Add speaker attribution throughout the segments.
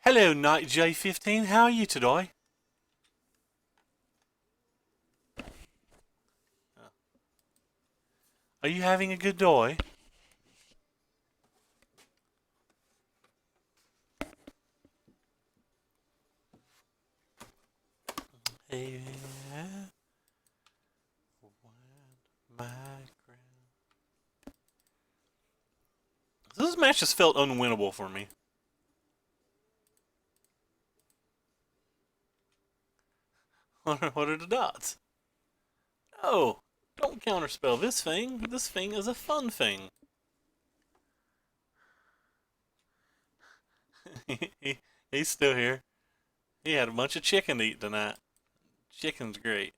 Speaker 1: Hello, Night J15. How are you today? Are you having a good day? Hey, this match just felt unwinnable for me. What are the dots? Oh, don't counterspell this thing. This thing is a fun thing. He's still here. He had a bunch of chicken to eat tonight. Chicken's great.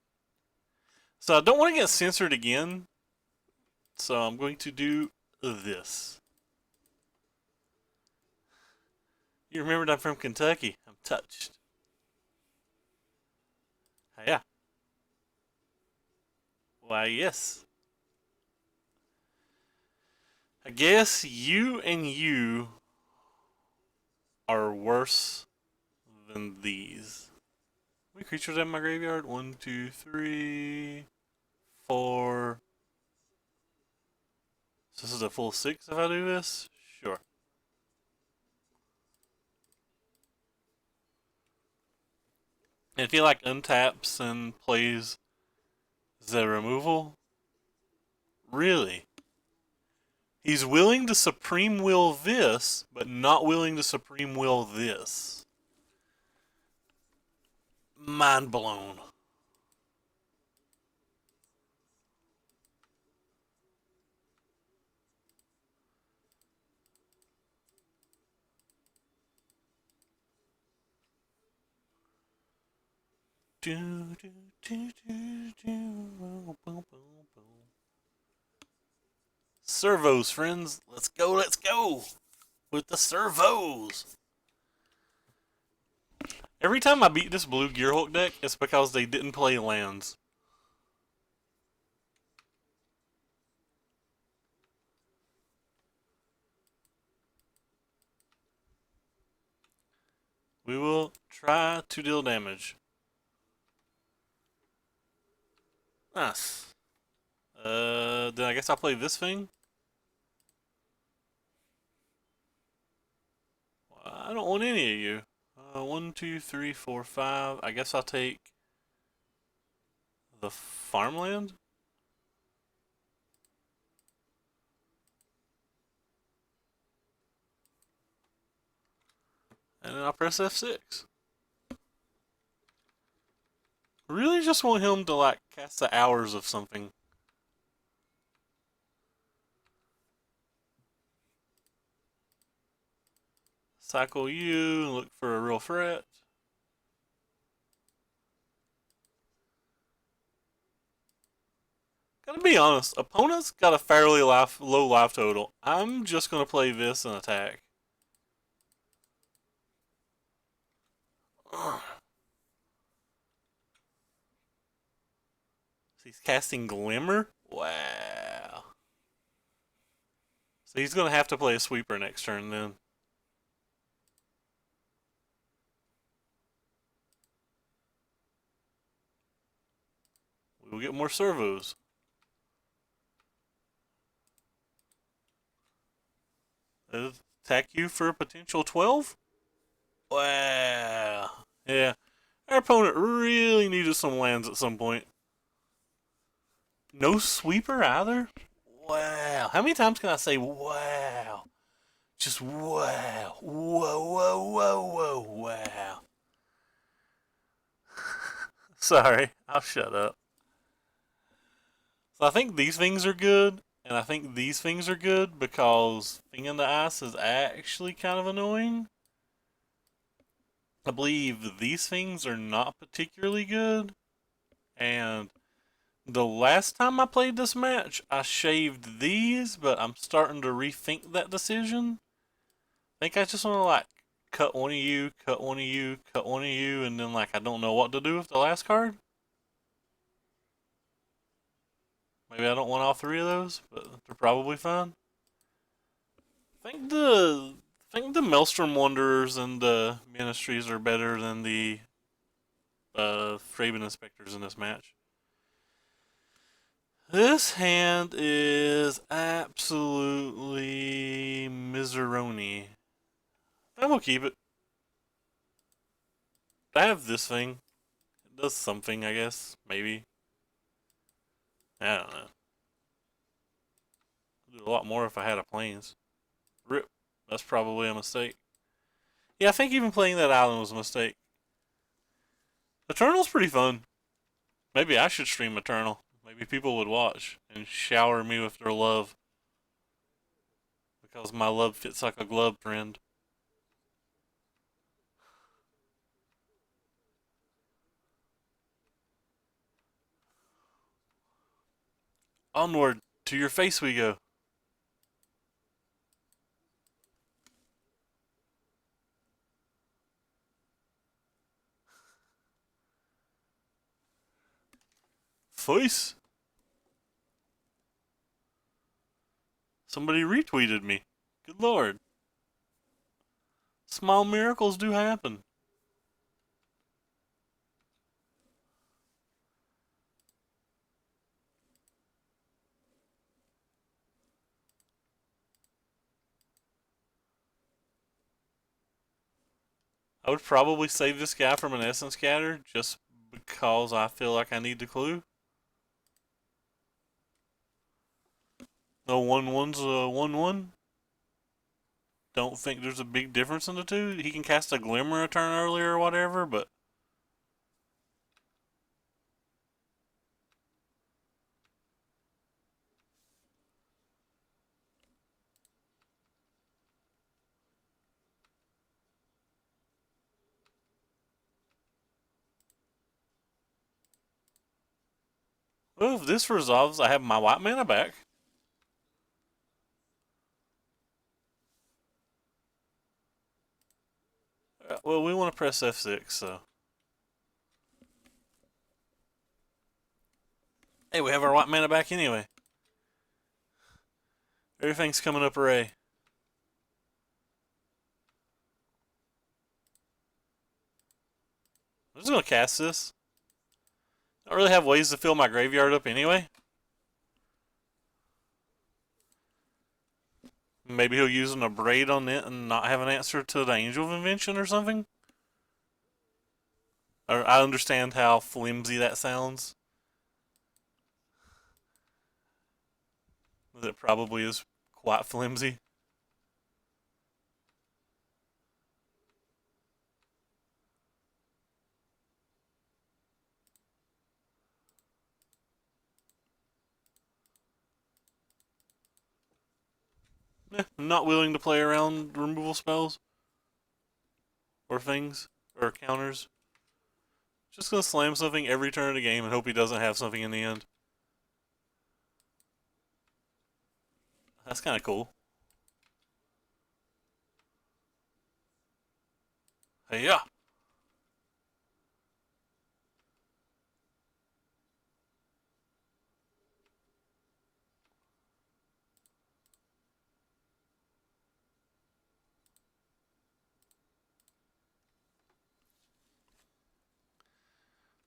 Speaker 1: So I don't want to get censored again. So I'm going to do this. You remembered I'm from Kentucky. I'm touched. Yeah. Why, yes. I guess you and you are worse than these. How many creatures in my graveyard? 1, 2, 3, 4. So this is a full 6 if I do this? Sure. And if he like untaps and plays the removal, really? He's willing to Supreme Will this, but not willing to Supreme Will this. Mind blown. Servos, friends. Let's go, let's go. With the servos. Every time I beat this blue Gearhulk deck, it's because they didn't play lands. We will try to deal damage. Nice. Then I guess I'll play this thing. I don't want any of you. 1, 2, 3, 4, 5. I guess I'll take the farmland. And then I'll press F6. Really just want him to like cast the hours of something. Cycle you and look for a real threat. Gotta be honest, opponent's got a fairly low life total. I'm just gonna play this and attack. Ugh. He's casting Glimmer? Wow. So he's gonna have to play a sweeper next turn then. We will get more servos. Attack you for a potential 12? Wow. Yeah. Our opponent really needed some lands at some point. No sweeper either? Wow. How many times can I say wow? Just wow. Whoa, whoa, whoa, whoa, wow. Sorry, I'll shut up. So I think these things are good, and I think these things are good because Thing in the Ice is actually kind of annoying. I believe these things are not particularly good, and the last time I played this match, I shaved these, but I'm starting to rethink that decision. I think I just want to like cut one of you, cut one of you, cut one of you, and then like I don't know what to do with the last card. Maybe I don't want all three of those, but they're probably fine. I think the I think the Maelstrom Wanderers and the Ministries are better than the Fraven Inspectors in this match. This hand is absolutely miseroni. I will keep it. I have this thing. It does something, I guess. Maybe. I don't know. I'd do a lot more if I had a planes. Rip. That's probably a mistake. Yeah, I think even playing that island was a mistake. Eternal's pretty fun. Maybe I should stream Eternal. Maybe people would watch and shower me with their love. Because my love fits like a glove, friend. Onward, to your face we go. Face? Somebody retweeted me. Good lord. Small miracles do happen. I would probably save this guy from an essence scatter just because I feel like I need the clue. No 1-1's a 1-1. Don't think there's a big difference in the two. He can cast a Glimmer a turn earlier or whatever, but well, if this resolves, I have my white mana back. Well, we want to press F6, so. Hey, we have our white mana back anyway. Everything's coming up array. I'm just going to cast this. I don't really have ways to fill my graveyard up anyway. Maybe he'll use an Abrade on it and not have an answer to the Angel of Invention or something. I understand how flimsy that sounds. It probably is quite flimsy. I'm not willing to play around removal spells or things or counters. Just gonna slam something every turn of the game and hope he doesn't have something in the end. That's kind of cool. Hey, yeah.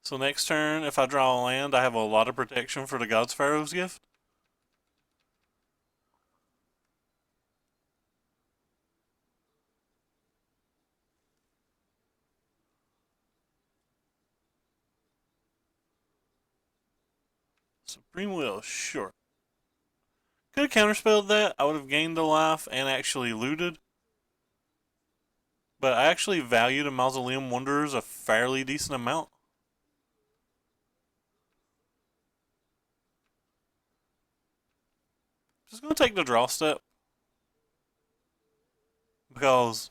Speaker 1: So next turn, if I draw a land, I have a lot of protection for the God-Pharaoh's gift. Supreme Will, sure. Could have counterspelled that. I would have gained a life and actually looted. But I actually value the Mausoleum Wanderers a fairly decent amount. Just going to take the draw step. Because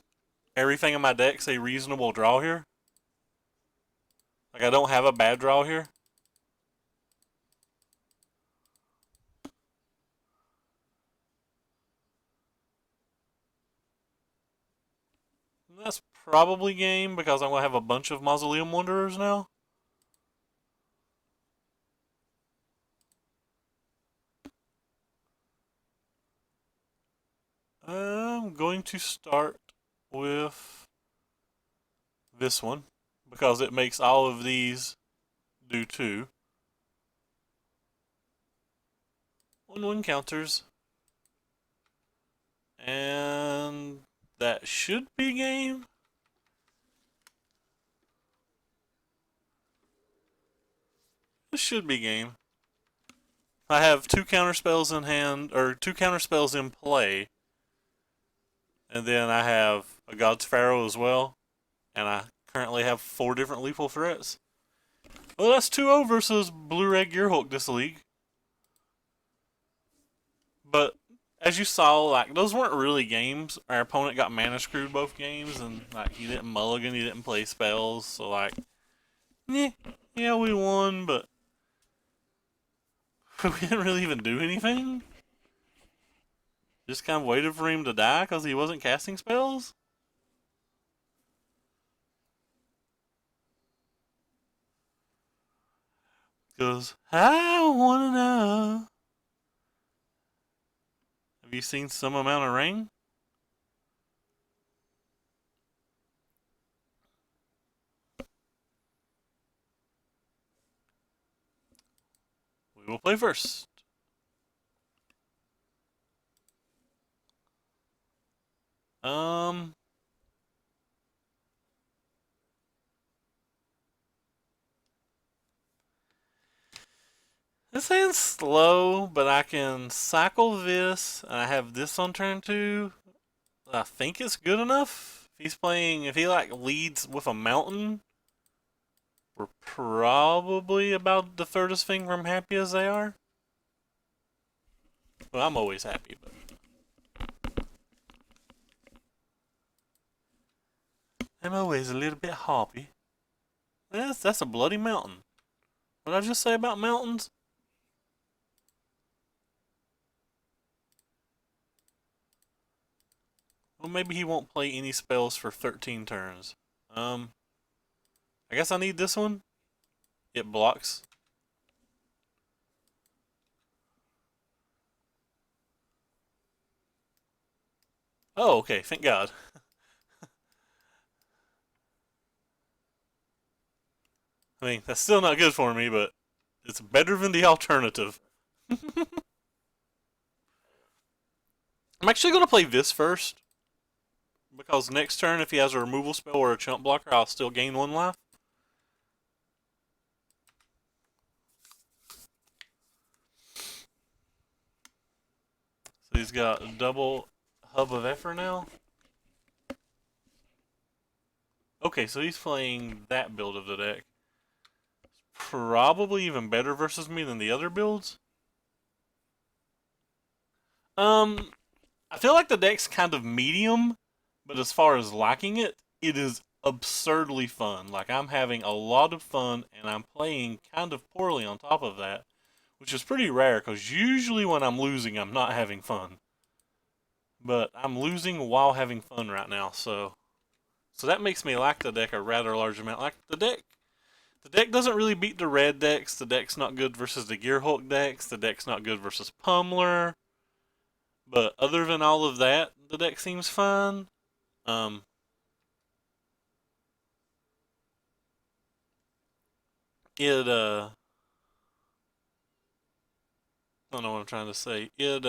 Speaker 1: everything in my deck's a reasonable draw here. Like, I don't have a bad draw here. That's probably game because I'm going to have a bunch of Mausoleum Wanderers now. I'm going to start with this one because it makes all of these do 2. 1/1 counters. And that should be game. This should be game. I have 2 counter spells in hand, or 2 counter spells in play. And then I have a God-Pharaoh as well. And I currently have 4 different lethal threats. Well, that's 2-0 versus Blue-Red Gearhulk this league. But as you saw, like, those weren't really games. Our opponent got mana screwed both games, and like he didn't mulligan, he didn't play spells, so like, yeah, we won, but we didn't really even do anything. Just kind of waited for him to die because he wasn't casting spells. Because I wanna know. Have you seen Some Amount of Rain? We will play first. This hand's slow, but I can cycle this, and I have this on turn 2. I think it's good enough. If he like leads with a mountain, we're probably about the furthest thing from happy as they are. Well, I'm always happy, but I'm always a little bit happy. That's a bloody mountain. What did I just say about mountains? Well, maybe he won't play any spells for 13 turns. I guess I need this one. It blocks. Oh, okay, thank God. I mean, that's still not good for me, but it's better than the alternative. I'm actually going to play this first. Because next turn, if he has a removal spell or a chump blocker, I'll still gain 1 life. So he's got a double Hub of Effort now. Okay, so he's playing that build of the deck. Probably even better versus me than the other builds. I feel like the deck's kind of medium, but as far as liking it, it is absurdly fun. Like, I'm having a lot of fun, and I'm playing kind of poorly on top of that, which is pretty rare, because usually when I'm losing, I'm not having fun. But I'm losing while having fun right now, so that makes me like the deck a rather large amount. Like, the deck doesn't really beat the red decks. The deck's not good versus the Gearhulk decks. The deck's not good versus Pummeler. But other than all of that, the deck seems fine. It I don't know what I'm trying to say. It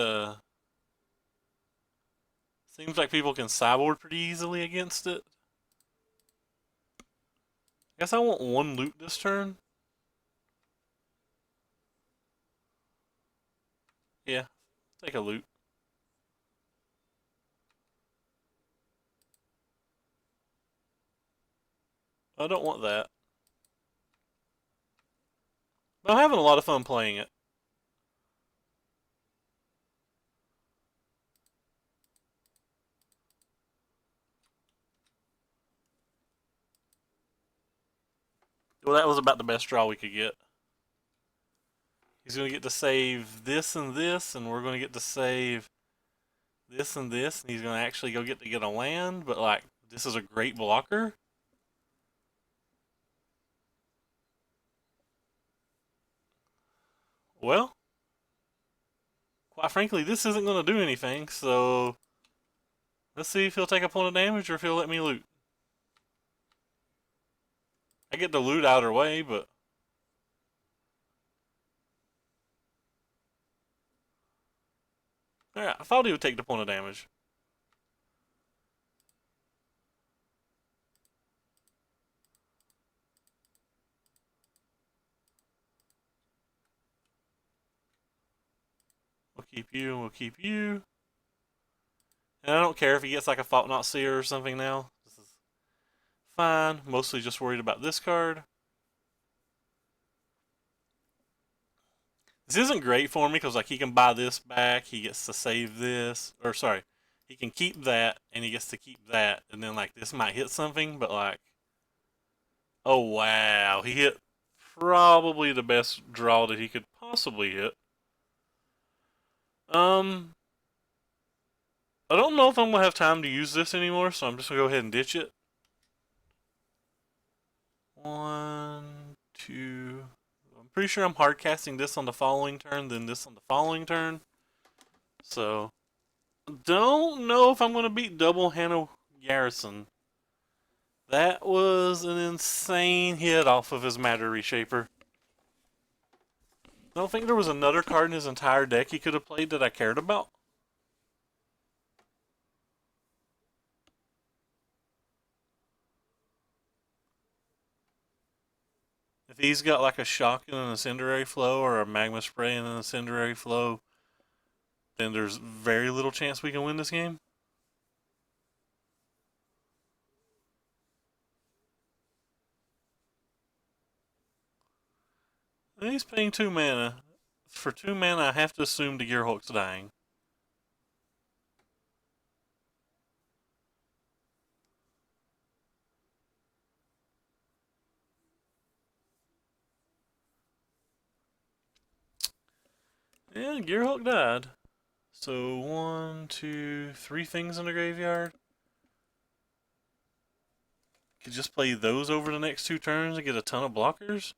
Speaker 1: seems like people can sideboard pretty easily against it. I guess I want 1 loot this turn. Yeah, take a loot. I don't want that. But I'm having a lot of fun playing it. Well, that was about the best draw we could get. He's going to get to save this, and we're going to get to save this and this, and he's going to actually go get to get a land, but like, this is a great blocker. Well, quite frankly, this isn't going to do anything, so Let's see if he'll take a point of damage or if he'll let me loot. I get the loot either way, but... Alright, I thought he would take the point of damage. We'll keep you, and we'll keep you. And I don't care if he gets like a Fault Not Seer or something now. This is fine. Mostly just worried about this card. This isn't great for me because like he can buy this back. He gets to save this. Or sorry. He can keep that and he gets to keep that. And then like this might hit something. But like. Oh wow. He hit probably the best draw that he could possibly hit. I don't know if I'm going to have time to use this anymore, so I'm just going to go ahead and ditch it. 1, 2... I'm pretty sure I'm hard casting this on the following turn, then this on the following turn. So, don't know if I'm going to beat double Hannah Garrison. That was an insane hit off of his Matter Reshaper. I don't think there was another card in his entire deck he could have played that I cared about. If he's got like a Shock and an Incendiary Flow or a Magma Spray and an Incendiary Flow, then there's very little chance we can win this game. And he's paying 2 mana. For 2 mana, I have to assume the Gearhulk's dying. Yeah, Gearhulk died. So 1, 2, 3 things in the graveyard. Could just play those over the next 2 turns and get a ton of blockers.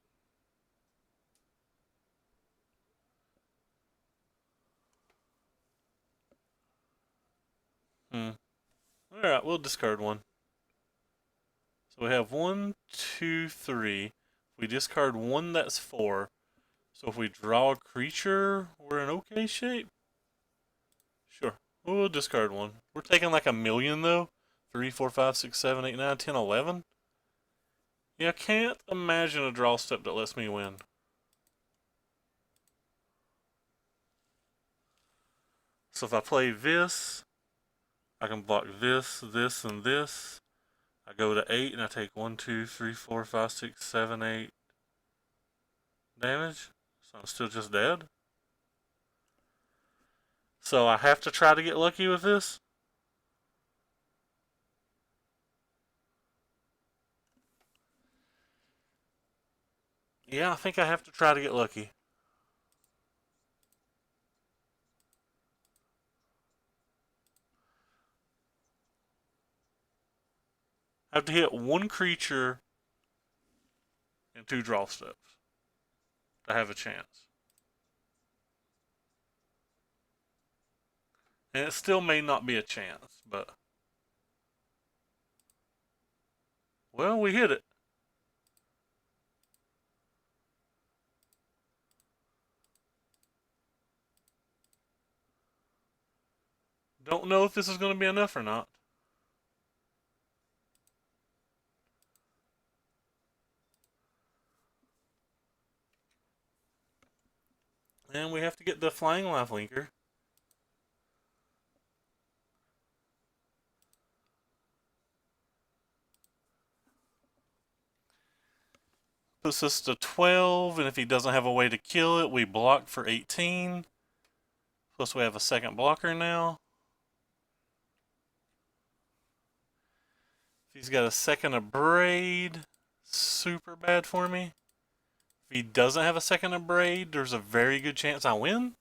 Speaker 1: Alright, we'll discard 1. So we have 1, 2, 3. If we discard 1, that's 4. So if we draw a creature, we're in okay shape. Sure. We'll discard 1. We're taking like a million though. 3, 4, 5, 6, 7, 8, 9, 10, 11. Yeah, I can't imagine a draw step that lets me win. So if I play this, I can block this, this, and this. I go to 8 and I take 1, 2, 3, 4, 5, 6, 7, 8 damage. So I'm still just dead. So I have to try to get lucky with this. Yeah, I think I have to try to get lucky. I have to hit 1 creature and 2 draw steps to have a chance. And it still may not be a chance, but... Well, we hit it. Don't know if this is going to be enough or not. And we have to get the Flying Lifelinker. Puts us to 12, and if he doesn't have a way to kill it, we block for 18. Plus we have a second blocker now. If he's got a second Abrade, super bad for me. If he doesn't have a second Abrade, there's a very good chance I win.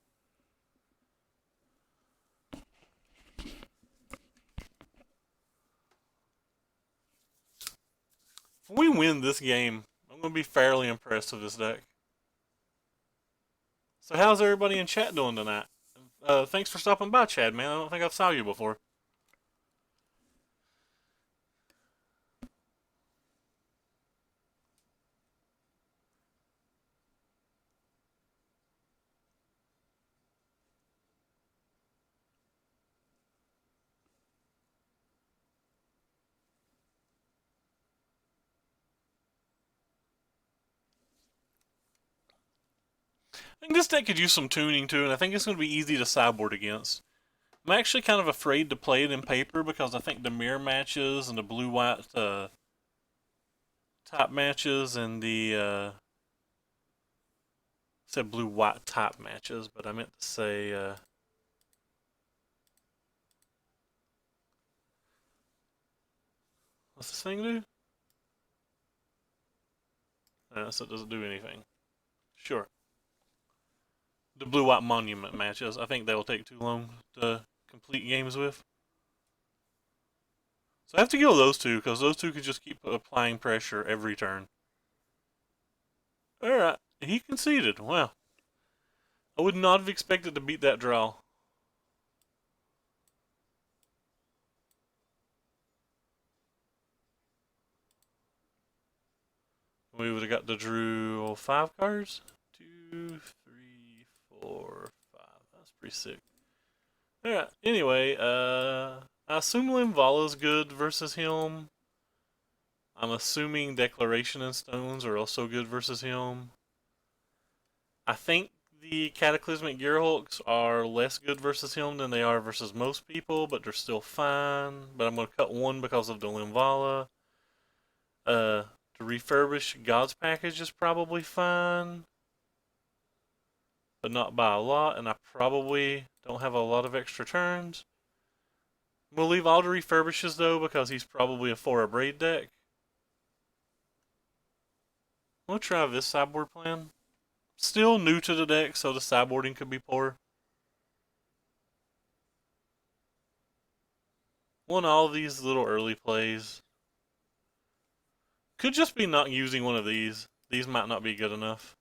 Speaker 1: If we win this game, I'm going to be fairly impressed with this deck. So how's everybody in chat doing tonight? Thanks for stopping by, Chad, man. I don't think I've saw you before. I think this deck could use some tuning too, and I think it's going to be easy to sideboard against. I'm actually kind of afraid to play it in paper because I think the mirror matches and the blue-white top matches and the said blue-white top matches, but I meant to say what's this thing do? So it doesn't do anything. Sure. The blue-white monument matches. I think they will take too long to complete games with. So I have to kill those two because those two could just keep applying pressure every turn. Alright, he conceded. Wow. I would not have expected to beat that draw. We would have got to drew 5 cards. 2, 3, 4, 5. That's pretty sick. Alright, anyway, I assume Limvala's good versus him. I'm assuming Declaration and Stones are also good versus him. I think the Cataclysmic Gearhulks are less good versus him than they are versus most people, but they're still fine. But I'm going to cut one because of the Limvala. To refurbish God's package is probably fine, but not by a lot, and I probably don't have a lot of extra turns. We'll leave all the refurbishes though because he's probably a 4 braid deck. We'll try this sideboard plan. Still new to the deck, so the sideboarding could be poor. Won all these little early plays. Could just be not using one of these. These might not be good enough.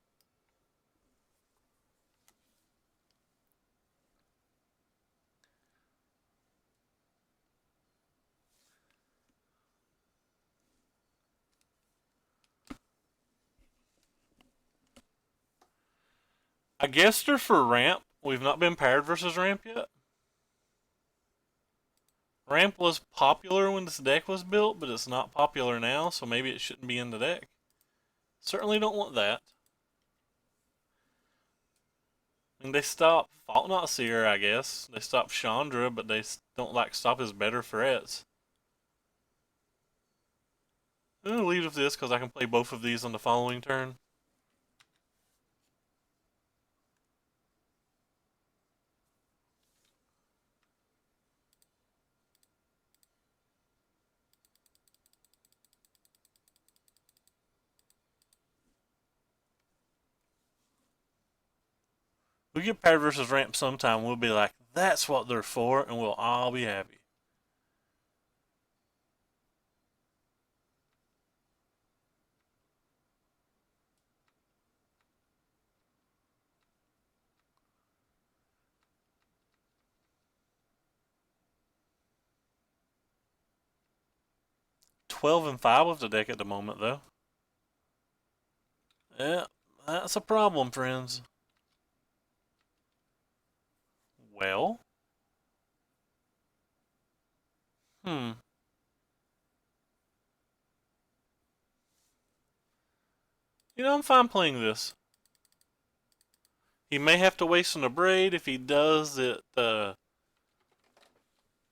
Speaker 1: I guess they're for ramp. We've not been paired versus ramp yet. Ramp was popular when this deck was built, but it's not popular now, so maybe it shouldn't be in the deck. Certainly don't want that. I mean, they stopped Fault Not Seer, I guess. They stopped Chandra, but they don't like stop his better threats. I'm going to leave with this because I can play both of these on the following turn. We get paired versus ramp sometime, we'll be like, that's what they're for, and we'll all be happy. $12 and 5 with the deck at the moment, though. Yeah, that's a problem, friends. Well, hmm. I'm fine playing this. He may have to waste on a braid. If he does, it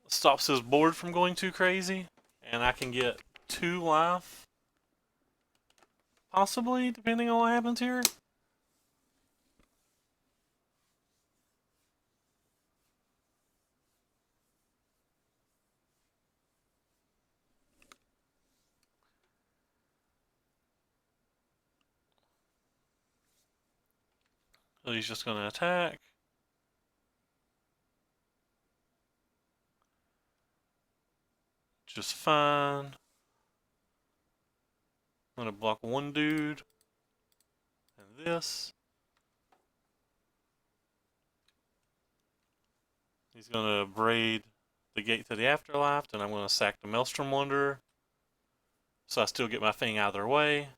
Speaker 1: stops his board from going too crazy. And I can get 2 life. Possibly, depending on what happens here. So he's just going to attack. Just fine. I'm going to block one dude. And this. He's going to braid the gate to the afterlife. Then I'm going to sack the Maelstrom Wanderer. So I still get my thing either way.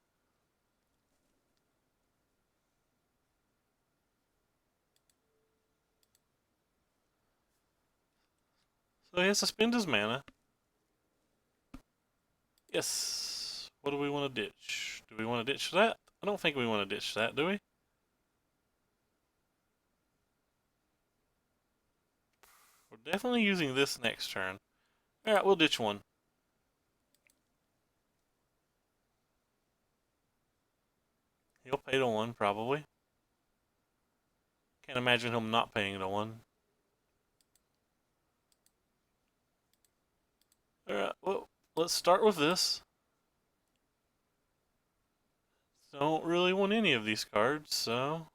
Speaker 1: So he has to spend his mana. Yes. What do we want to ditch? Do we want to ditch that? I don't think we want to ditch that, do we? definitely using this next turn. Alright, we'll ditch one. He'll pay to one, probably. Can't imagine him not paying to one. Alright, well, let's start with this. Don't really want any of these cards, so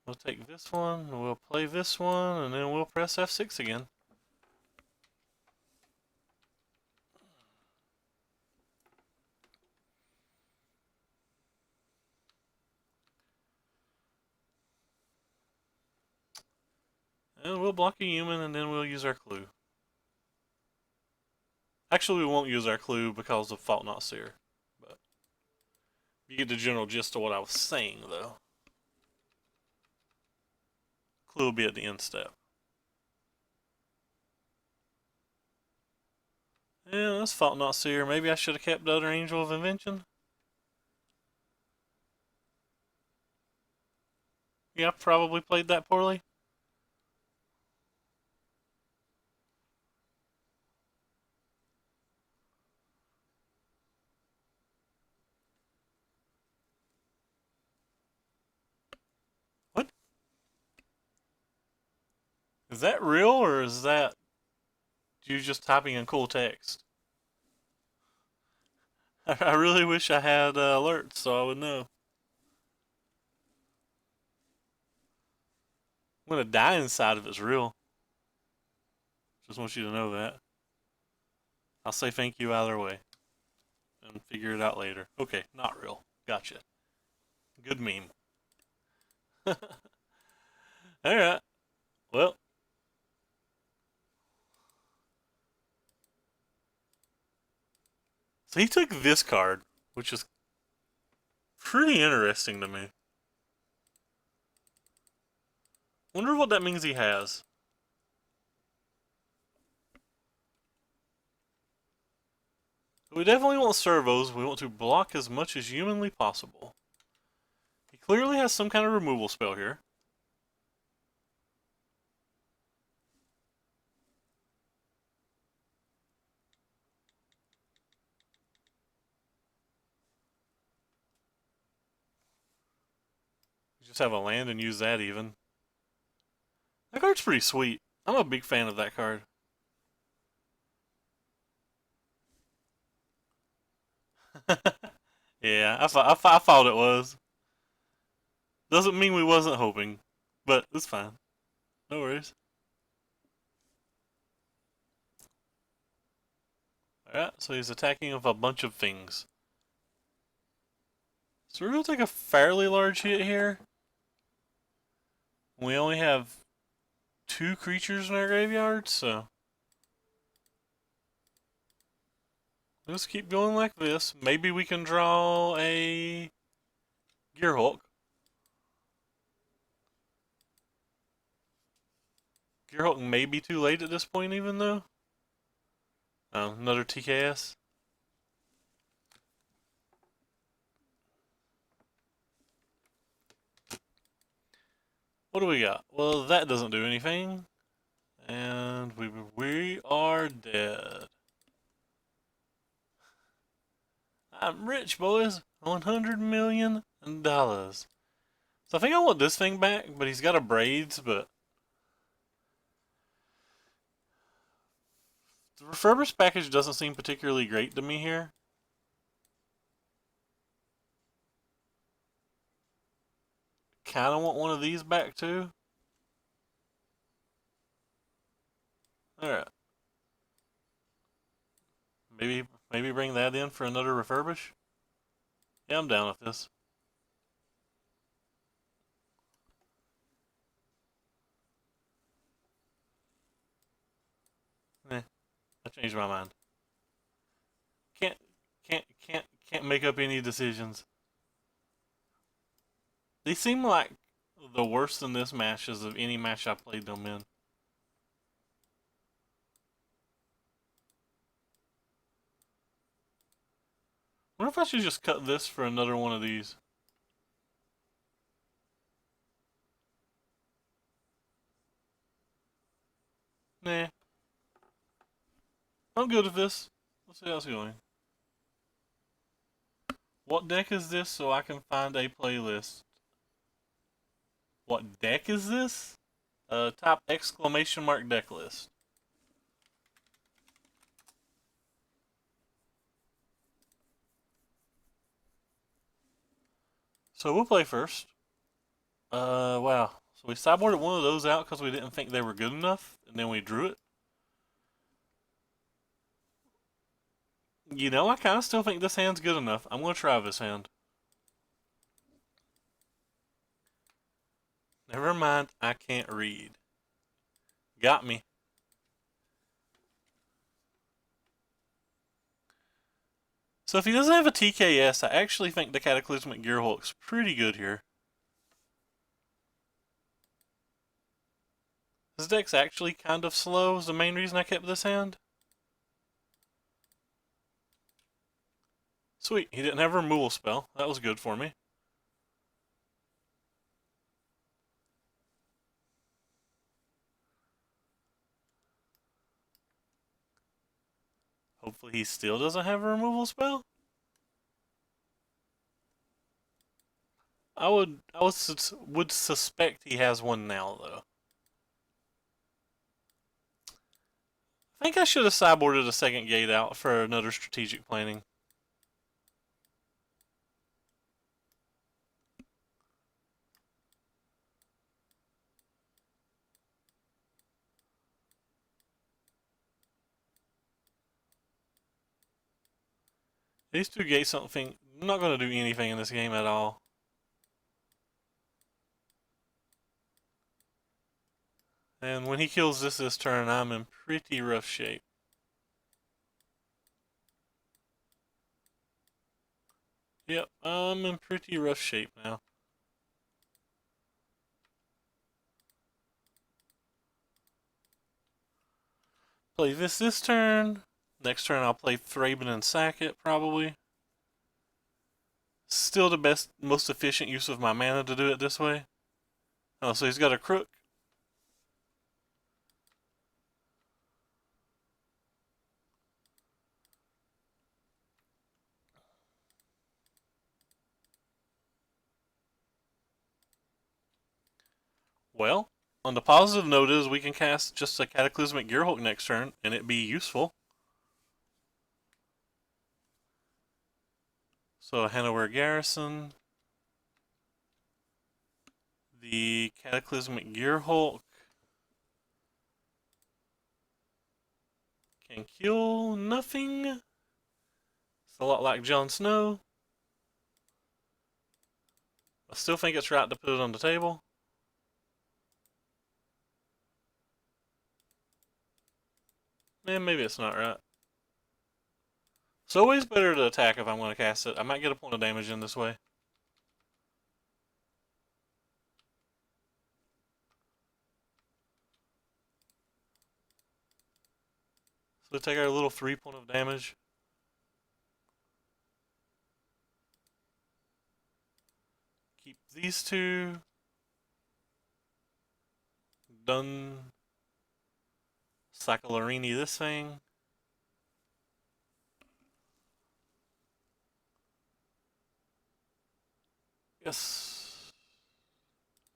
Speaker 1: we'll take this one, we'll play this one, and then we'll press F6 again. And we'll block a human, and then we'll use our clue. Actually, we won't use our clue because of Fault Not Seer. But you get the general gist of what I was saying, though. Clue will be at the end step. Yeah, that's Fault Not Seer. Maybe I should have kept the other Angel of Invention. Yeah, I probably played that poorly. What? Is that real, or is that you just typing in cool text? I really wish I had alerts so I would know. I'm gonna die inside if it's real. Just want you to know that. I'll say thank you either way. And figure it out later. Okay, not real. Gotcha. Good meme. Alright. Well. So he took this card, which is pretty interesting to me. Wonder what that means he has. We definitely want servos. We want to block as much as humanly possible. He clearly has some kind of removal spell here. Just have a land and use that even. That card's pretty sweet. I'm a big fan of that card. Yeah, I thought it was. Doesn't mean we wasn't hoping, but it's fine. No worries. Alright, so he's attacking with a bunch of things. So we're going to take a fairly large hit here. We only have 2 creatures in our graveyard, so let's keep going like this. Maybe we can draw a Gearhulk. Gearhulk may be too late at this point even though. Oh, another TKS. What do we got? Well, that doesn't do anything. And we are dead. I'm rich, boys. $100 million. So I think I want this thing back, but he's got a braids, but the refurbished package doesn't seem particularly great to me here. Kinda want one of these back too. Alright. Maybe bring that in for another refurbish? Yeah, I'm down with this. Eh, I changed my mind. Can't can't make up any decisions. They seem like the worst in this matches of any match I played them in. I wonder if I should just cut this for another one of these. Nah, I'm good with this. Let's see how it's going. What deck is this so I can find a playlist? What deck is this? Type exclamation mark deck list. So we'll play first. Wow. So we sideboarded one of those out because we didn't think they were good enough, and then we drew it. You know, I kind of still think this hand's good enough. I'm going to try this hand. Never mind, I can't read. Got me. So if he doesn't have a TKS, I actually think the Cataclysmic Gearhulk's pretty good here. This deck's actually kind of slow is the main reason I kept this hand. Sweet, he didn't have a removal spell. That was good for me. Hopefully he still doesn't have a removal spell. I would suspect he has one now though. I think I should have sideboarded a second gate out for another strategic planning. These two gates don't think I'm not going to do anything in this game at all. And when he kills this turn, I'm in pretty rough shape. Yep, I'm in pretty rough shape now. Play this turn. Next turn I'll play Thraben and sack it, probably. Still the best, most efficient use of my mana to do it this way. Oh, so he's got a crook. Well, on the positive note is we can cast just a Cataclysmic Gearhulk next turn, and it be useful. So Hanover Garrison. The Cataclysmic Gearhulk can kill nothing. It's a lot like Jon Snow. I still think it's right to put it on the table. And maybe it's not right. It's always better to attack if I'm going to cast it. I might get a point of damage in this way. So we take our little 3 point of damage. Keep these two. Done. Cyclorini this thing. Yes.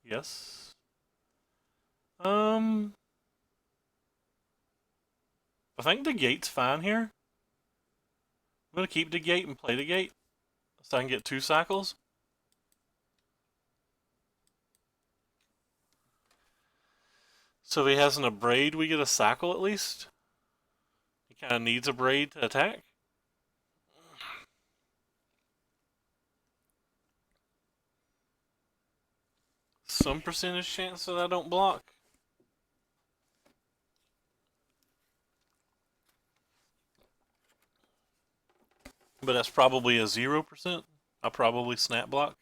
Speaker 1: Yes. I think the gate's fine here. I'm going to keep the gate and play the gate so I can get 2 cycles. So if he has an abrade, we get a cycle at least. He kind of needs a braid to attack. Some percentage chance that I don't block. But that's probably a 0%. I'll probably snap block.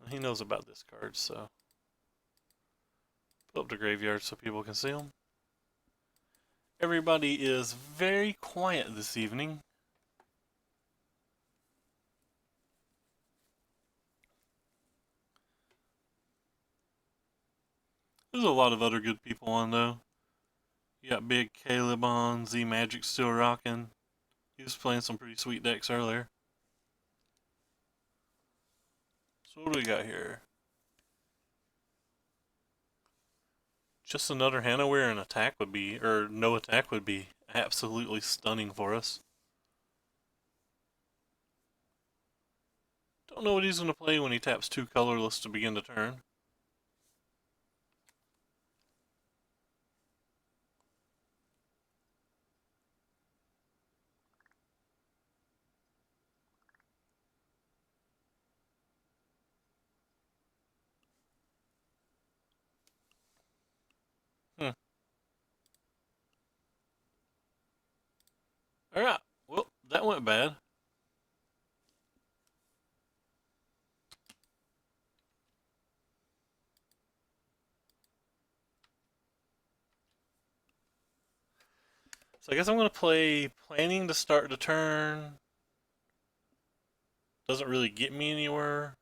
Speaker 1: He knows about this card, so put up the graveyard so people can see them. Everybody is very quiet this evening. There's a lot of other good people on though. You got Big Caleb on, Z Magic still rocking. He was playing some pretty sweet decks earlier. So what do we got here? Just another Hannah where an attack would be, or no attack would be absolutely stunning for us. Don't know what he's going to play when he taps 2 colorless to begin the turn. Alright, well, that went bad. So I guess I'm going to play Planning to start the turn. Doesn't really get me anywhere.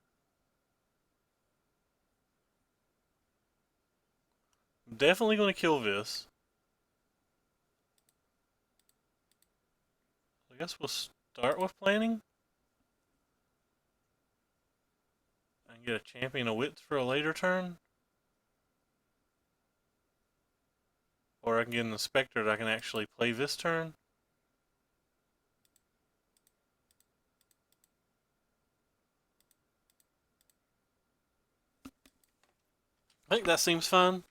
Speaker 1: I'm definitely going to kill this. I guess we'll start with Planning. And get a Champion of Wits for a later turn. Or I can get an Inspector that I can actually play this turn. I think that seems fine.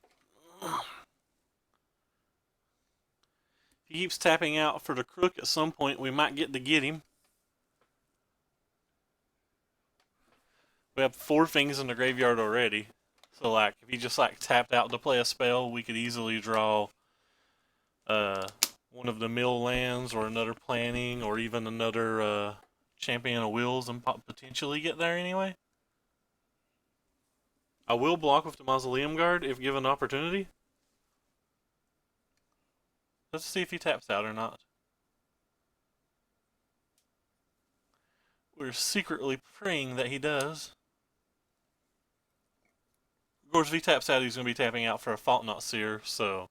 Speaker 1: If he keeps tapping out for the crook at some point, we might get to get him. We have 4 things in the graveyard already. So like, if he just like tapped out to play a spell, we could easily draw one of the mill lands or another planning or even another champion of wills and potentially get there anyway. I will block with the Mausoleum Guard if given the opportunity. Let's see if he taps out or not. We're secretly praying that he does. Of course, if he taps out, he's going to be tapping out for a Fault Not Seer, so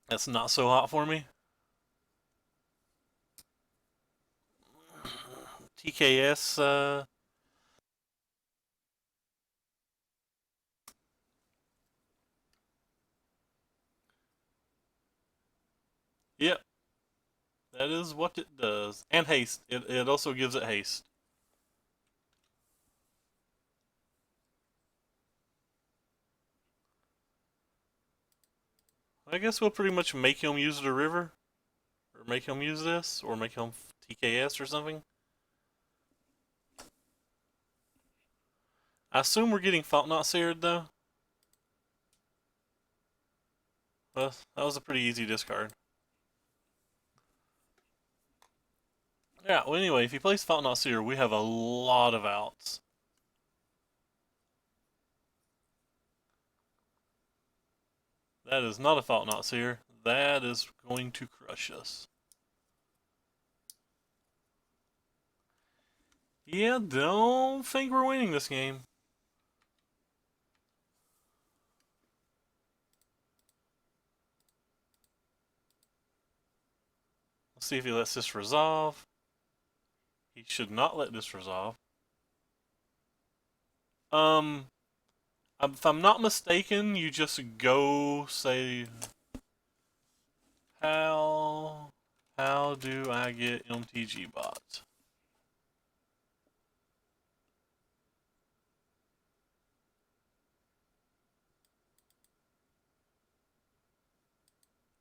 Speaker 1: that's not so hot for me. TKS, yep, that is what it does. And haste. It also gives it haste. I guess we'll pretty much make him use the river. Or make him use this. Or make him TKS or something. I assume we're getting Fault Not Seared though. Well, that was a pretty easy discard. Yeah, well anyway, if he plays Fault Not Seer, we have a lot of outs. That is not a Fault Not Seer. That is going to crush us. Yeah, don't think we're winning this game. Let's see if he lets this resolve. He should not let this resolve. If I'm not mistaken, you just go say, how do I get MTG bots?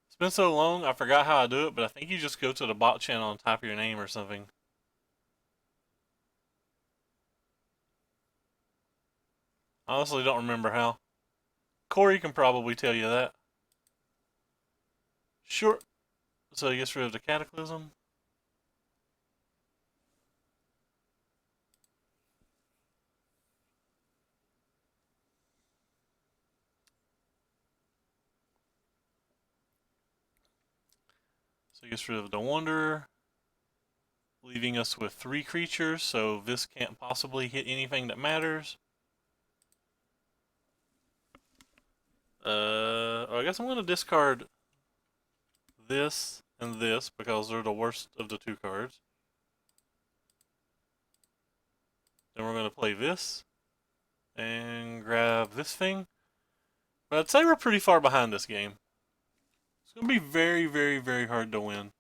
Speaker 1: It's been so long, I forgot how I do it, but I think you just go to the bot channel and type your name or something. Honestly, don't remember how. Corey can probably tell you that. Sure. So he gets rid of the Cataclysm. So he gets rid of the Wanderer, leaving us with 3 creatures, so this can't possibly hit anything that matters. I guess I'm gonna discard this and this because they're the worst of the two cards. Then we're gonna play this and grab this thing. But I'd say we're pretty far behind this game. It's gonna be very, very, very hard to win.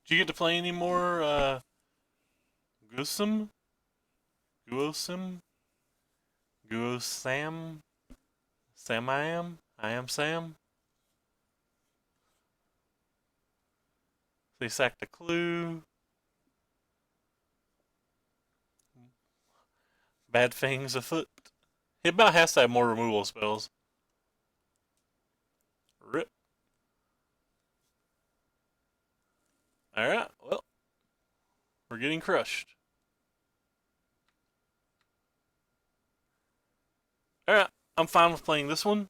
Speaker 1: Do you get to play any more Gusim? Guosim? Guosam? Sam I am? I am Sam? They sacked a clue. Bad things afoot. He about has to have more removal spells. Rip. Alright, well, we're getting crushed. Alright, I'm fine with playing this one.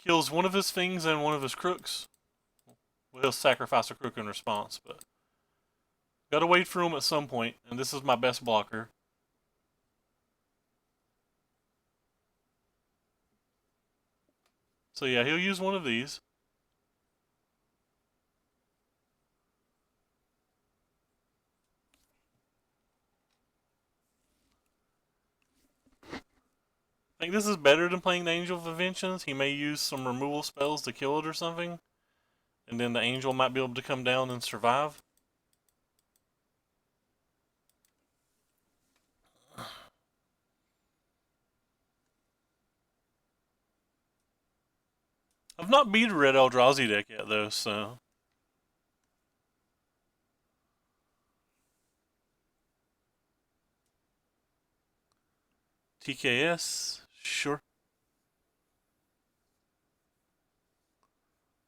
Speaker 1: Kills one of his things and one of his crooks. Well, he'll sacrifice a crook in response, but gotta wait for him at some point, and this is my best blocker. So yeah, he'll use one of these. I think this is better than playing the Angel of Inventions. He may use some removal spells to kill it or something, and then the Angel might be able to come down and survive. I've not beat a Red Eldrazi deck yet, though, so. TKS, sure.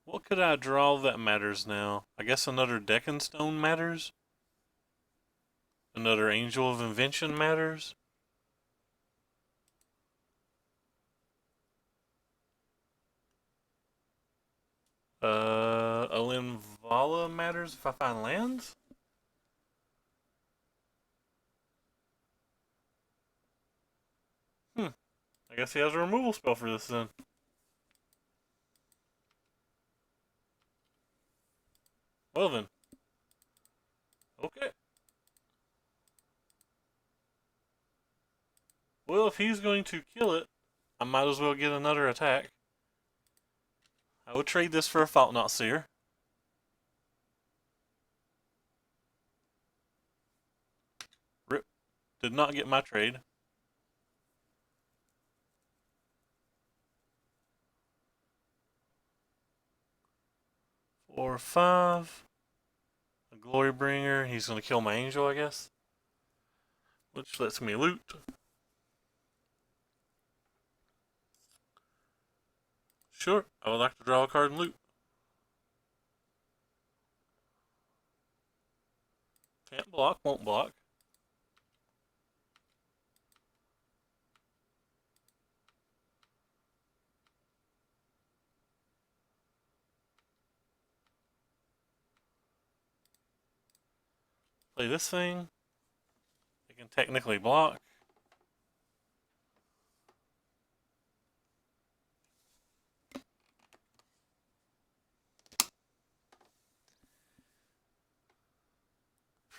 Speaker 1: What could I draw that matters now? I guess another Deccan Stone matters? Another Angel of Invention matters? Alinvala matters if I find lands? Hmm. I guess he has a removal spell for this then. Well then. Okay. Well, if he's going to kill it, I might as well get another attack. I would trade this for a Fault-Knot Seer. Rip. Did not get my trade. Four, five. A Glory Bringer. He's going to kill my Angel, I guess. Which lets me loot. Sure, I would like to draw a card and loot. Can't block, won't block. Play this thing. It can technically block.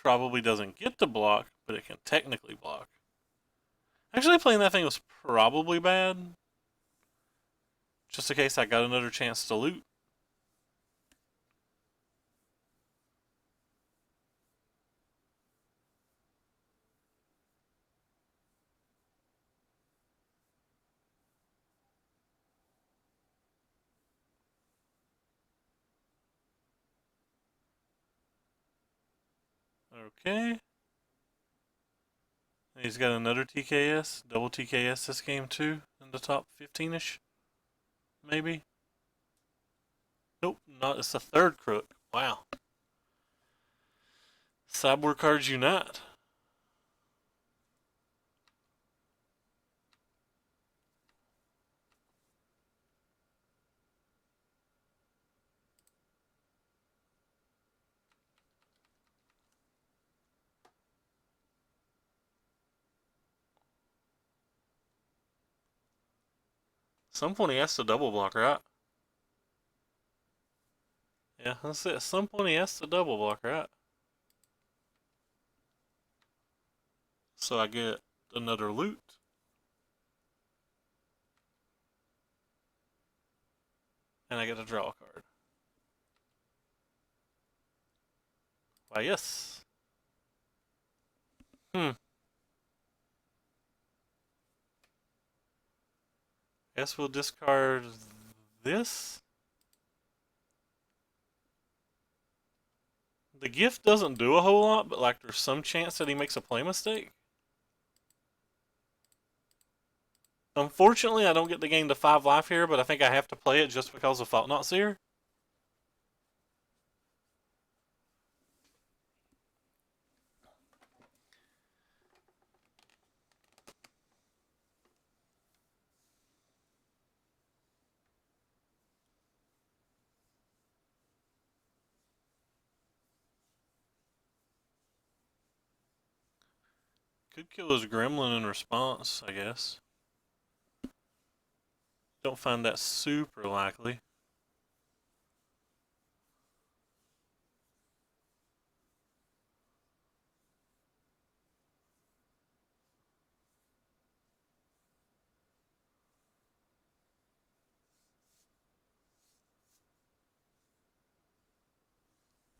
Speaker 1: Probably doesn't get to block, but it can technically block. Actually, playing that thing was probably bad. Just in case I got another chance to loot. Okay. He's got another TKS, double TKS this game too, in the top 15-ish, maybe. Nope, not. It's the third crook. Wow. Sideboard cards unite. some point he has to double block, right? Yeah, that's it. At some point he has to double block, right? So I get another loot. And I get to draw a card. Why, yes. Hmm. Guess we'll discard this. The gift doesn't do a whole lot, but like there's some chance that he makes a play mistake. Unfortunately, I don't get to gain the 5 life here, but I think I have to play it just because of Thought-Knot Seer. Could kill his gremlin in response, I guess. Don't find that super likely.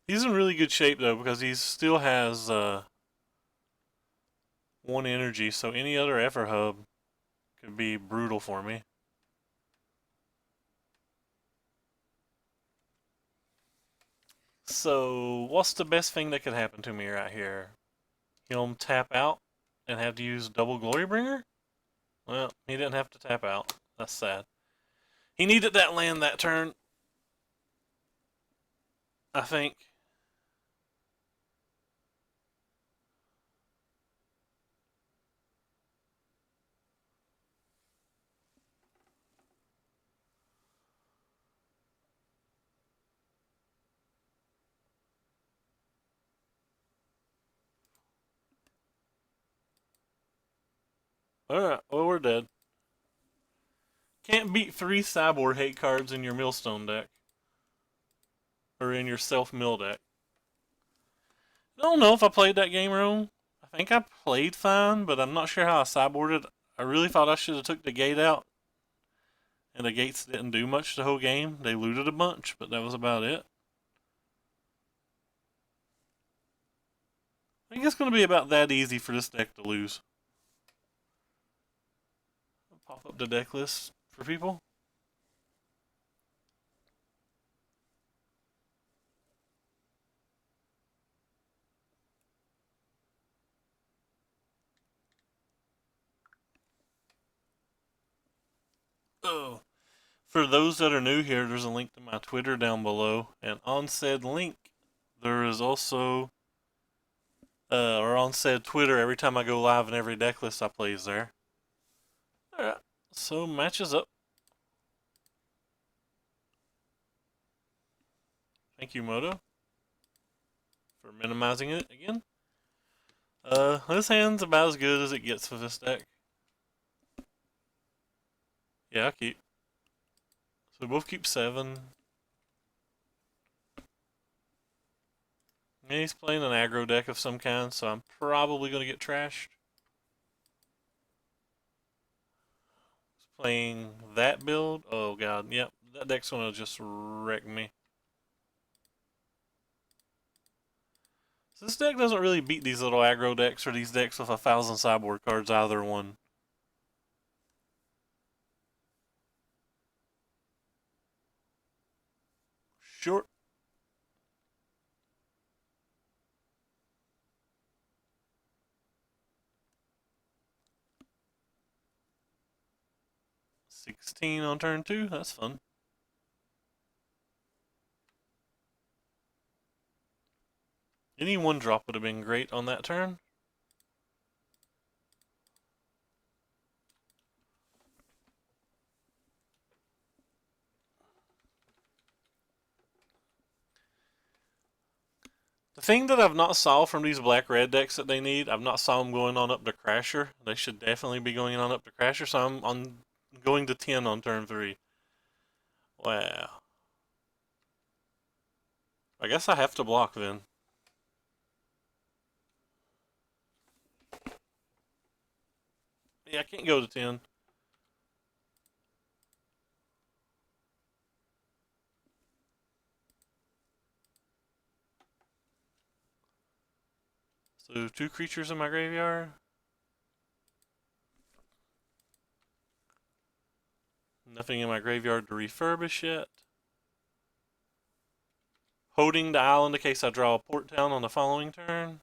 Speaker 1: He's in really good shape though because he still has 1 energy, so any other effort hub could be brutal for me. So, what's the best thing that could happen to me right here? Him tap out and have to use double Glorybringer? Well, he didn't have to tap out. That's sad. He needed that land that turn, I think. Alright, well, we're dead. Can't beat 3 Cyborg hate cards in your Millstone deck. Or in your self-mill deck. I don't know if I played that game wrong. I think I played fine, but I'm not sure how I sideboarded. I really thought I should have took the gate out. And the gates didn't do much the whole game. They looted a bunch, but that was about it. I think it's going to be about that easy for this deck to lose. I'll pop up the deck list for people. Oh. For those that are new here, there's a link to my Twitter down below. And on said link, there is also, or on said Twitter, every time I go live in every deck list I play is there. Alright, so matches up. Thank you, Moto, for minimizing it again. This hand's about as good as it gets for this deck. Yeah, I keep. So we both keep 7. And he's playing an aggro deck of some kind, so I'm probably going to get trashed. He's playing that build. Oh god, yep, that deck's going to just wreck me. So this deck doesn't really beat these little aggro decks or these decks with 1,000 sideboard cards, either one. Short. $16 on turn 2, that's fun. Any 1-drop would have been great on that turn. The thing that I've not saw from these black-red decks that they need, I've not saw them going on up to Crasher. They should definitely be going on up to Crasher, so I'm Going to 10 on turn 3. Wow. I guess I have to block then. Yeah, I can't go to 10. So 2 creatures in my graveyard. Nothing in my graveyard to refurbish yet. Holding the island in case I draw a port town on the following turn.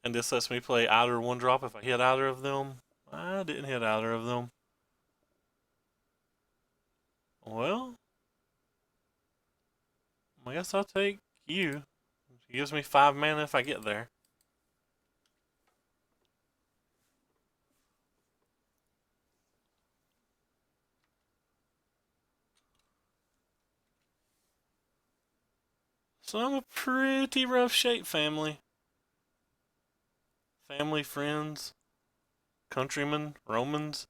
Speaker 1: And this lets me play either 1-drop if I hit either of them. I didn't hit either of them. Well, I guess I'll take you. It gives me 5 mana if I get there. So I'm a pretty rough shape, family. Family, friends, countrymen, Romans.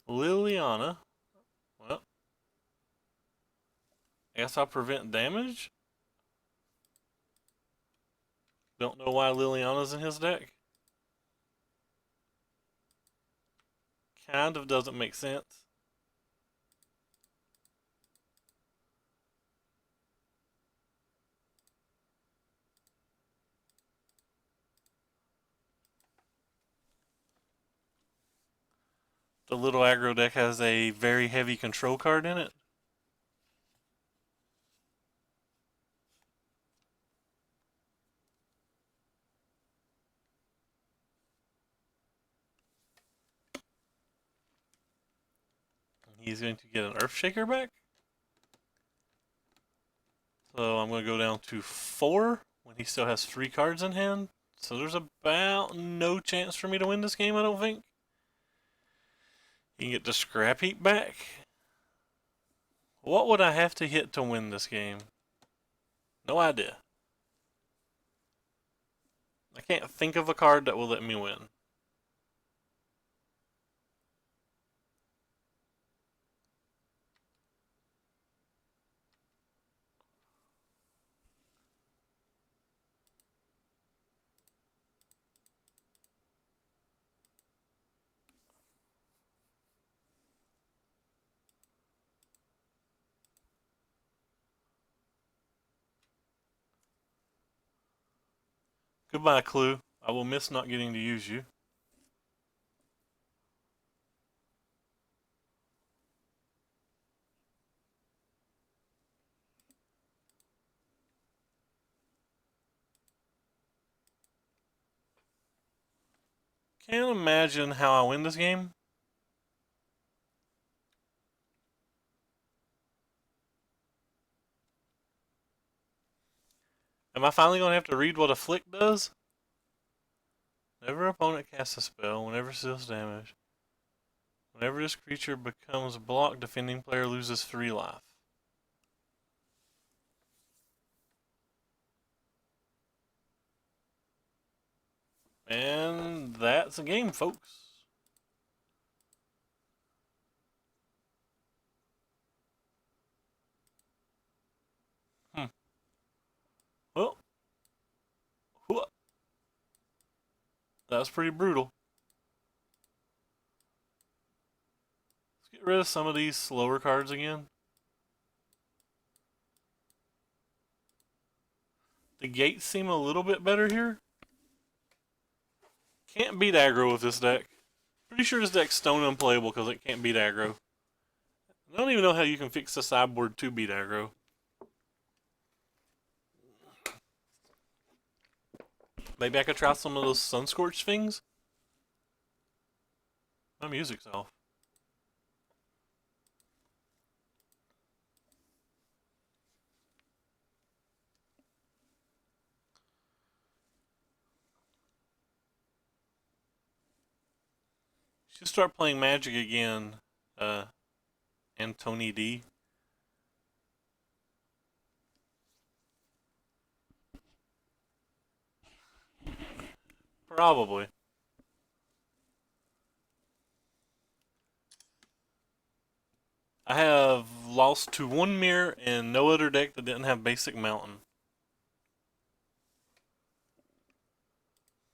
Speaker 1: Liliana. Well, I guess I'll prevent damage. Don't know why Liliana's in his deck. Kind of doesn't make sense. The little aggro deck has a very heavy control card in it. He's going to get an Earthshaker back. So I'm going to go down to 4 when he still has 3 cards in hand. So there's about no chance for me to win this game, I don't think. You can get the Scrap Heap back. What would I have to hit to win this game? No idea. I can't think of a card that will let me win. Goodbye, Clue. I will miss not getting to use you. Can't imagine how I win this game. Am I finally going to have to read what a flick does? Whenever opponent casts a spell, whenever it deals damage. Whenever this creature becomes blocked, defending player loses 3 life. And that's a game, folks. Well, that was pretty brutal. Let's get rid of some of these slower cards again. The gates seem a little bit better here. Can't beat aggro with this deck. Pretty sure this deck's stone unplayable because it can't beat aggro. I don't even know how you can fix the sideboard to beat aggro. Maybe I could try some of those Sunscorched things? My music's off. Should start playing Magic again, Antony D. Probably. I have lost to one mirror and no other deck that didn't have basic mountain.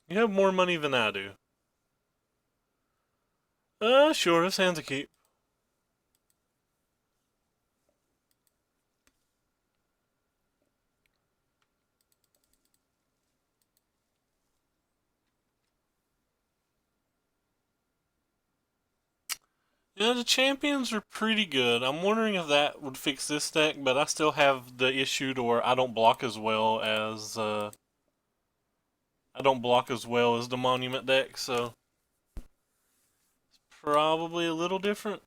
Speaker 1: You have more money than I do. Sure, this hand's a keep. Yeah, the champions are pretty good. I'm wondering if that would fix this deck, but I still have the issue to where I don't block as well as the monument deck, so probably a little different.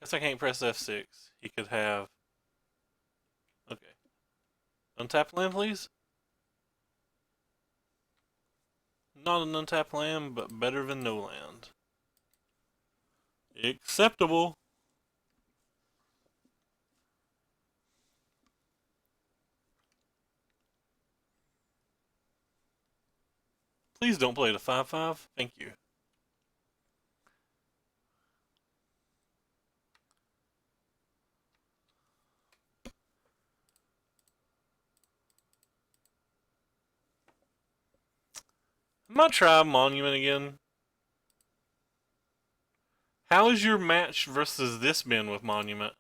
Speaker 1: Guess I can't press F6. He could have. Okay. Untap land, please. Not an untapped land, but better than no land. Acceptable. Please don't play the 5/5. Thank you. I might try Monument again. How is your match versus this been with Monument?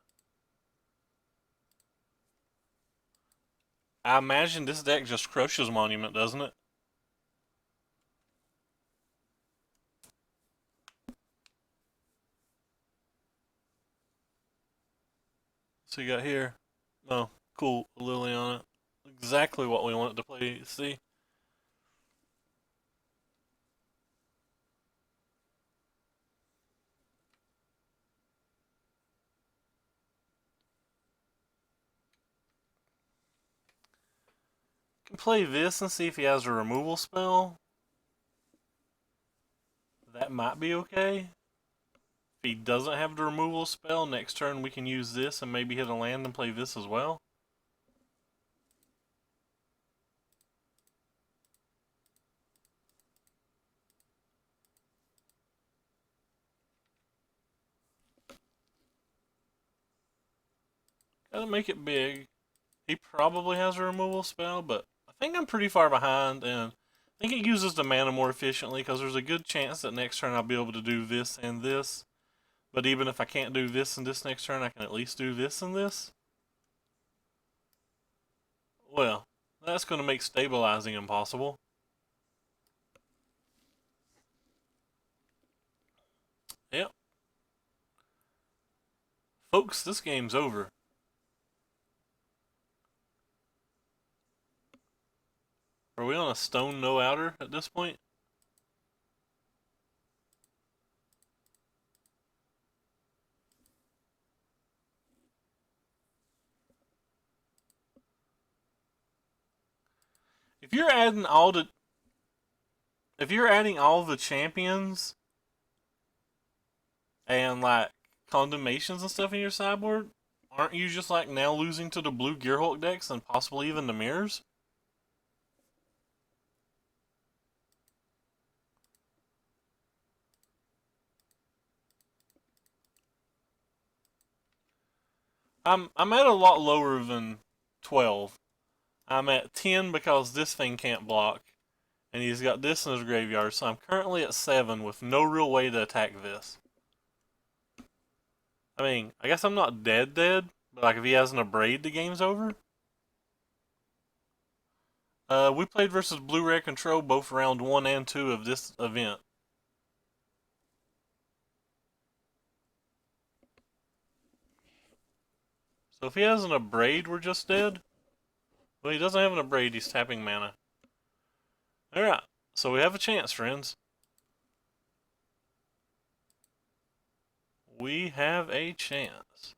Speaker 1: I imagine this deck just crushes Monument, doesn't it? So you got here. Oh, cool. A Lily on it. Exactly what we wanted to play. See? Can play this and see if he has a removal spell. That might be okay. If he doesn't have the removal spell, next turn we can use this and maybe hit a land and play this as well. Gotta make it big. He probably has a removal spell, but I think I'm pretty far behind, and I think it uses the mana more efficiently because there's a good chance that next turn I'll be able to do this and this. But even if I can't do this and this next turn, I can at least do this and this. Well, that's going to make stabilizing impossible. Yep. Folks, this game's over. Are we on a stone no outer at this point? If you're adding all the champions and like condemnations and stuff in your sideboard, aren't you just like now losing to the blue Gearhulk decks and possibly even the mirrors? I'm at a lot lower than 12. I'm at 10 because this thing can't block, and he's got this in his graveyard, so I'm currently at 7 with no real way to attack this. I mean, I guess I'm not dead, but like if he has an Abrade, the game's over. We played versus Blue Red Control both round 1 and 2 of this event. So if he has an Abrade, we're just dead. Well, he doesn't have an Abrade, he's tapping mana. Alright, so we have a chance, friends. We have a chance.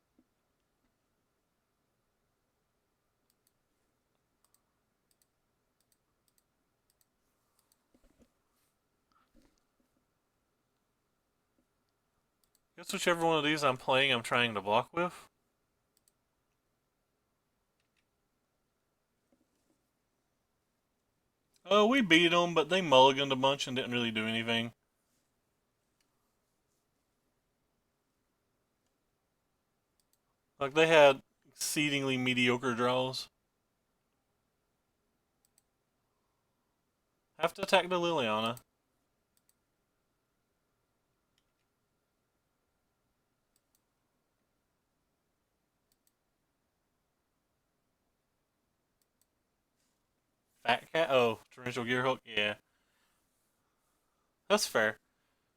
Speaker 1: Guess whichever one of these I'm playing, I'm trying to block with. Oh, we beat them, but they mulliganed a bunch and didn't really do anything. Like, they had exceedingly mediocre draws. Have to attack the Liliana. Fat Cat? Oh, Torrential Gearhulk? Yeah. That's fair.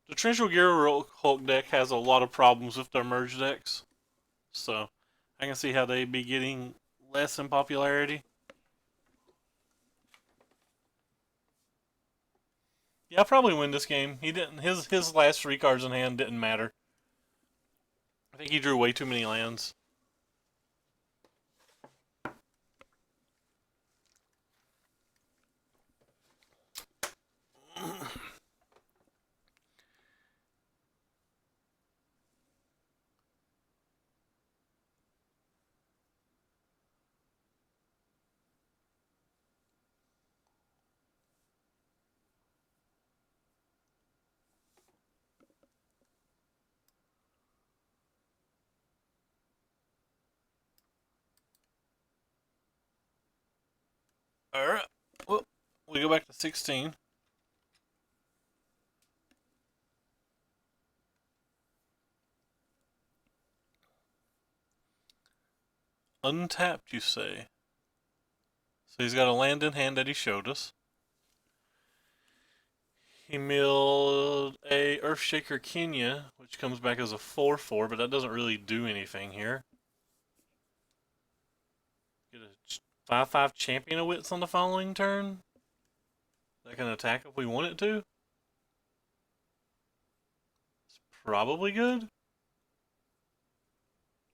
Speaker 1: The Torrential Gearhulk deck has a lot of problems with their merge decks. So, I can see how they'd be getting less in popularity. Yeah, I'll probably win this game. He didn't. His last 3 cards in hand didn't matter. I think he drew way too many lands. All right. Well, we go back to 16. Untapped, you say? So he's got a land in hand that he showed us. He milled a Earthshaker Kenya, which comes back as a 4/4, but that doesn't really do anything here. Get a 5/5 Champion of Wits on the following turn. That can attack if we want it to. It's probably good.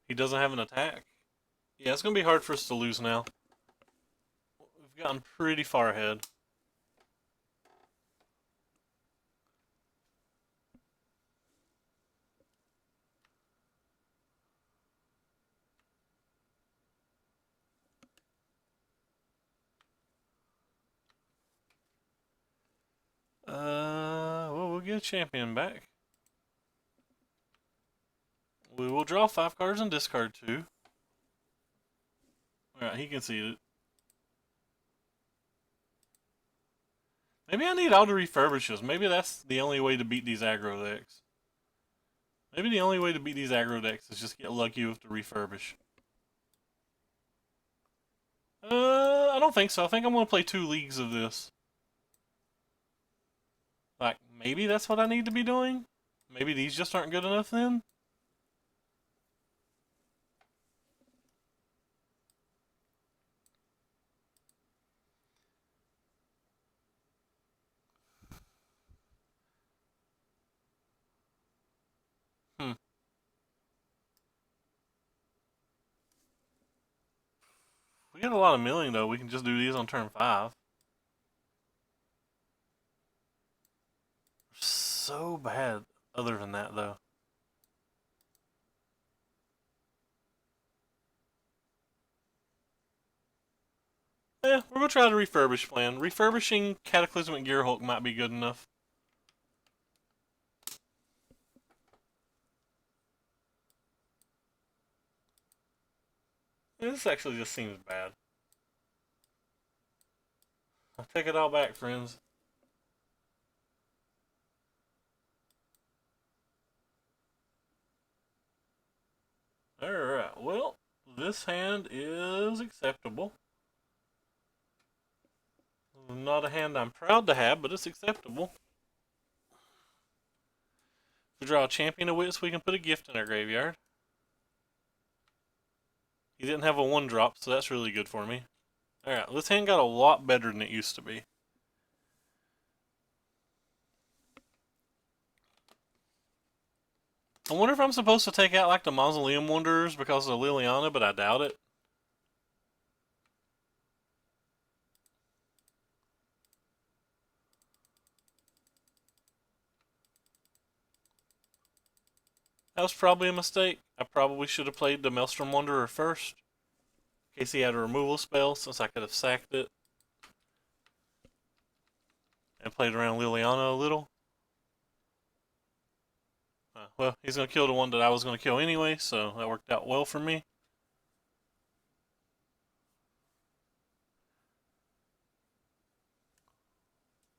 Speaker 1: He doesn't have an attack. Yeah, it's going to be hard for us to lose now. We've gotten pretty far ahead. Well, we'll get a champion back. We will draw 5 cards and discard 2. Alright, he conceded. Maybe I need auto refurbishes. Maybe that's the only way to beat these aggro decks. Maybe the only way to beat these aggro decks is just get lucky with the refurbish. I don't think so. I think I'm going to play 2 leagues of this. Like, maybe that's what I need to be doing? Maybe these just aren't good enough then? Hmm. We get a lot of milling though. We can just do these on turn 5. So bad other than that though. Yeah, we're gonna try the refurbish plan. Refurbishing Cataclysmic Gearhulk might be good enough. Yeah, this actually just seems bad. I'll take it all back, friends. Alright, well, this hand is acceptable. Not a hand I'm proud to have, but it's acceptable. If we draw a Champion of Wits, we can put a gift in our graveyard. He didn't have a 1-drop, so that's really good for me. Alright, this hand got a lot better than it used to be. I wonder if I'm supposed to take out like the Mausoleum Wanderers because of Liliana, but I doubt it. That was probably a mistake. I probably should have played the Maelstrom Wanderer first, in case he had a removal spell, since I could have sacked it and played around Liliana a little. Well, he's going to kill the one that I was going to kill anyway, so that worked out well for me.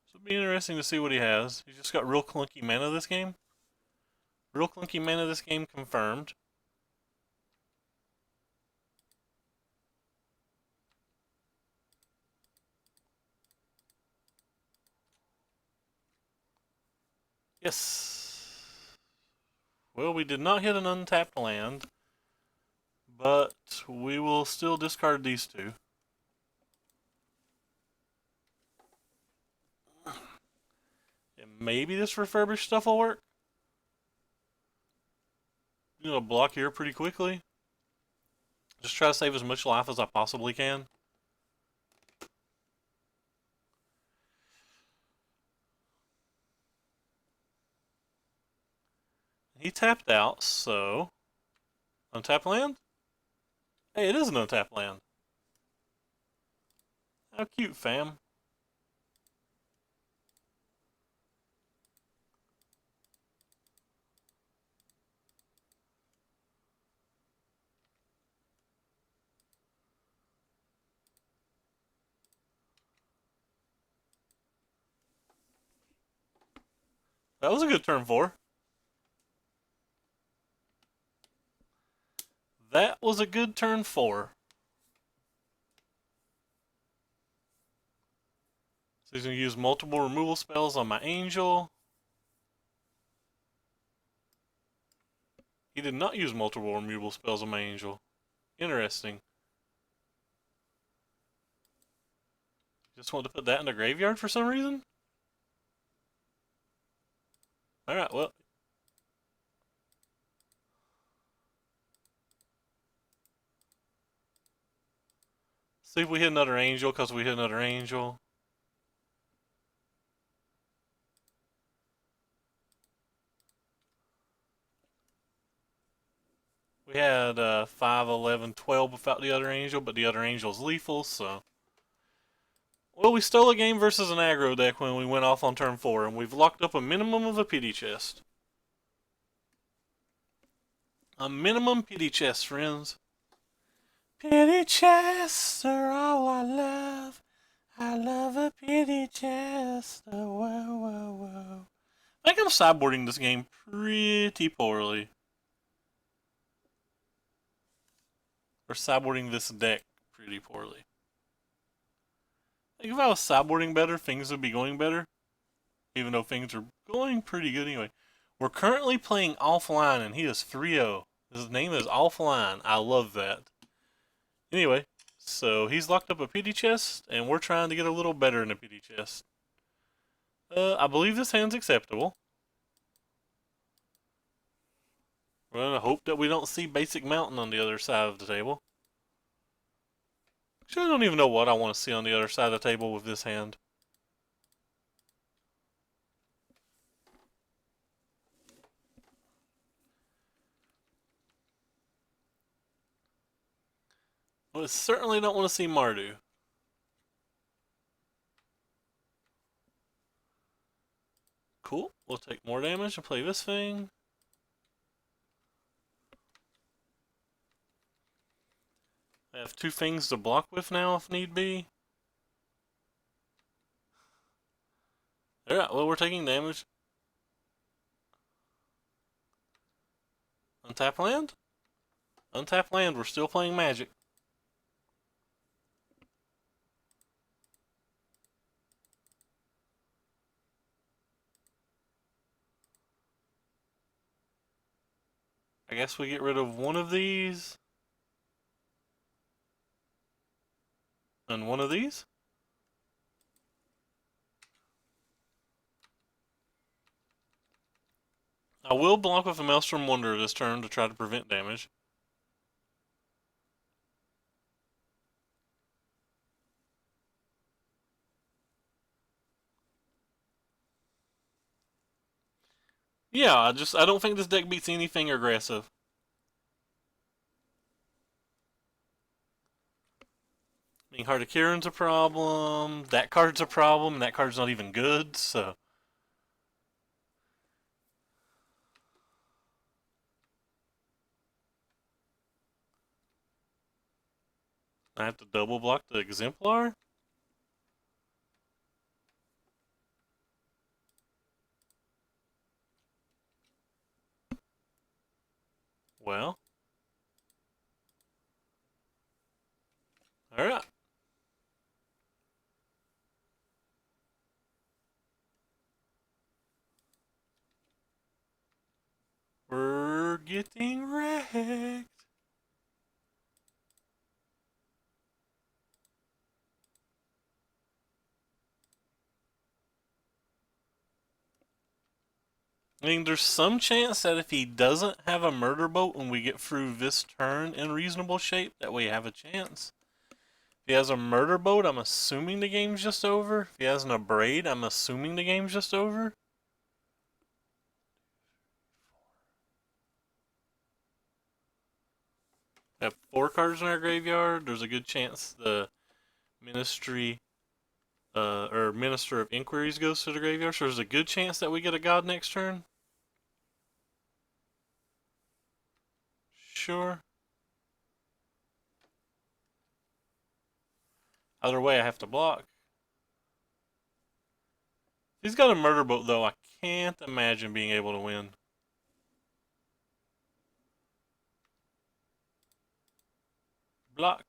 Speaker 1: So it'll be interesting to see what he has. He's just got real clunky mana this game. Real clunky mana this game confirmed. Yes. Well, we did not hit an untapped land, but we will still discard these two. And maybe this refurbished stuff will work. You know, block here pretty quickly. Just try to save as much life as I possibly can. He tapped out, so... Untapped land? Hey, it is an untapped land. How cute, fam. That was a good turn 4. That was a good turn 4. So he's going to use multiple removal spells on my angel. He did not use multiple removal spells on my angel. Interesting. Just wanted to put that in the graveyard for some reason? Alright, well. See if we hit another angel, because we hit another angel. We had 5, 11, 12 without the other angel, but the other angel's lethal, so... Well, we stole a game versus an aggro deck when we went off on turn 4, and we've locked up a minimum of a pity chest. A minimum pity chest, friends. Pity chests are all I love. I love a pity chest. Oh, whoa, whoa, whoa. I think I'm sideboarding this game pretty poorly. Or sideboarding this deck pretty poorly. Like if I was sideboarding better, things would be going better. Even though things are going pretty good anyway. We're currently playing offline and he is 3-0. His name is Offline. I love that. Anyway, so he's locked up a pity chest and we're trying to get a little better in a pity chest. I believe this hand's acceptable. We're going to hope that we don't see Basic Mountain on the other side of the table. Actually, I don't even know what I want to see on the other side of the table with this hand. Well, I certainly don't want to see Mardu. Cool. We'll take more damage and play this thing. I have 2 things to block with now if need be. Alright, well, we're taking damage. Untap land? Untap land, we're still playing Magic. I guess we get rid of one of these. And one of these. I will block with a Maelstrom Wanderer this turn to try to prevent damage. Yeah, I don't think this deck beats anything aggressive. I mean, Heart of Kiran's a problem. That card's a problem. And that card's not even good. So I have to double block the Exemplar. Well, all right. We're getting wrecked. I mean, there's some chance that if he doesn't have a murder boat and we get through this turn in reasonable shape, that we have a chance. If he has a murder boat, I'm assuming the game's just over. If he has an abrade, I'm assuming the game's just over. We have 4 cards in our graveyard. There's a good chance the Ministry or Minister of Inquiries goes to the graveyard. So there's a good chance that we get a god next turn. Sure. Either way, I have to block. If he's got a murder boat though, I can't imagine being able to win. Block.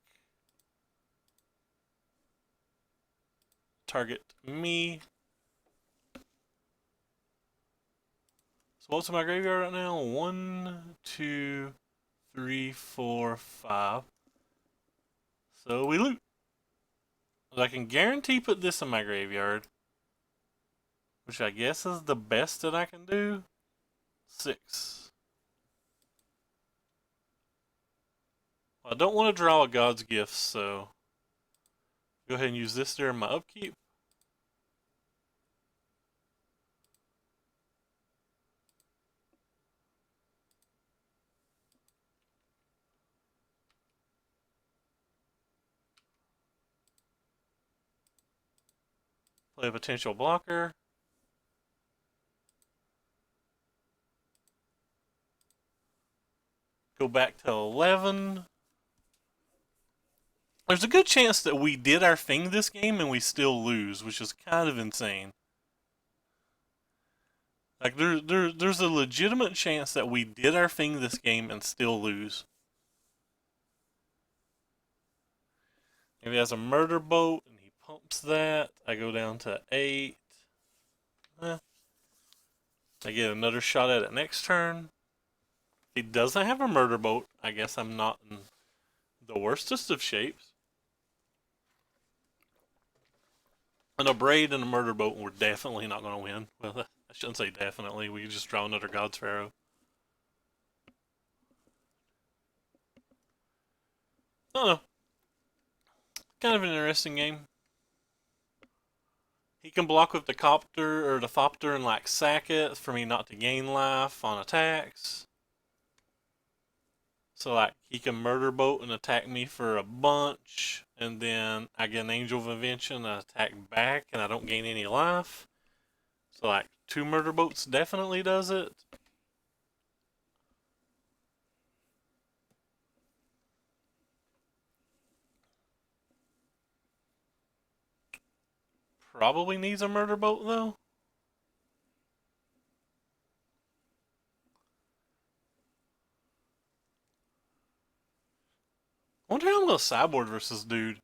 Speaker 1: Target me. So what's in my graveyard right now? 1, 2, 3, 4, 5. So we loot. I can guarantee put this in my graveyard, which I guess is the best that I can do. 6. Well, I don't want to draw a God's Gift, so go ahead and use this during my upkeep. Play a potential blocker. Go back to 11. There's a good chance that we did our thing this game and we still lose, which is kind of insane. Like there's a legitimate chance that we did our thing this game and still lose. If he has a murder boat and he pumps that, I go down to 8. Eh, I get another shot at it next turn. If he doesn't have a murder boat, I guess I'm not in the worstest of shapes. An abrade and a murder boat, we're definitely not going to win. Well, I shouldn't say definitely. We could just draw another God-Pharaoh. I don't know. Kind of an interesting game. He can block with the copter or the thopter and like sack it for me not to gain life on attacks. So like he can murder boat and attack me for a bunch, and then I get an Angel of Invention and attack back, and I don't gain any life. So like 2 murder boats definitely does it. Probably needs a murder boat though. I wonder how I'm gonna sideboard versus dude.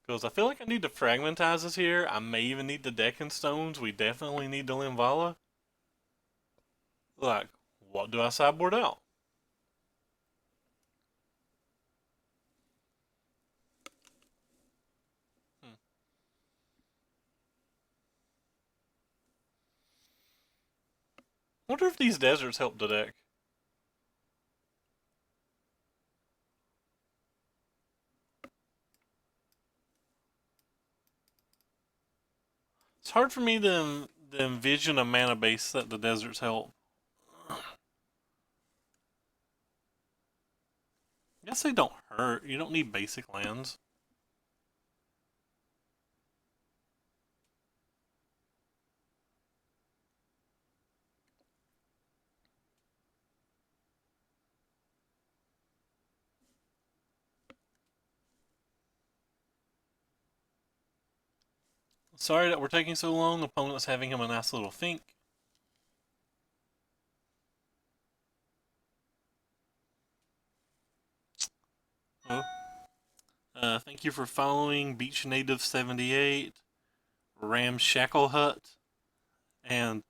Speaker 1: Because I feel like I need to fragmentize this here. I may even need the Deccan Stones. We definitely need the Linvala. Like, what do I sideboard out? Hmm. Wonder if these deserts help the deck. It's hard for me to envision a mana base that the deserts help. Guess they don't hurt. You don't need basic lands. Sorry that we're taking so long. The opponent's having him a nice little think. Oh. Thank you for following Beach Native 78, Ramshackle Hut, and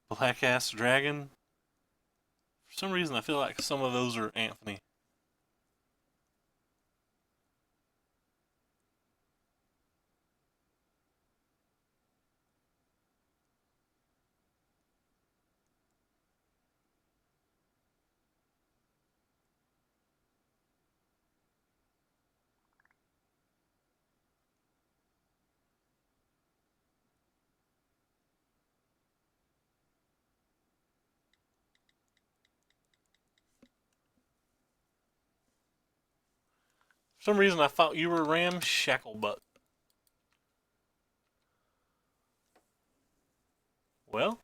Speaker 1: Black Ass Dragon. For some reason, I feel like some of those are Anthony. For some reason, I thought you were Ramshackle Butt. Well,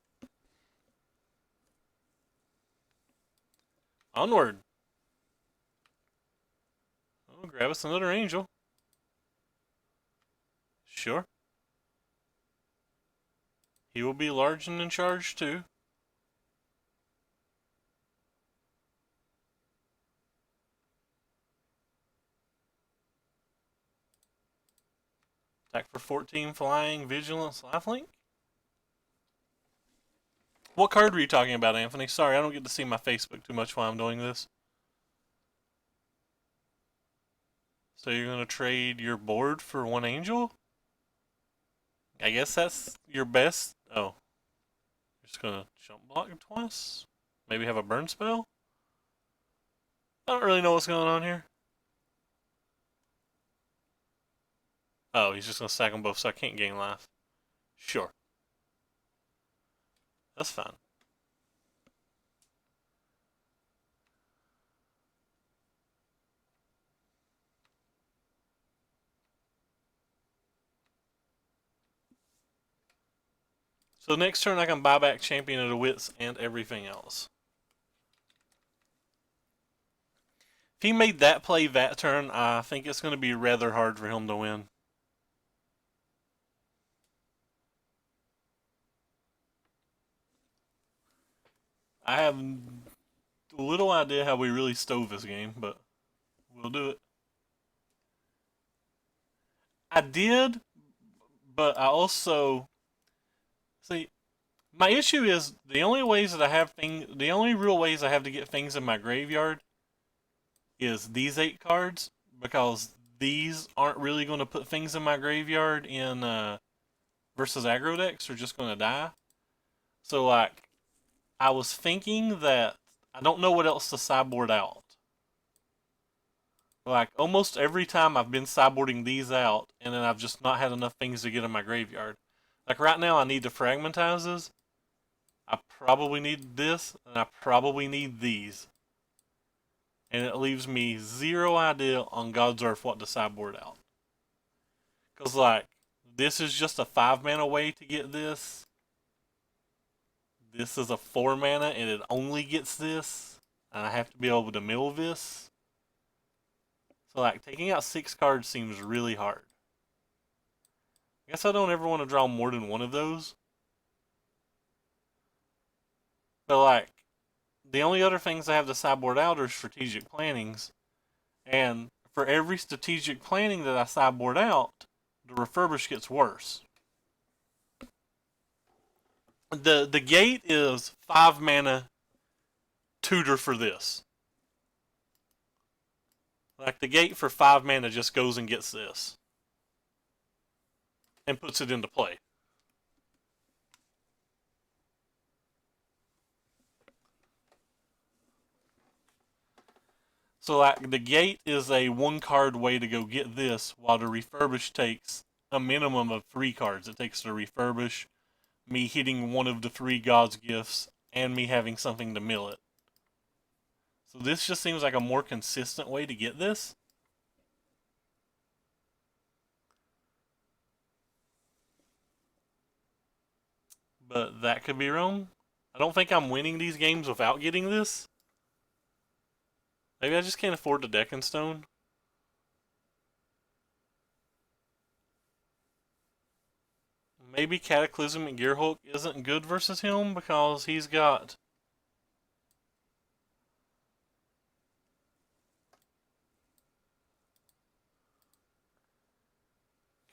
Speaker 1: onward. Oh, grab us another angel. Sure. He will be large and in charge too. Attack for 14 flying, vigilance, lifelink. What card were you talking about, Anthony? Sorry, I don't get to see my Facebook too much while I'm doing this. So you're going to trade your board for one angel? I guess that's your best. Oh. You're just going to jump block twice? Maybe have a burn spell? I don't really know what's going on here. Oh, he's just going to stack them both so I can't gain life. Sure. That's fine. So next turn I can buy back Champion of the Wits and everything else. If he made that play that turn, I think it's going to be rather hard for him to win. I have little idea how we really stove this game, but we'll do it. I did, but I also see my issue is the only ways that I have the only real ways I have to get things in my graveyard is these 8 cards, because these aren't really going to put things in my graveyard in versus aggro decks. They're just going to die. So like, I was thinking that I don't know what else to sideboard out. Like, almost every time I've been sideboarding these out, and then I've just not had enough things to get in my graveyard. Like right now, I need the Fragmentizes. I probably need this, and I probably need these. And it leaves me zero idea on God's Earth what to sideboard out. Because, like, this is just a 5 mana way to get this. This is a 4 mana, and it only gets this. And I have to be able to mill this. So, like, taking out 6 cards seems really hard. I guess I don't ever want to draw more than one of those. But, like, the only other things I have to sideboard out are strategic plannings. And for every strategic planning that I sideboard out, the refurbish gets worse. The gate is 5 mana tutor for this. Like, the gate for 5 mana just goes and gets this. And puts it into play. So, like, the gate is a 1-card way to go get this, while the refurbish takes a minimum of 3 cards. It takes the refurbish, me hitting one of the 3 God's Gifts, and me having something to mill it. So this just seems like a more consistent way to get this. But that could be wrong. I don't think I'm winning these games without getting this. Maybe I just can't afford the deck in stone. Maybe Cataclysm and Gearhulk isn't good versus him because he's got...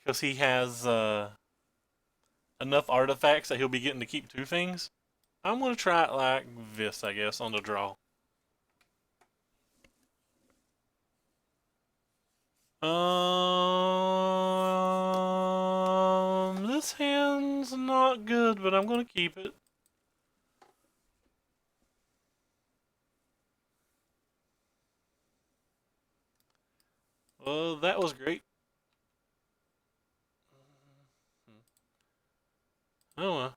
Speaker 1: Because he has enough artifacts that he'll be getting to keep two things. I'm going to try it like this, I guess, on the draw. This hand's not good, but I'm going to keep it. That was great. Oh well.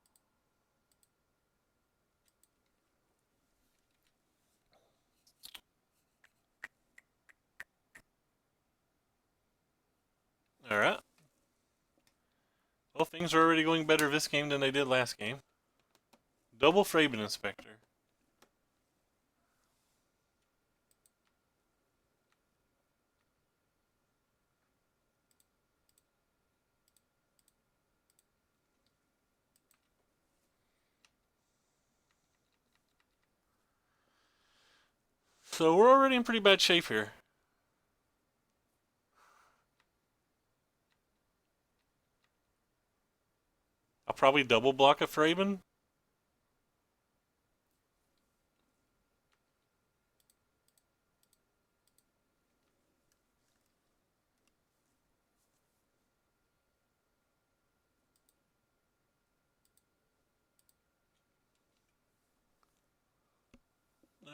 Speaker 1: Alright. Well, things are already going better this game than they did last game. Double Fraben Inspector. So we're already in pretty bad shape here. I'll probably double block a Fraben.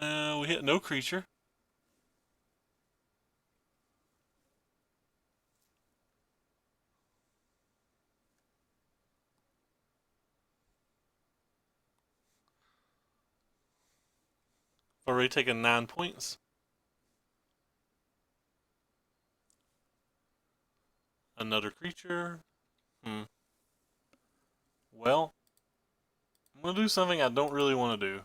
Speaker 1: We hit no creature. Already taken 9 points. Another creature. Well, I'm going to do something I don't really want to do.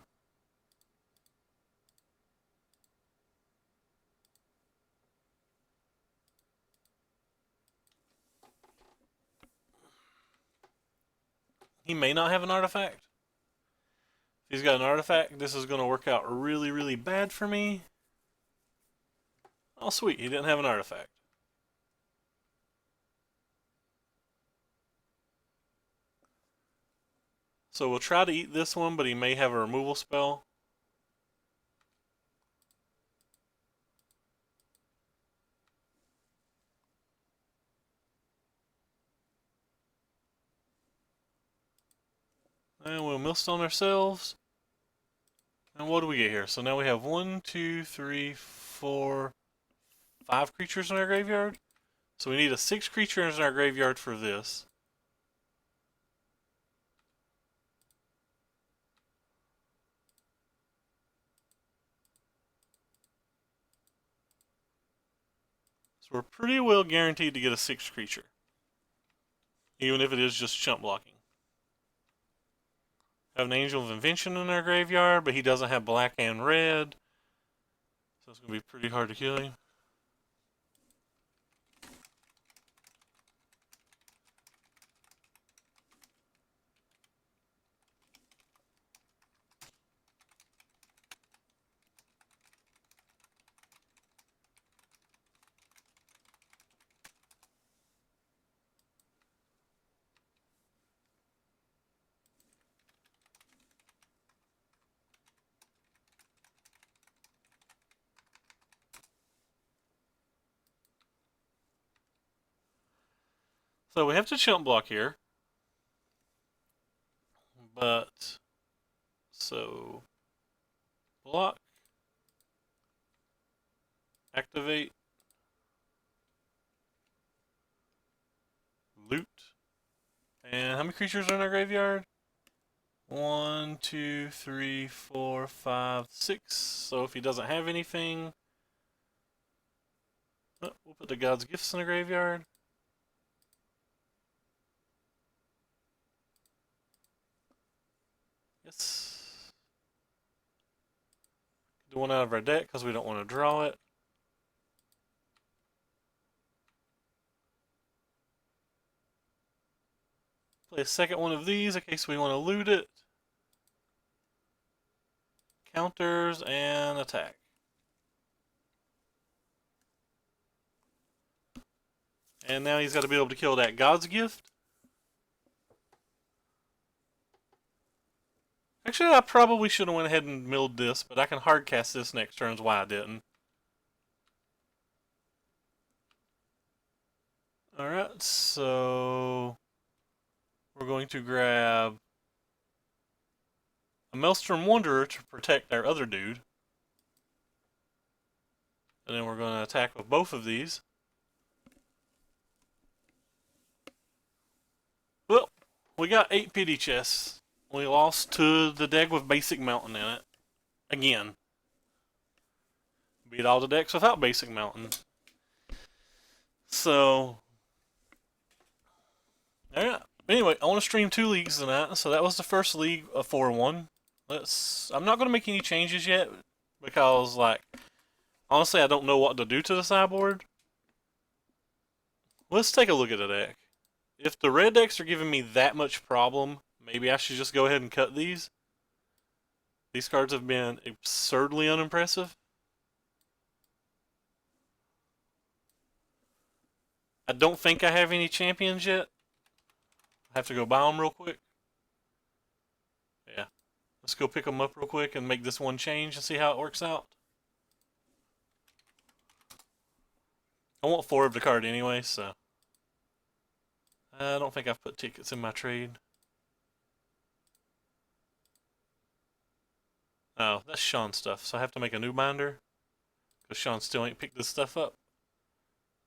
Speaker 1: He may not have an artifact. If he's got an artifact, this is going to work out really, really bad for me. Oh, sweet. He didn't have an artifact. So we'll try to eat this one, but he may have a removal spell. And we'll millstone ourselves. And what do we get here? So now we have 1, 2, 3, 4, 5 creatures in our graveyard. So we need a 6 creatures in our graveyard for this. So we're pretty well guaranteed to get a 6 creature. Even if it is just chump blocking. Have an Angel of Invention in our graveyard, but he doesn't have black and red. So it's going to be pretty hard to kill him. So we have to chump block here. But, so, block, activate, loot. And how many creatures are in our graveyard? 1, 2, 3, 4, 5, 6. So if he doesn't have anything, we'll put the God's Gifts in the graveyard. Yes. Get one out of our deck because we don't want to draw it. Play a second one of these in case we want to loot it. Counters and attack. And now he's got to be able to kill that God's Gift. Actually, I probably should have went ahead and milled this, but I can hardcast this next turn is why I didn't. Alright, so we're going to grab a Maelstrom Wanderer to protect our other dude. And then we're going to attack with both of these. Well, we got 8 pity chests. We lost to the deck with Basic Mountain in it. Again. Beat all the decks without Basic Mountain. So, alright. Anyway, I want to stream 2 leagues tonight. So that was the first league of 4-1. I'm not going to make any changes yet. Because, like, honestly, I don't know what to do to the sideboard. Let's take a look at the deck. If the red decks are giving me that much problem, maybe I should just go ahead and cut these. These cards have been absurdly unimpressive. I don't think I have any champions yet. I have to go buy them real quick. Yeah. Let's go pick them up real quick and make this one change and see how it works out. I want 4 of the card anyway, so. I don't think I've put tickets in my trade. Oh, that's Sean's stuff, so I have to make a new binder. Because Sean still ain't picked this stuff up.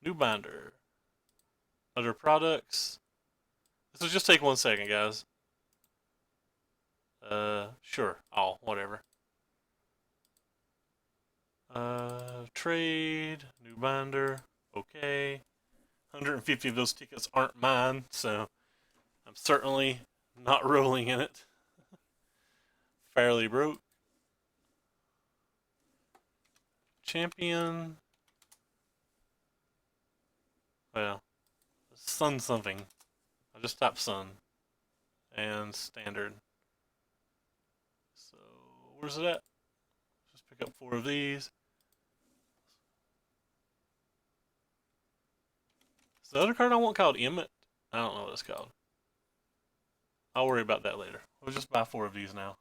Speaker 1: New binder. Other products. This will just take 1 second, guys. Sure. All, whatever. Trade. New binder. Okay. 150 of those tickets aren't mine, so I'm certainly not rolling in it. Fairly broke. Champion. Well, Sun something. I'll just type Sun. And Standard. So, where's it at? Just pick up 4 of these. Is the other card I want called Emmett? I don't know what it's called. I'll worry about that later. We'll just buy 4 of these now.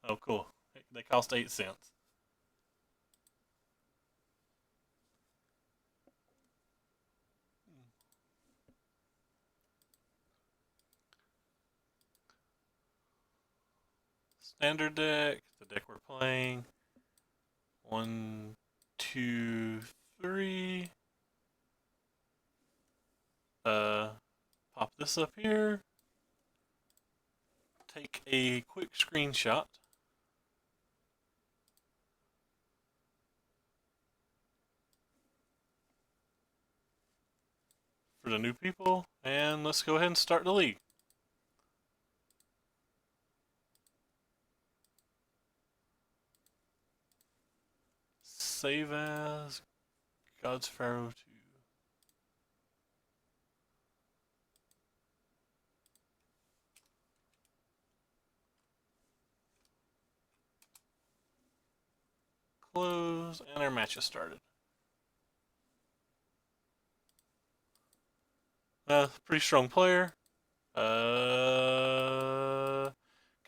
Speaker 1: Oh, cool. They cost 8 cents. Standard deck, the deck we're playing. 1, 2, 3. Pop this up here. Take a quick screenshot. For the new people, and let's go ahead and start the league. Save as God-Pharaoh 2. Close, and our match has started. Pretty strong player. Kind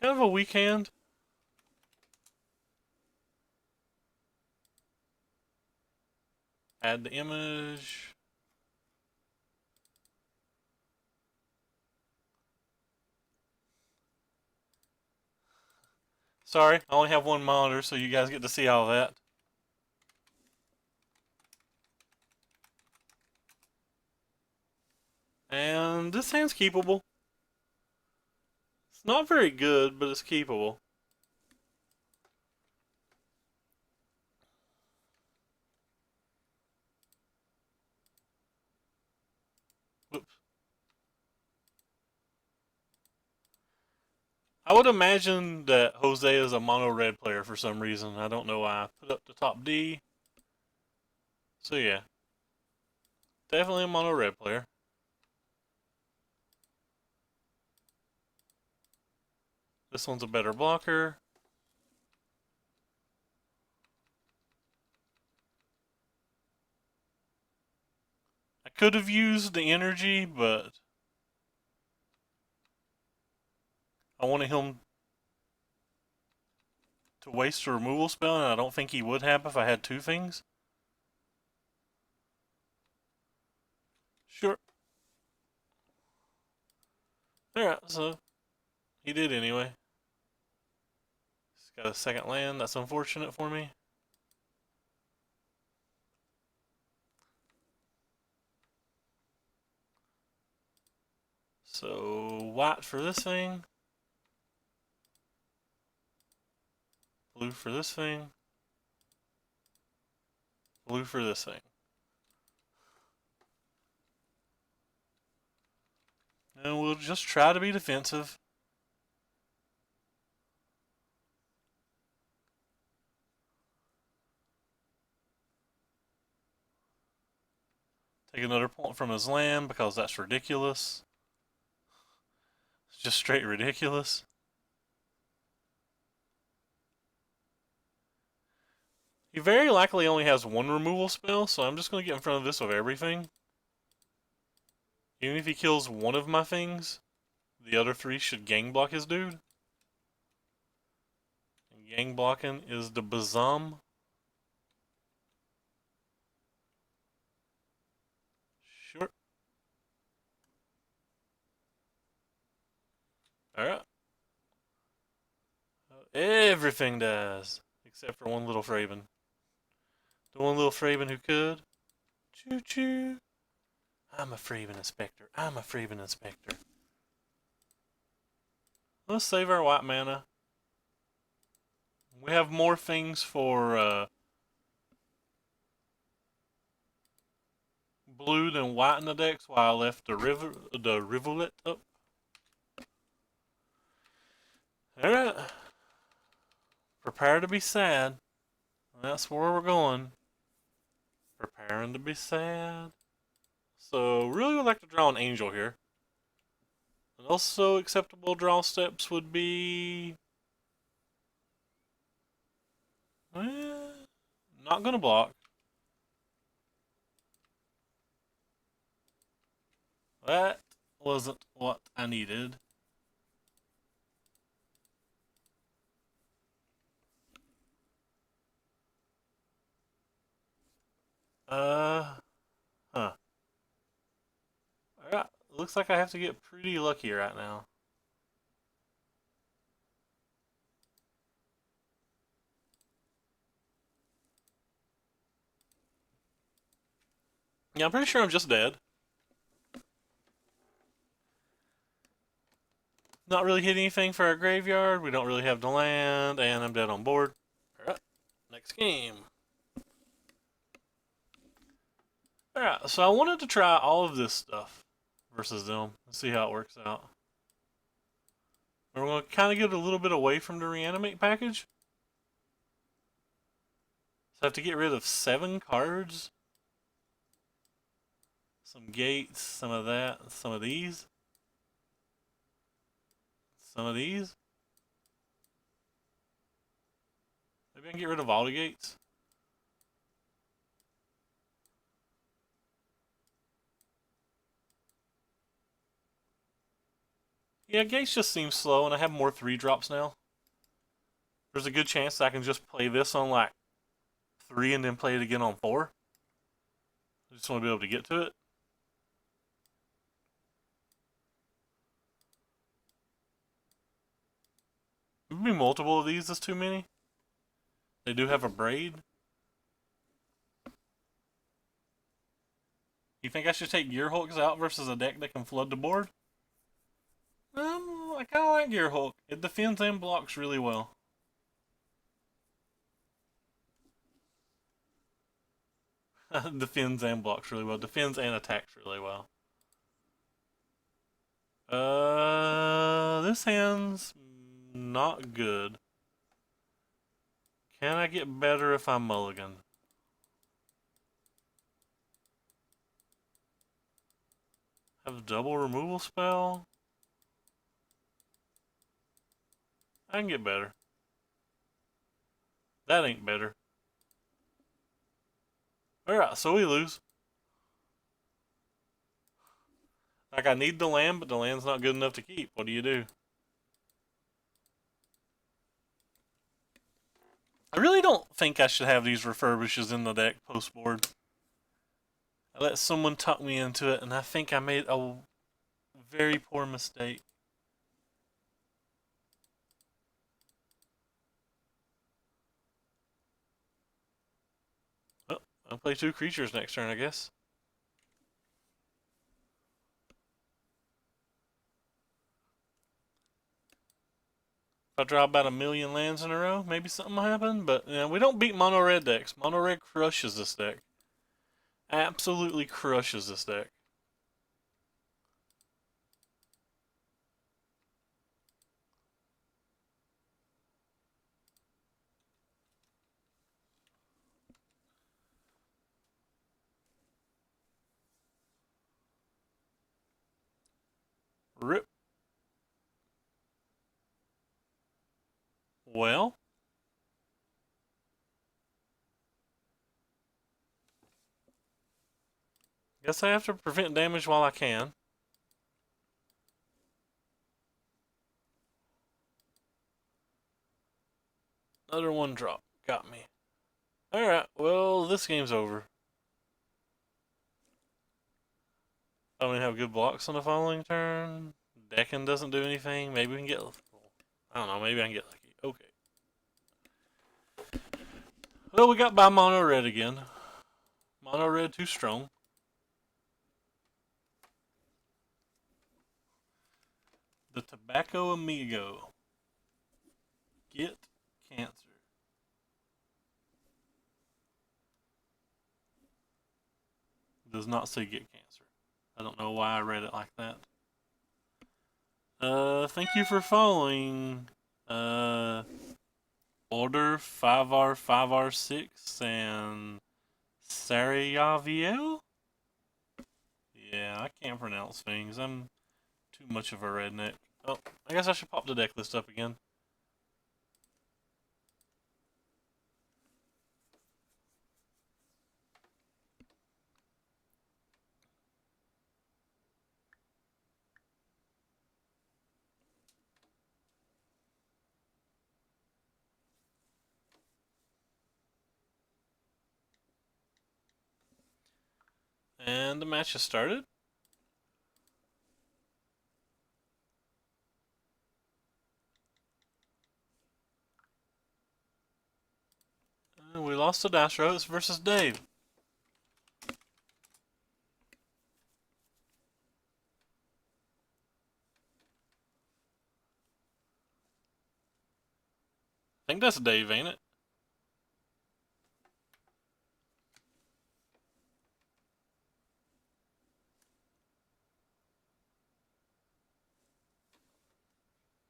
Speaker 1: of a weak hand. Add the image. Sorry, I only have 1 monitor, so you guys get to see all that. And this hand's keepable. It's not very good, but it's keepable. Whoops. I would imagine that Jose is a mono red player for some reason. I don't know why. Put up the top D. So yeah, definitely a mono red player. This one's a better blocker. I could have used the energy, but I wanted him to waste a removal spell, and I don't think he would have if I had two things. Sure. Alright, so he did anyway. He's got a second land. That's unfortunate for me. So white for this thing. Blue for this thing. Blue for this thing. And we'll just try to be defensive. Take another point from his land because that's ridiculous. It's just straight ridiculous. He very likely only has one removal spell, so I'm just going to get in front of this with everything. Even if he kills one of my things, the other three should gang block his dude. And gang blocking is the Bazam. Sure. Alright. Everything dies, except for one little Fraven. The one little Fraven who could. Choo choo. I'm a Fraven Inspector. I'm a Fraven Inspector. Let's save our white mana. We have more things for blue than white in the decks, while I left the rivulet up. Alright. Prepare to be sad. That's where we're going. Preparing to be sad. So, really would like to draw an angel here. And also acceptable draw steps would be... not gonna block. That wasn't what I needed. Huh. Alright, looks like I have to get pretty lucky right now. Yeah, I'm pretty sure I'm just dead. Not really hit anything for our graveyard. We don't really have the land, and I'm dead on board. Alright, next game. Alright, so I wanted to try all of this stuff versus them and see how it works out. And we're going to kind of get a little bit away from the reanimate package. So I have to get rid of 7 cards. Some gates, some of that, some of these. Some of these. Maybe I can get rid of all the gates. Yeah, gates just seem slow, and I have more 3-drops now. There's a good chance I can just play this on like 3 and then play it again on 4. I just want to be able to get to it. Maybe multiple of these is too many. They do have a braid. You think I should take Gearhulks out versus a deck that can flood the board? I kind of like Gearhulk. It defends and blocks really well. Defends and blocks really well. Defends and attacks really well. This hand's not good. Can I get better if I mulligan? Have a double removal spell? I can get better. That ain't better. Alright, so we lose. Like, I need the land, but the land's not good enough to keep. What do you do? I really don't think I should have these refurbishes in the deck post-board. I let someone talk me into it, and I think I made a very poor mistake. Oh, I'll play 2 creatures next turn, I guess. If I draw about 1,000,000 lands in a row, maybe something will happen. But you know, we don't beat mono red decks. Mono red crushes this deck. Absolutely crushes this deck. Rip. Well, guess I have to prevent damage while I can. Another 1 drop. Got me. Alright, well, this game's over. I don't even have good blocks on the following turn. Decking doesn't do anything. Maybe we can get... I don't know, maybe I can get lucky. Okay. Well, we got by mono red again. Mono red too strong. The Tobacco Amigo. Get cancer. Does not say get cancer. I don't know why I read it like that. Thank you for following. Order 5R5R6 and Sarayaviel? Yeah, I can't pronounce things. I'm too much of a redneck. Oh, I guess I should pop the deck list up again. And the match has started. And we lost to Dice Roads versus Dave. I think that's Dave, ain't it?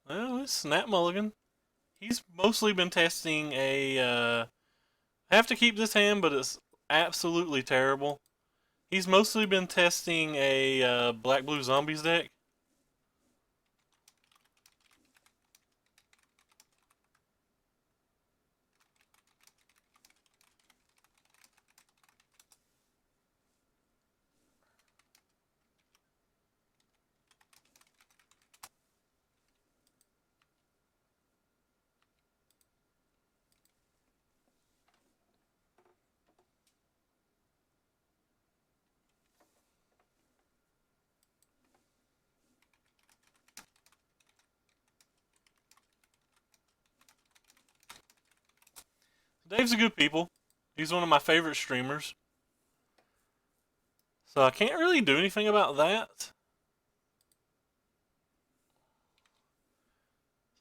Speaker 1: Well, it's Snap Mulligan. He's mostly been testing a, I have to keep this hand, but it's absolutely terrible. He's mostly been testing a Black Blue Zombies deck. Dave's a good people. He's one of my favorite streamers. So I can't really do anything about that.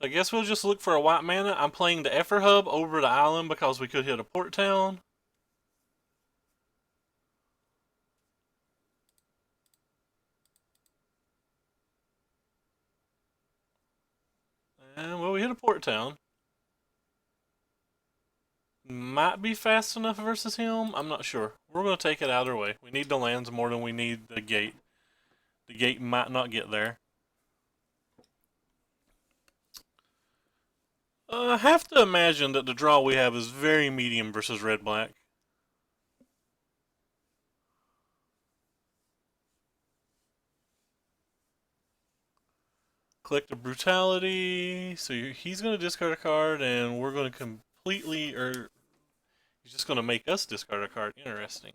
Speaker 1: I guess we'll just look for a white mana. I'm playing the Effer Hub over the island because we could hit a port town. And, well, we hit a port town. Might be fast enough versus him. I'm not sure. We're going to take it either way. We need the lands more than we need the gate. The gate might not get there. I have to imagine that the draw we have is very medium versus red-black. Collective Brutality. So he's going to discard a card, and we're going to completely, or he's just going to make us discard a card. Interesting.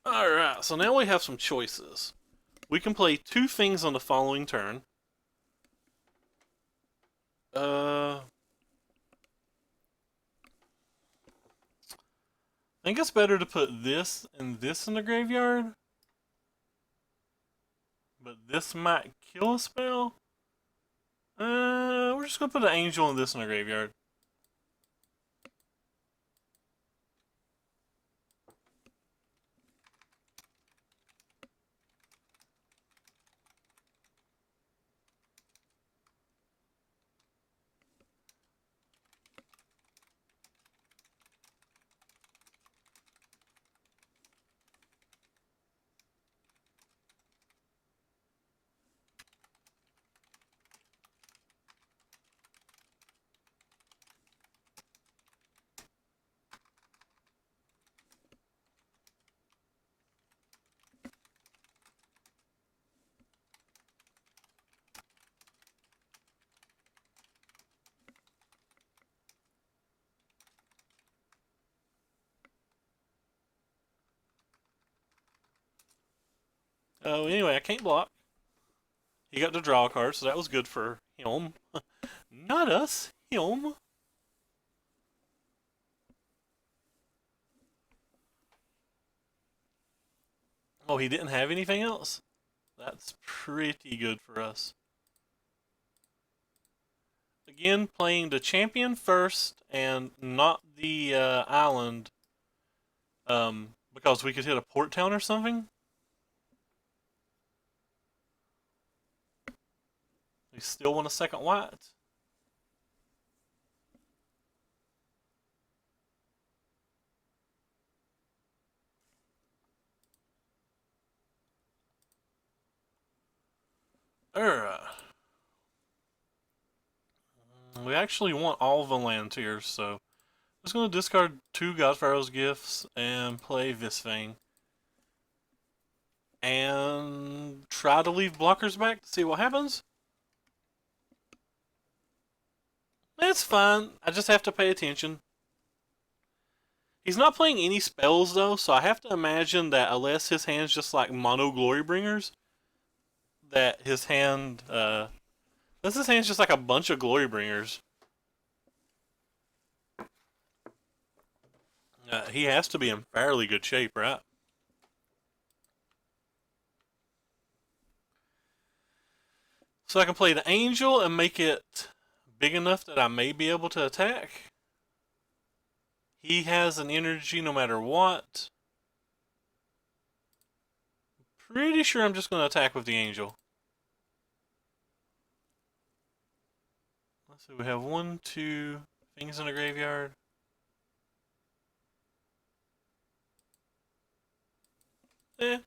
Speaker 1: Alright, so now we have some choices. We can play two things on the following turn. I think it's better to put this and this in the graveyard. But this might kill a spell. We're just going to put an angel and this in the graveyard. Oh, anyway, I can't block. He got to draw a card, so that was good for him. Not us, him. Oh, he didn't have anything else? That's pretty good for us. Again, playing the champion first and not the island because we could hit a port town or something. We still want a second white. We actually want all the lands here, so I'm just going to discard two God-Pharaoh's gifts and play this thing. And try to leave blockers back to see what happens. It's fine. I just have to pay attention. He's not playing any spells though, so I have to imagine that unless his hand's just like mono glory bringers, that his hand, unless his hand's just like a bunch of glory bringers, he has to be in fairly good shape, right? So I can play the angel and make it big enough that I may be able to attack. He has an energy no matter what. Pretty sure I'm just going to attack with the angel. Let's see, we have 1, 2 things in the graveyard. Eh.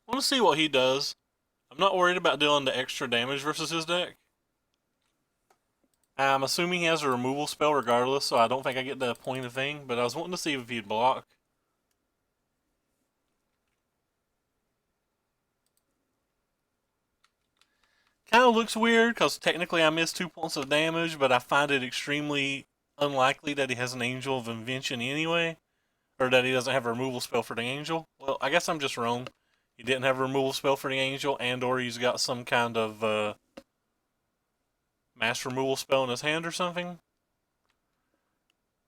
Speaker 1: I want to see what he does. I'm not worried about dealing the extra damage versus his deck. I'm assuming he has a removal spell regardless, so I don't think I get the point of thing, but I was wanting to see if he'd block. Kind of looks weird, because technically I missed 2 points of damage, but I find it extremely unlikely that he has an Angel of Invention anyway, or that he doesn't have a removal spell for the Angel. Well, I guess I'm just wrong. He didn't have a removal spell for the Angel, and or he's got some kind of mass removal spell in his hand or something.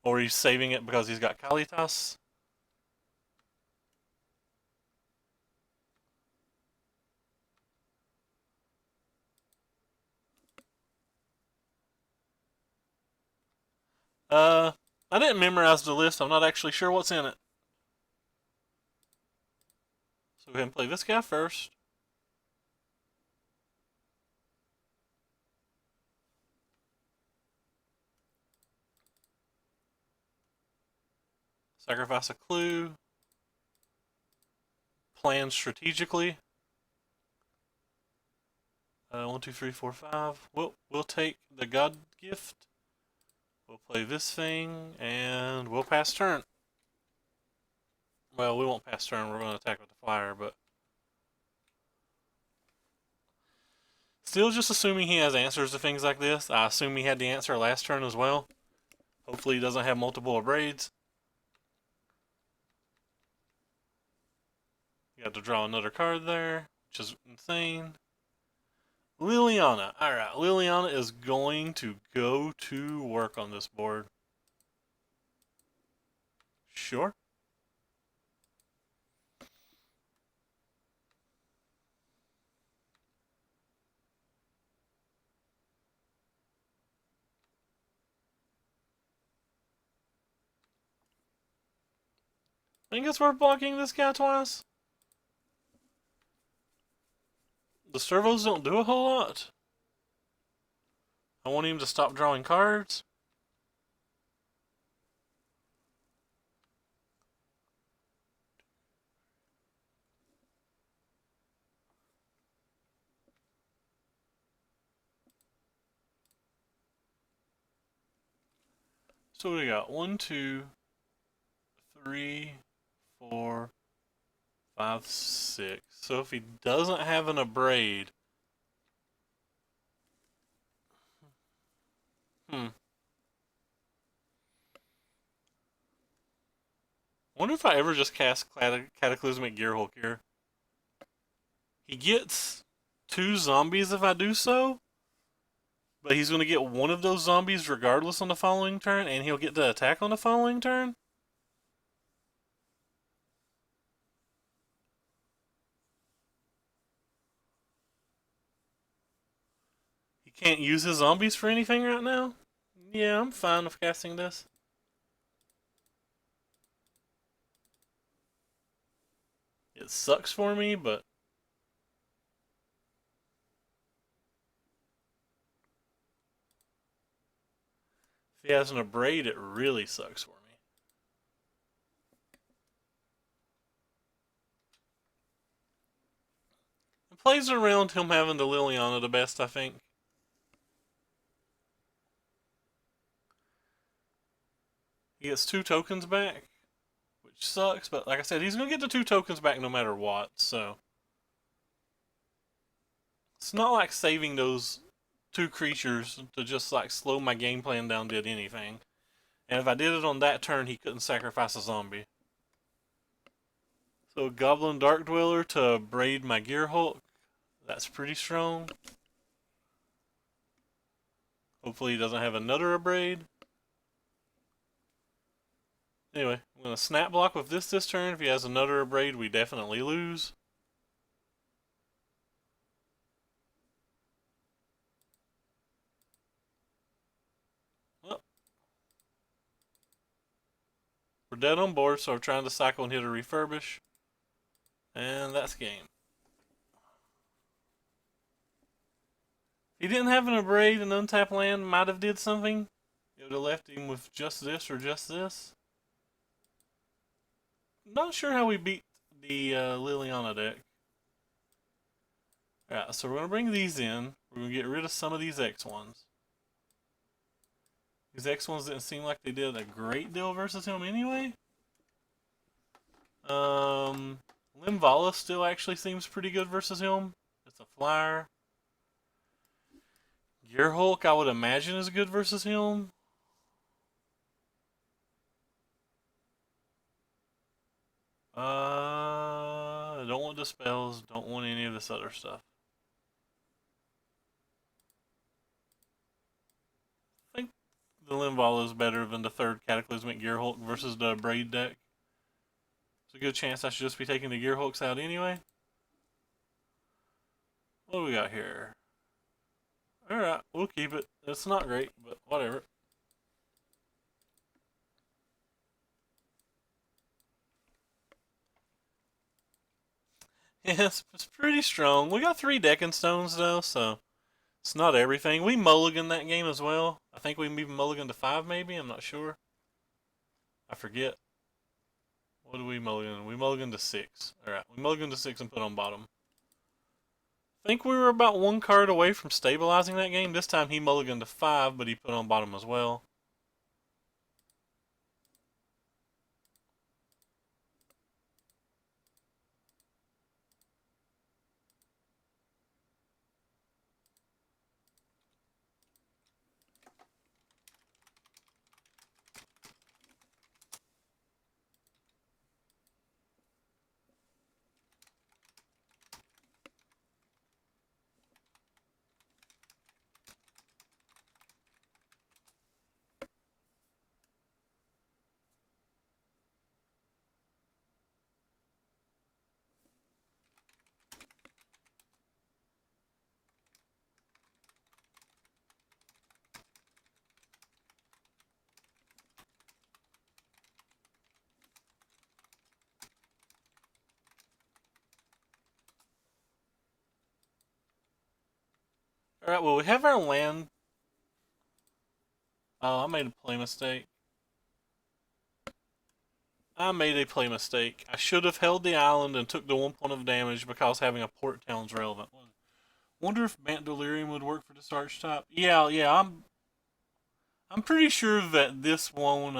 Speaker 1: Or he's saving it because he's got Kalitas. I didn't memorize the list. I'm not actually sure what's in it. So go ahead and play this guy first. Sacrifice a clue. Plan strategically. 1, 2, 3, 4, 5. We'll take the God gift. We'll play this thing, and we'll pass turn. Well, we won't pass turn. We're going to attack with the flyer, but still just assuming he has answers to things like this. I assume he had the answer last turn as well. Hopefully he doesn't have multiple abrades. You got to draw another card there, which is insane. Liliana. Alright, Liliana is going to go to work on this board. Sure. I think it's worth blocking this guy twice. The servos don't do a whole lot. I want him to stop drawing cards. So we got 1, 2, 3, 4, 5, 6. So if he doesn't have an abrade, wonder if I ever just cast Cataclysmic Gearhulk here. He gets 2 zombies if I do so, but he's going to get one of those zombies regardless on the following turn, and he'll get to attack on the following turn. He can't use his zombies for anything right now? Yeah, I'm fine with casting this. It sucks for me, but if he has an abrade, it really sucks for me. It plays around him having the Liliana the best, I think. He gets 2 tokens back, which sucks, but like I said, he's going to get the 2 tokens back no matter what, so it's not like saving those 2 creatures to just like slow my game plan down did anything. And if I did it on that turn, he couldn't sacrifice a zombie. So Goblin Dark Dweller to braid my Gearhulk. That's pretty strong. Hopefully he doesn't have another abrade. Anyway, I'm going to snap block with this turn. If he has another abrade, we definitely lose. Well, we're dead on board, so we're trying to cycle and hit a refurbish. And that's game. If he didn't have an abrade and untap land, might have did something. It would have left him with just this or just this. Not sure how we beat the Liliana deck. Alright, so we're going to bring these in. We're going to get rid of some of these X ones. These X ones didn't seem like they did a great deal versus him anyway. Limvala still actually seems pretty good versus him. It's a flyer. Gearhulk, I would imagine, is good versus him. Don't want dispels. Don't want any of this other stuff. I think the Limvala is better than the third Cataclysmic Gearhulk versus the Braid deck. There's a good chance I should just be taking the Gearhulks out anyway. What do we got here? Alright, we'll keep it. It's not great, but whatever. Yeah, it's pretty strong. We got 3 Deccan Stones though, so it's not everything. We mulligan that game as well. I think we even mulligan to 5 maybe, I'm not sure. I forget. What do we mulligan? We mulligan to 6. Alright, we mulligan to 6 and put on bottom. I think we were about 1 card away from stabilizing that game. This time he mulliganed to 5, but he put on bottom as well. Alright, well, we have our land. Oh, I made a play mistake. I made a play mistake. I should have held the island and took the 1 point of damage because having a port town's relevant. Wonder if Bant Delirium would work for this archetype. Yeah, I'm pretty sure that this won't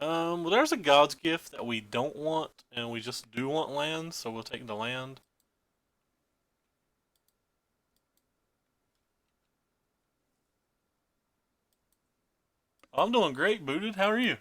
Speaker 1: well, there's a God's Gift that we don't want, and we just do want land, so we'll take the land. I'm doing great, Booted. How are you?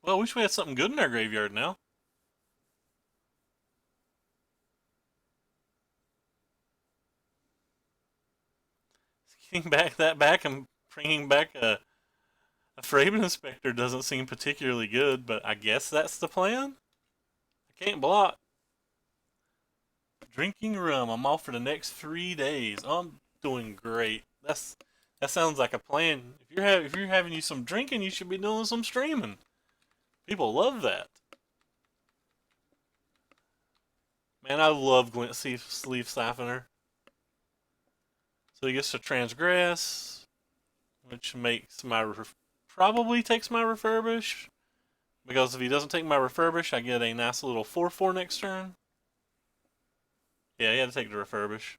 Speaker 1: Well, I wish we had something good in our graveyard now. Getting back that back and bringing back a Fraven Inspector doesn't seem particularly good, but I guess that's the plan. I can't block. Drinking rum. I'm off for the next 3 days. I'm doing great. That sounds like a plan. If you're having you some drinking, you should be doing some streaming. People love that. Man, I love Glint Sleeve Siphoner. So he gets to transgress, which makes my probably takes my refurbish. Because if he doesn't take my refurbish, I get a nice little 4/4 next turn. Yeah, he had to take the refurbish.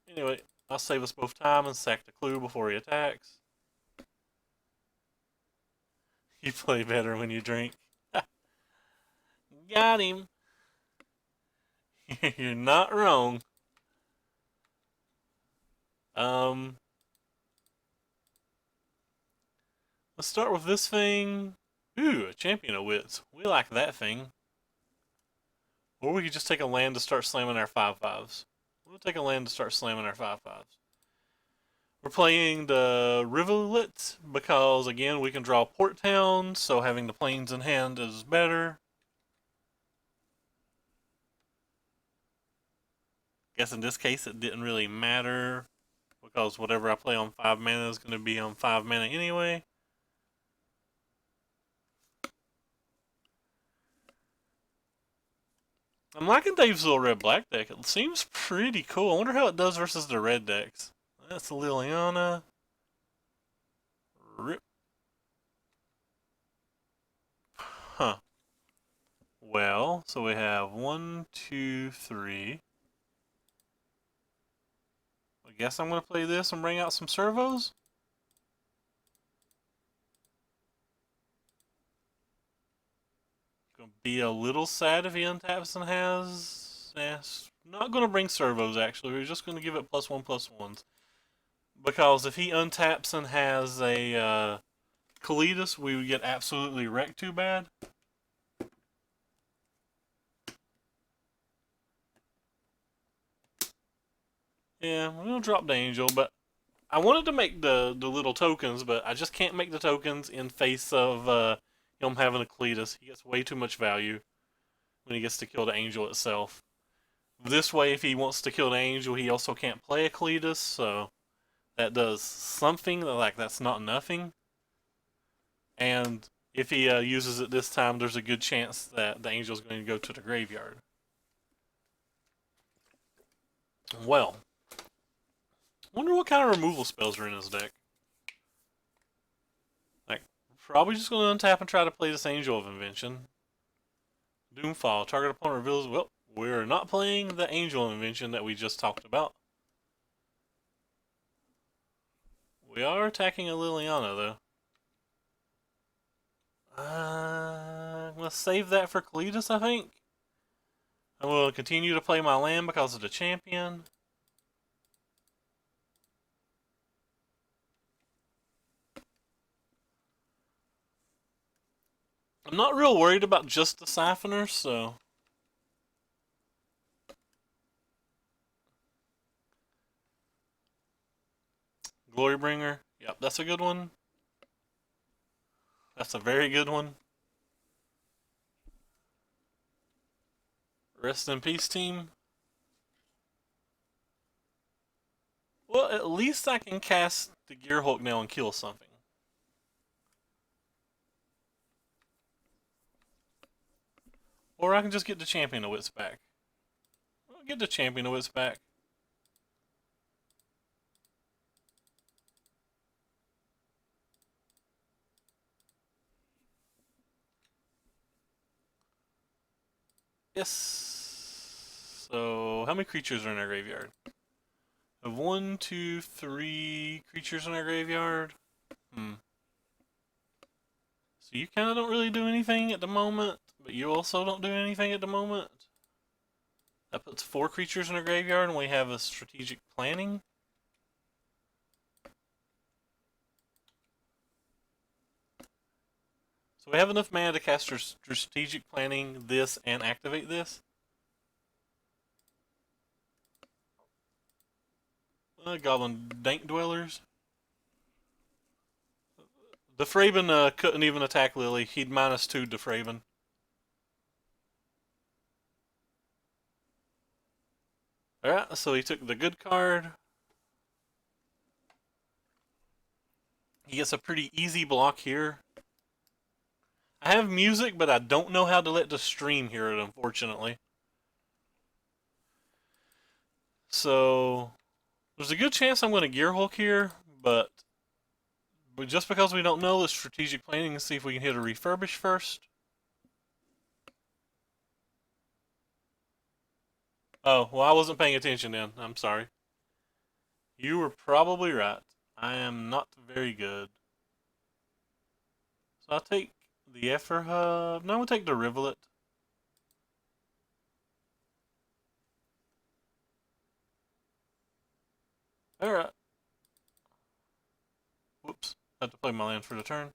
Speaker 1: Anyway, I'll save us both time and sack the clue before he attacks. You play better when you drink. Got him. You're not wrong. Let's start with this thing. Ooh, a Champion of Wits. We like that thing. Or we could just take a land to start slamming our 5/5s. We'll take a land to start slamming our 5/5s. We're playing the Rivulet because, again, we can draw Port Town, so having the plains in hand is better. Guess in this case it didn't really matter because whatever I play on 5 mana is going to be on 5 mana anyway. I'm liking Dave's little red-black deck. It seems pretty cool. I wonder how it does versus the red decks. That's Liliana. Rip. Huh. Well, so we have 1, 2, 3. I guess I'm going to play this and bring out some servos. Gonna be a little sad if he untaps and has. Not going to bring servos actually. We're just going to give it +1/+1s. Because if he untaps and has a Kalidas, we would get absolutely wrecked too bad. Yeah, we're going to drop the Angel, but I wanted to make the little tokens, but I just can't make the tokens in face of him having a Kalidas. He gets way too much value when he gets to kill the Angel itself. This way, if he wants to kill the Angel, he also can't play a Kalidas, so that does something, like that's not nothing. And if he uses it this time, there's a good chance that the Angel is going to go to the graveyard. Well, wonder what kind of removal spells are in his deck. Like, probably just going to untap and try to play this Angel of Invention. Doomfall. Target opponent reveals. Well, we're not playing the Angel of Invention that we just talked about. We are attacking a Liliana, though. I'm going to save that for Kalidas, I think. I will continue to play my land because of the champion. I'm not real worried about just the Siphoner, so... Glorybringer. Yep, that's a good one. That's a very good one. Rest in peace, team. Well, at least I can cast the Gearhulk now and kill something. Or I can just get the Champion of Wits back. I'll get the Champion of Wits back. Yes. So, how many creatures are in our graveyard? I have 1, 2, 3 creatures in our graveyard. So you kind of don't really do anything at the moment, but you also don't do anything at the moment. That puts 4 creatures in our graveyard, and we have a strategic planning. So we have enough mana to cast strategic planning, this, and activate this. Goblin Dank Dwellers. The Fraben couldn't even attack Lily. He'd -2 to Fraben. Alright, so he took the good card. He gets a pretty easy block here. I have music, but I don't know how to let the stream hear it, unfortunately. So, there's a good chance I'm going to Gearhulk here, but just because we don't know the strategic planning, let's see if we can hit a refurbish first. Oh, well, I wasn't paying attention then. I'm sorry. You were probably right. I am not very good. So I'll take the Effer Hub. No, we'll take the Rivulet. Alright. Whoops. I have to play my land for the turn.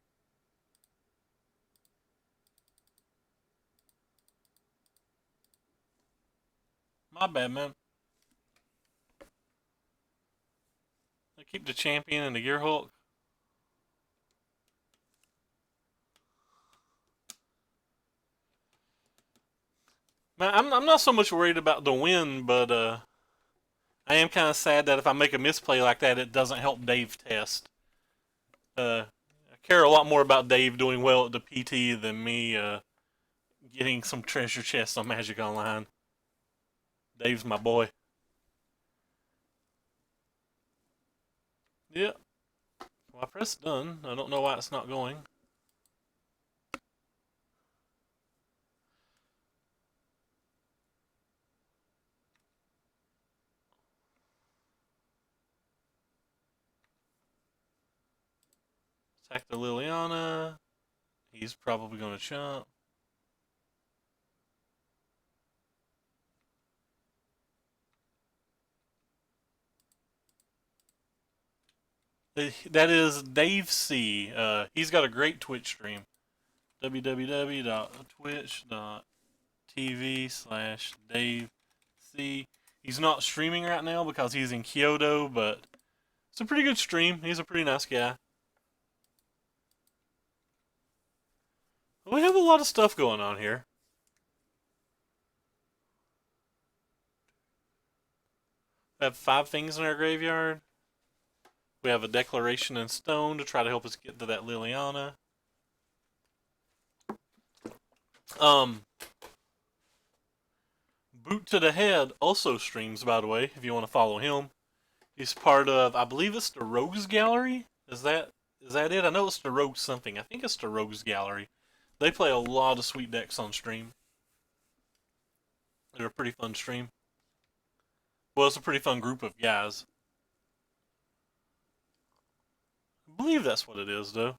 Speaker 1: My bad, man. I keep the Champion and the Gearhulk. Man, I'm not so much worried about the win, but I am kind of sad that if I make a misplay like that, it doesn't help Dave test. I care a lot more about Dave doing well at the PT than me getting some treasure chests on Magic Online. Dave's my boy. Yeah. Well, I pressed done. I don't know why it's not going. Attack the Liliana. He's probably going to chump. That is Dave C. He's got a great Twitch stream. www.twitch.tv/Dave C. He's not streaming right now because he's in Kyoto, but it's a pretty good stream. He's a pretty nice guy. We have a lot of stuff going on here. We have 5 things in our graveyard. We have a declaration in stone to try to help us get to that Liliana. Boot to the Head also streams, by the way, if you want to follow him. He's part of, I believe it's the Rogues Gallery. Is that it? I know it's the Rogues something. I think it's the Rogues Gallery. They play a lot of sweet decks on stream. They're a pretty fun stream. Well, it's a pretty fun group of guys. I believe that's what it is, though.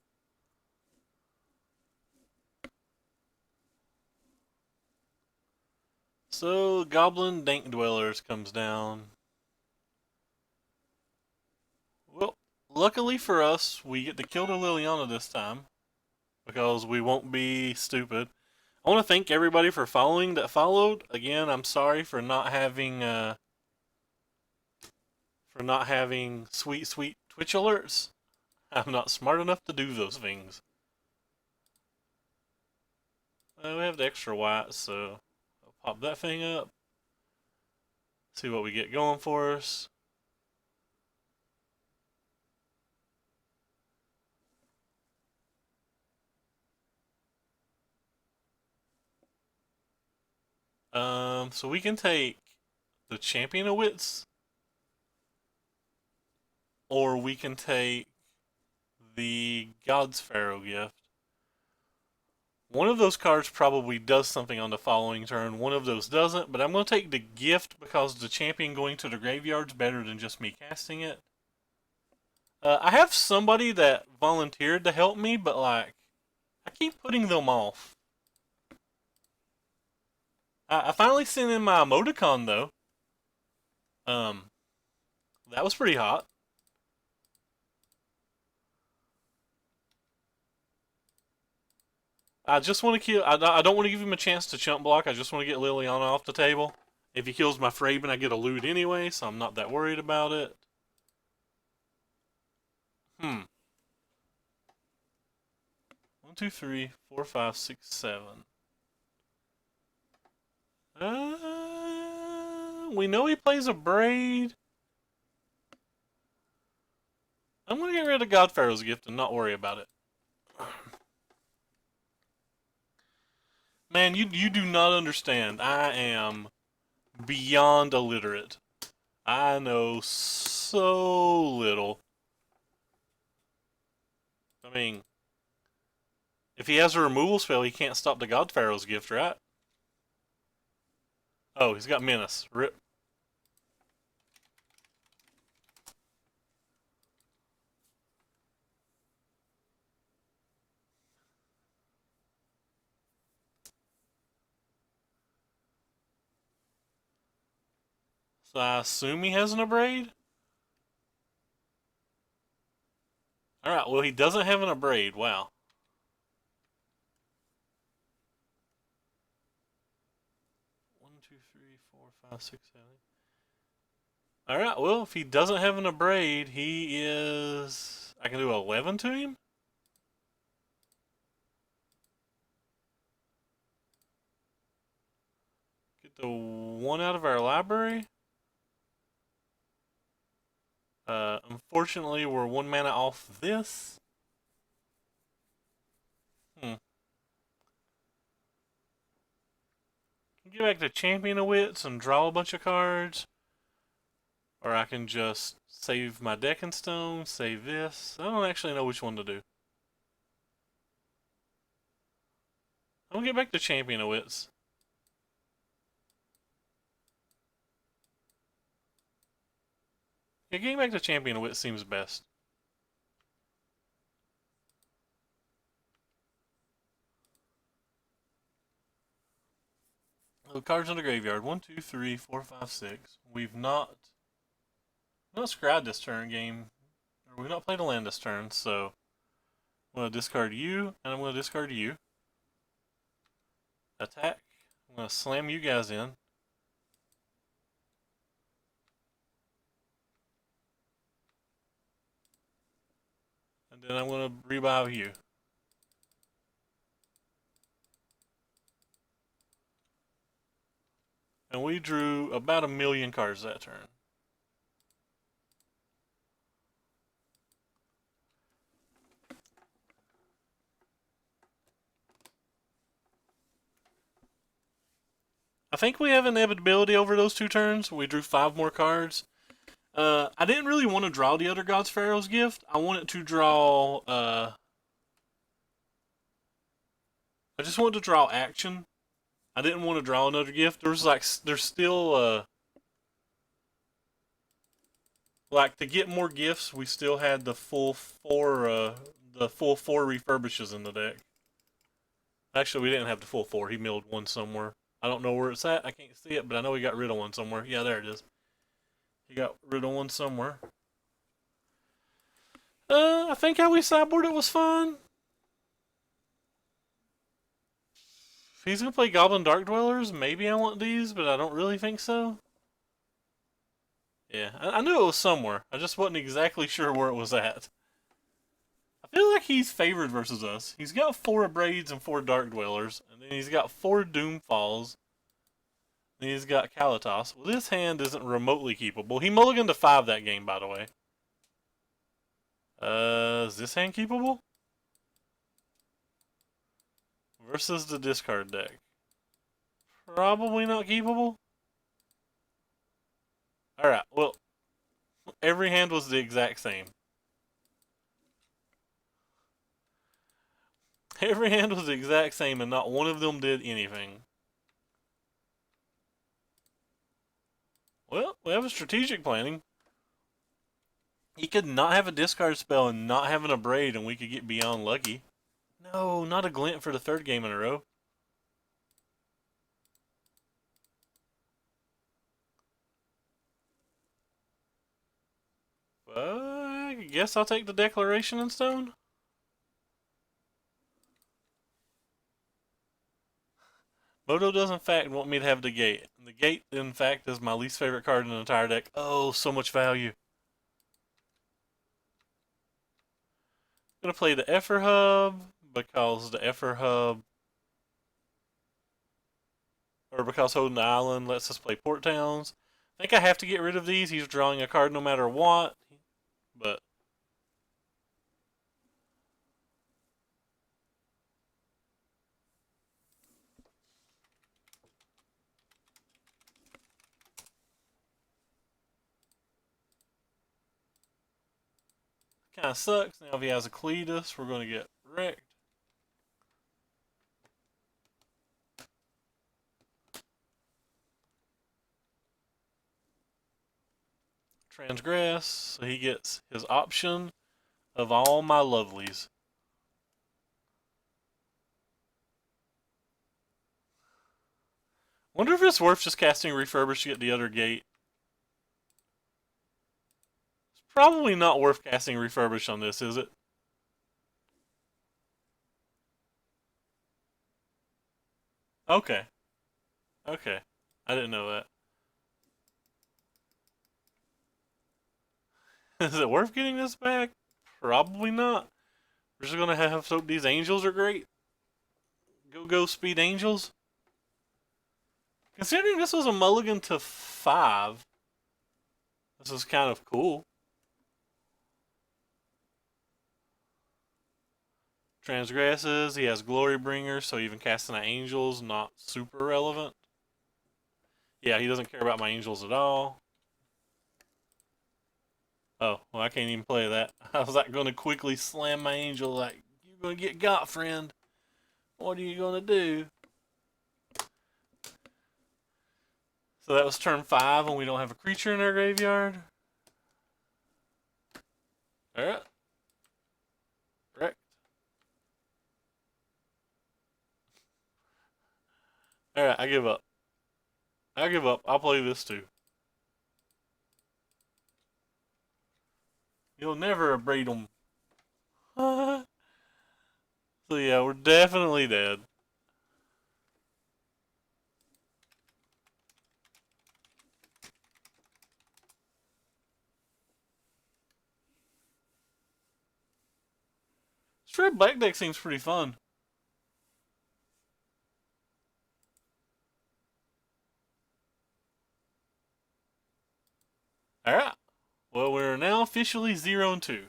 Speaker 1: So, Goblin Dank Dwellers comes down. Well, luckily for us, we get to kill the Liliana this time. Because we won't be stupid. I want to thank everybody for following that followed. Again, I'm sorry for not having sweet Twitch alerts. I'm not smart enough to do those things. We have the extra white, so I'll pop that thing up. See what we get going for us. So we can take the Champion of Wits, or we can take the God-Pharaoh gift. One of those cards probably does something on the following turn. One of those doesn't, but I'm going to take the gift because the champion going to the graveyard's better than just me casting it. I have somebody that volunteered to help me, but like, I keep putting them off. I finally sent in my emoticon though. That was pretty hot. I just want to kill. I don't want to give him a chance to chump block. I just want to get Liliana off the table. If he kills my Fraben, I get a loot anyway, so I'm not that worried about it. 1, 2, 3, 4, 5, 6, 7. We know he plays a braid. I'm gonna get rid of God-Pharaoh's gift and not worry about it. Man, you do not understand. I am beyond illiterate. I know so little. I mean, if he has a removal spell, he can't stop the God-Pharaoh's gift, right? Oh, he's got Menace. Rip. So I assume he has an Abrade? Alright, well, he doesn't have an Abrade. Wow. One, two, three, four, five, six, seven. Alright, well, if he doesn't have an Abrade, he is... I can do 11 to him? Get the 1 out of our library? Unfortunately, we're 1 mana off this. Get back to Champion of Wits and draw a bunch of cards. Or I can just save my deck in stone, save this. I don't actually know which one to do. I'm gonna get back to Champion of Wits. Yeah, getting back to Champion of Wits seems best. So cards in the graveyard. 1, 2, 3, 4, 5, 6. We've not scryed this turn game. Or we've not played a land this turn, so I'm gonna discard you, and I'm gonna discard you. Attack. I'm gonna slam you guys in. And then I'm gonna revive you. And we drew about 1,000,000 cards that turn. I think we have inevitability over those 2 turns. We drew 5 more cards. I didn't really want to draw the other God-Pharaoh's gift. I wanted to draw. I just wanted to draw action. I didn't want to draw another gift. There's still like to get more gifts. We still had the full 4 refurbishes in the deck. Actually, we didn't have the full 4. He milled one somewhere. I don't know where it's at. I can't see it, but I know he got rid of one somewhere. Yeah, there it is. He got rid of one somewhere. I think how we sideboarded was fine. If he's gonna play Goblin Dark Dwellers, maybe I want these, but I don't really think so. Yeah, I knew it was somewhere. I just wasn't exactly sure where it was at. I feel like he's favored versus us. He's got 4 Braids and 4 Dark Dwellers, and then he's got 4 Doomfalls. And he's got Kalatos. Well, this hand isn't remotely keepable. He mulliganed to 5 that game, by the way. Is this hand keepable? Versus the discard deck. Probably not keepable. Alright, well, every hand was the exact same. Every hand was the exact same, and not one of them did anything. Well, we have a strategic planning. He could not have a discard spell and not having a braid, and we could get beyond lucky. No, not a glint for the 3rd game in a row. I guess I'll take the Declaration in Stone. Moto does in fact want me to have the gate. The gate, in fact, is my least favorite card in the entire deck. Oh, so much value. I'm gonna play the Effer Hub because the Effer Hub, or because holding the island lets us play Port Towns. I think I have to get rid of these. He's drawing a card no matter what, but kind of sucks. Now if he has a Cletus, we're going to get wrecked. Transgress, so he gets his option of all my lovelies. Wonder if it's worth just casting Refurbish to get the other gate. It's probably not worth casting Refurbish on this, is it? Okay. Okay. I didn't know that. Is it worth getting this back? Probably not. We're just gonna have to hope these angels are great. Go speed angels. Considering this was a mulligan to 5, this is kind of cool. Transgresses, he has Glory Bringer, so even casting an angels not super relevant. Yeah, he doesn't care about my angels at all. Oh, well, I can't even play that. I was like going to quickly slam my angel like, you're going to get got, friend. What are you going to do? So that was turn 5 and we don't have a creature in our graveyard. Alright. Correct. Alright, I give up. I give up. I'll play this too. You'll never abrade them. So yeah, we're definitely dead. This red black deck seems pretty fun. Alright. Well, we're now officially 0-2.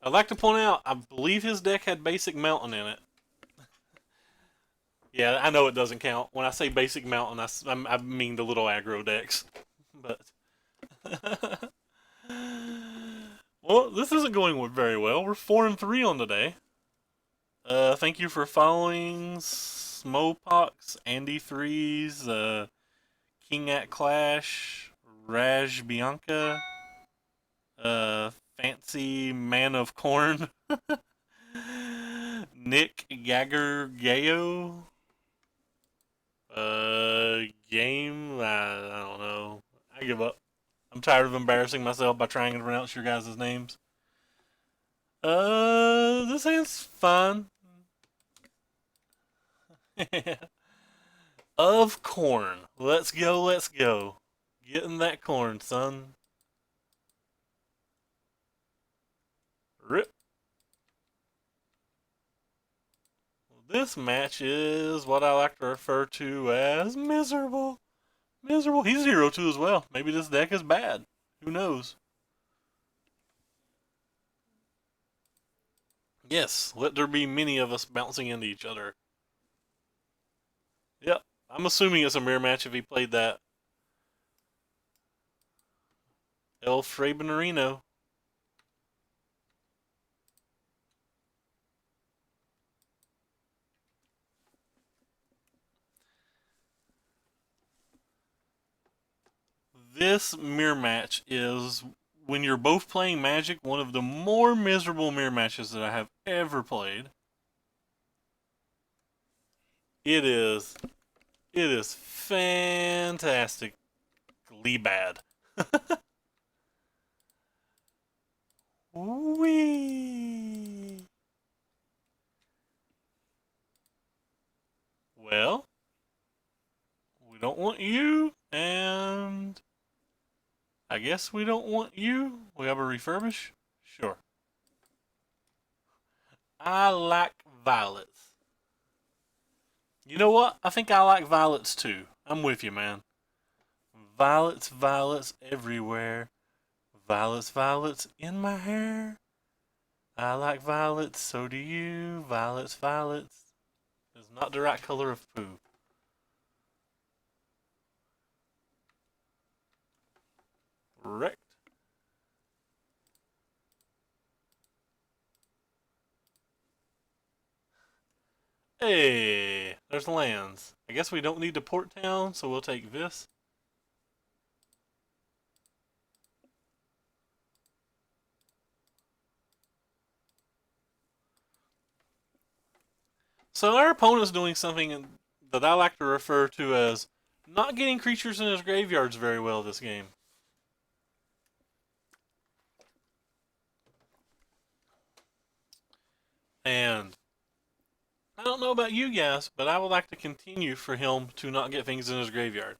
Speaker 1: I'd like to point out, I believe his deck had basic mountain in it. Yeah, I know it doesn't count. When I say basic mountain, I mean the little aggro decks. But well, this isn't going very well. We're 4-3 on the day. Thank you for following Smopox, Andy Threes, King at Clash, Raj Bianca, Fancy Man of Corn, Nick Gagger Gayo, I don't know. I give up. I'm tired of embarrassing myself by trying to pronounce your guys' names. This hand's fine. Of corn. Let's go, let's go. Getting that corn, son. Rip. This match is what I like to refer to as miserable. Miserable. He's 0-2 as well. Maybe this deck is bad. Who knows? Yes, let there be many of us bouncing into each other. Yep. I'm assuming it's a mirror match if he played that. El Frabenarino. This mirror match is, when you're both playing Magic, one of the more miserable mirror matches that I have ever played. It is. It is fantastically bad. Wee. Well, we don't want you, and I guess we don't want you. We have a refurbish? Sure. I like violets. You know what? I think I like violets too. I'm with you, man. Violets, violets everywhere. Violets, violets in my hair. I like violets, so do you. Violets, violets. It's not the right color of poo. Wrecked. Hey, there's lands. I guess we don't need to port town, so we'll take this. So our opponent's doing something that I like to refer to as not getting creatures in his graveyards very well this game. And I don't know about you guys, but I would like to continue for him to not get things in his graveyard.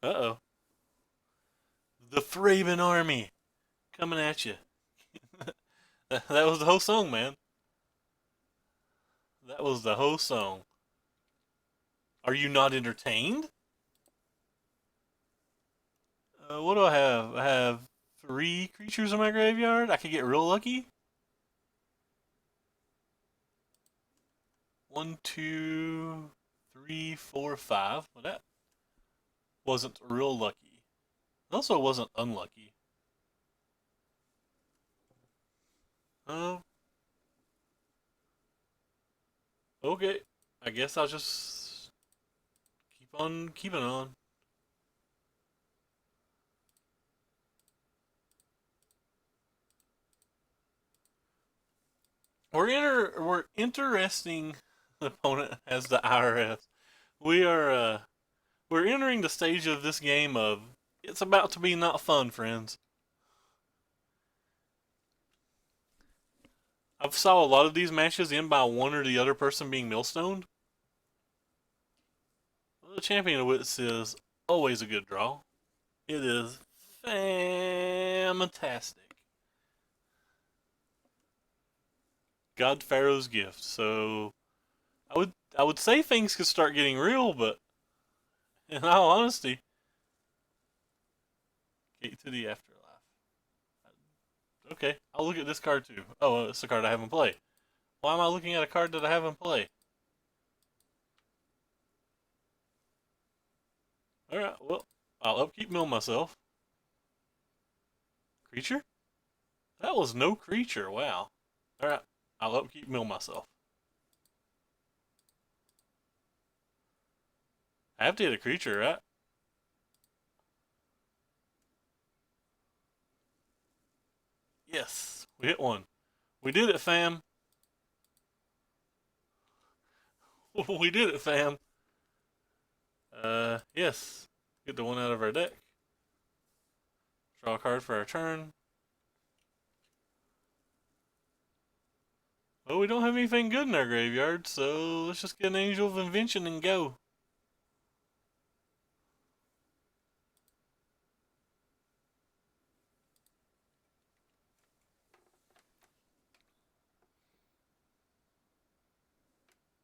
Speaker 1: Uh-oh. The Thraben army coming at you. That was the whole song, man. That was the whole song. Are you not entertained? What do I have? I have 3 creatures in my graveyard. I could get real lucky. 1, 2, 3, 4, 5. Well, that wasn't real lucky. It also wasn't unlucky. Oh, okay. I guess I'll just keep on keeping on. We're interesting opponent as the IRS. We are we're entering the stage of this game of it's about to be not fun, friends. I've saw a lot of these matches end by one or the other person being millstoned. Well, the champion of wits is always a good draw. It is fantastic. God-Pharaoh's gift. So I would say things could start getting real, but in all honesty, Gate to the afterlife. Okay, I'll look at this card too. Oh, it's a card I haven't played. Why am I looking at a card that I haven't played? Alright, well, I'll upkeep mill myself. Creature? That was no creature, wow. Alright, I'll upkeep mill myself. I have to hit a creature, right? Yes, we hit one. We did it, fam. We did it, fam. Yes. Get the one out of our deck. Draw a card for our turn. Well, we don't have anything good in our graveyard, so let's just get an Angel of Invention and go.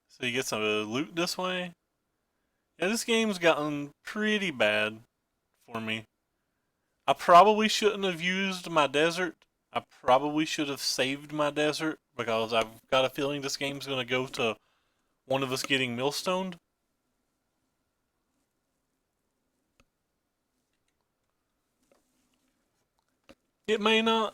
Speaker 1: So you get some loot this way. Yeah, this game's gotten pretty bad for me. I probably shouldn't have used my desert. I probably should have saved my desert because I've got a feeling this game's going to go to one of us getting millstoned. It may not.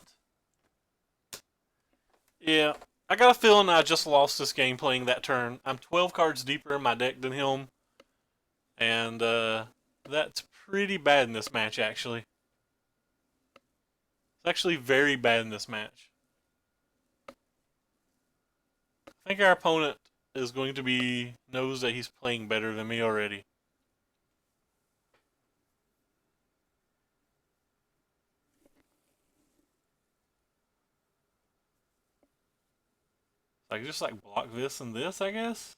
Speaker 1: Yeah, I got a feeling I just lost this game playing that turn. I'm 12 cards deeper in my deck than him, and that's pretty bad in this match, actually. It's actually very bad in this match. I think our opponent is going to be knows that he's playing better than me already. So I can just like block this and this, I guess.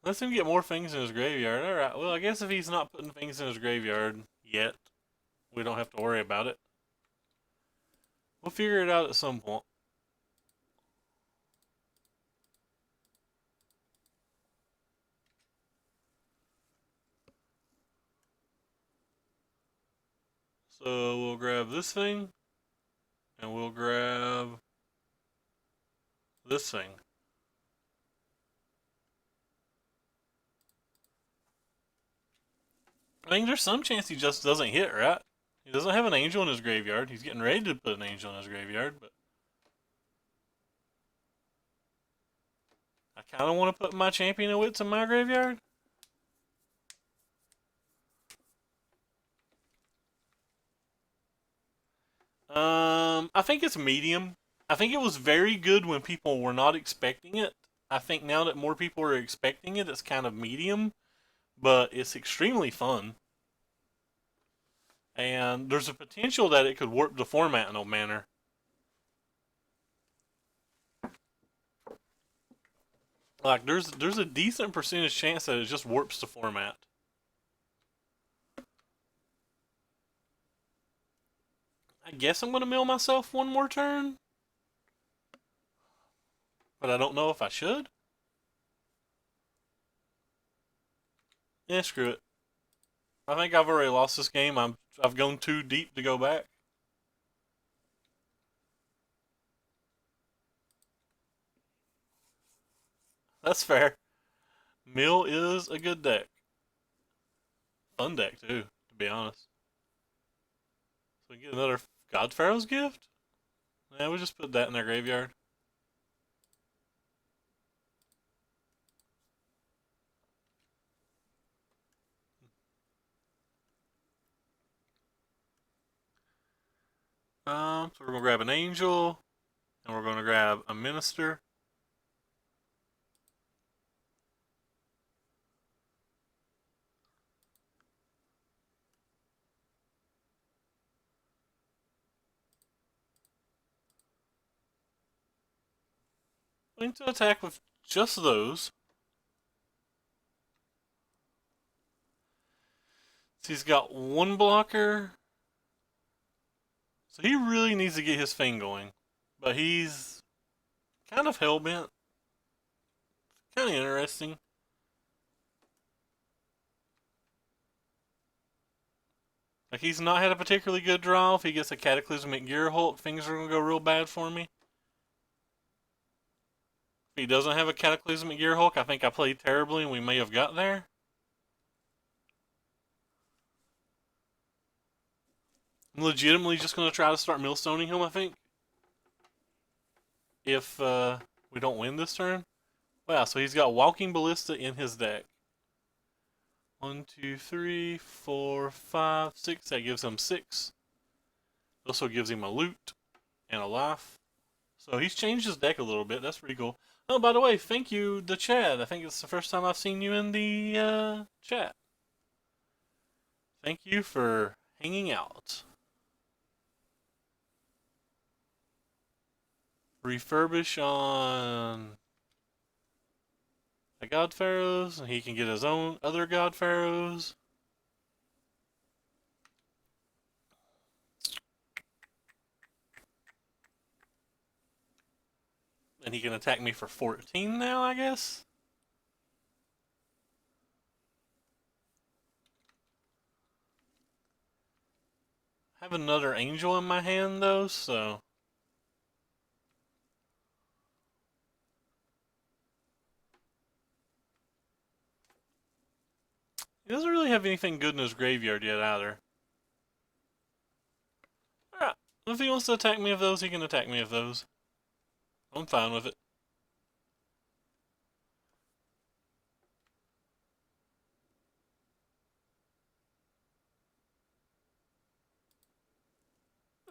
Speaker 1: Let's him get more things in his graveyard. Alright, well, I guess if he's not putting things in his graveyard yet, we don't have to worry about it. We'll figure it out at some point. So we'll grab this thing, and we'll grab this thing. I think there's some chance he just doesn't hit, right? He doesn't have an angel in his graveyard. He's getting ready to put an angel in his graveyard, but I kind of want to put my champion of wits in my graveyard. I think it's medium. I think it was very good when people were not expecting it. I think now that more people are expecting it, it's kind of medium, but it's extremely fun. And there's a potential that it could warp the format in a manner. Like there's a decent percentage chance that it just warps the format. I guess I'm gonna mill myself one more turn, but I don't know if I should. Yeah, screw it. I think I've already lost this game. I've gone too deep to go back. That's fair. Mill is a good deck. Fun deck, too, to be honest. So we get another God-Pharaoh's gift? Yeah, we just put that in our graveyard. So we're going to grab an angel, and we're going to grab a minister. Going to attack with just those. So he's got one blocker. So he really needs to get his thing going. But he's kind of hell-bent. Kind of interesting. Like, he's not had a particularly good draw. If he gets a Cataclysmic Gear Hulk, things are going to go real bad for me. If he doesn't have a Cataclysmic Gear Hulk, I think I played terribly and we may have got there. I'm legitimately just going to try to start millstoning him, I think. If we don't win this turn. Wow, so he's got Walking Ballista in his deck. 1, 2, 3, 4, 5, 6. That gives him 6. Also gives him a loot and a life. So he's changed his deck a little bit. That's pretty cool. Oh, by the way, thank you, the Chad. I think it's the first time I've seen you in the chat. Thank you for hanging out. Refurbish on the God-Pharaohs, and he can get his own other God-Pharaohs. And he can attack me for 14 now, I guess? I have another angel in my hand, though, so... He doesn't really have anything good in his graveyard yet, either. Alright, if he wants to attack me with those, he can attack me with those. I'm fine with it.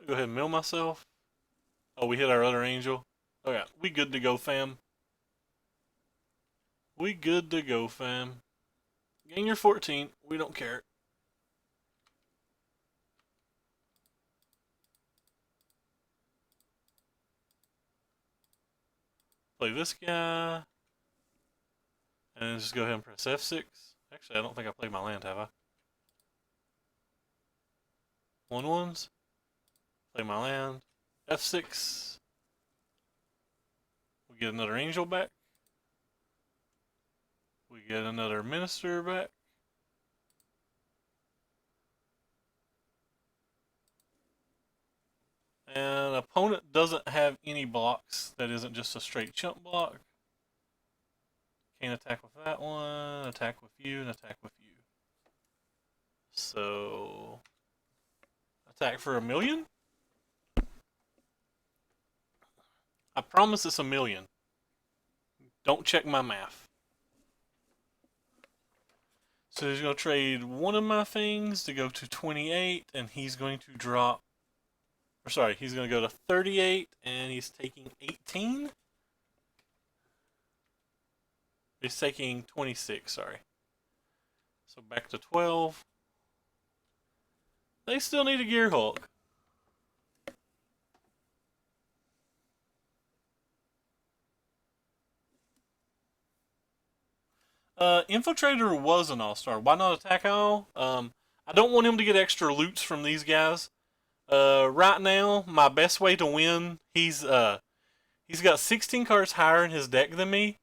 Speaker 1: Go ahead and mill myself. Oh, we hit our other angel. Okay, we good to go, fam. We good to go, fam. Gain your 14. We don't care. Play this guy. And then just go ahead and press F6. Actually, I don't think I played my land, have I? 1/1s. Play my land. F6. We get another angel back. We get another minister back. And opponent doesn't have any blocks that isn't just a straight chump block. Can't attack with that one, attack with you, and attack with you. So, attack for 1,000,000? I promise it's 1,000,000. Don't check my math. So he's going to trade one of my things to go to 28, and he's going to drop... Or sorry, he's going to go to 38, and he's taking 18? He's taking 26, sorry. So back to 12. They still need a Gear Hulk. Infiltrator was an all-star. Why not attack all? I don't want him to get extra loots from these guys. Right now, my best way to win, he's got 16 cards higher in his deck than me.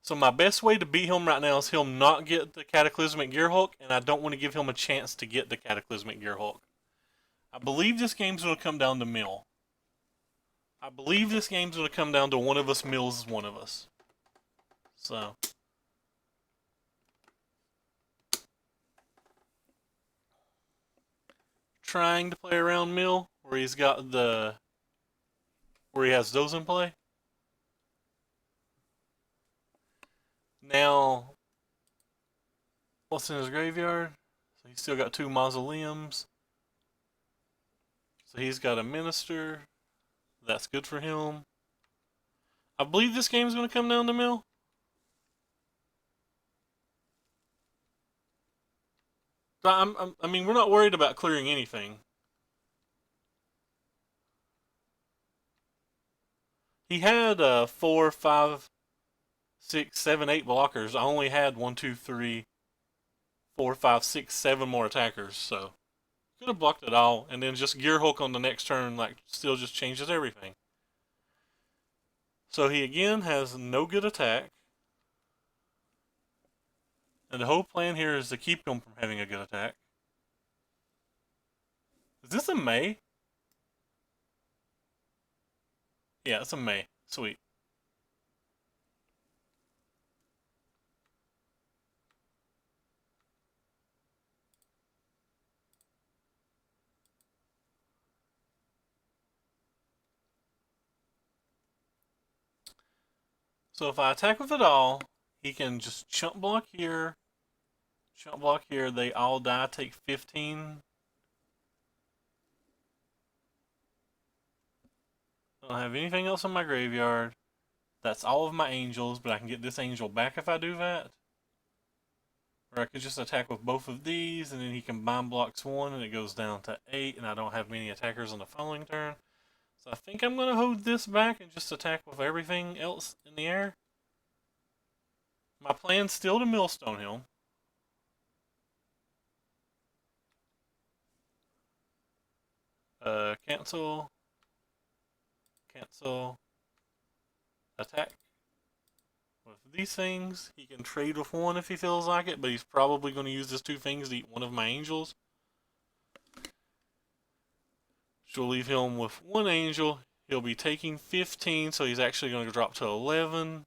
Speaker 1: So my best way to beat him right now is him not get the Cataclysmic Gear Hulk, and I don't want to give him a chance to get the Cataclysmic Gear Hulk. I believe this game's going to come down to mill. I believe this game's going to come down to one of us mills one of us. So trying to play around mill where he's got the where he has those in play. Now, what's in his graveyard? So he's still got two mausoleums. So he's got a minister. That's good for him. I believe this game's going to come down to mill. I mean, we're not worried about clearing anything. He had 4, 5, 6, 7, 8 blockers. I only had 1, 2, 3, 4, 5, 6, 7 more attackers. So could have blocked it all, and then just gear hook on the next turn, like still just changes everything. So he again has no good attack, and the whole plan here is to keep him from having a good attack. Is this a May? Yeah, it's a May. Sweet. So if I attack with it all, he can just chump block here, chump block here. They all die, take 15. I don't have anything else in my graveyard. That's all of my angels, but I can get this angel back if I do that. Or I could just attack with both of these, and then he combine blocks 1, and it goes down to 8, and I don't have many attackers on the following turn. So I think I'm going to hold this back and just attack with everything else in the air. My plan's still to millstone him. Cancel. Cancel. Attack. With these things, he can trade with one if he feels like it, but he's probably going to use his 2 things to eat one of my angels. Which will leave him with 1 angel. He'll be taking 15, so he's actually going to drop to 11.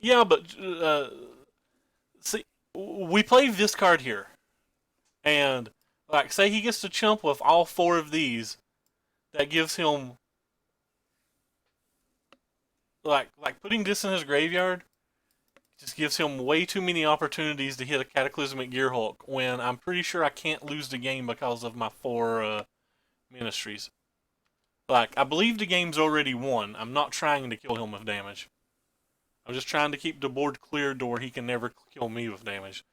Speaker 1: Yeah, but see, we play this card here, and like, say he gets to chump with all 4 of these, that gives him like putting this in his graveyard just gives him way too many opportunities to hit a cataclysmic gear hulk when I'm pretty sure I can't lose the game because of my 4 ministries. Like, I believe the game's already won. I'm not trying to kill him with damage. I'm just trying to keep the board cleared to where he can never kill me with damage.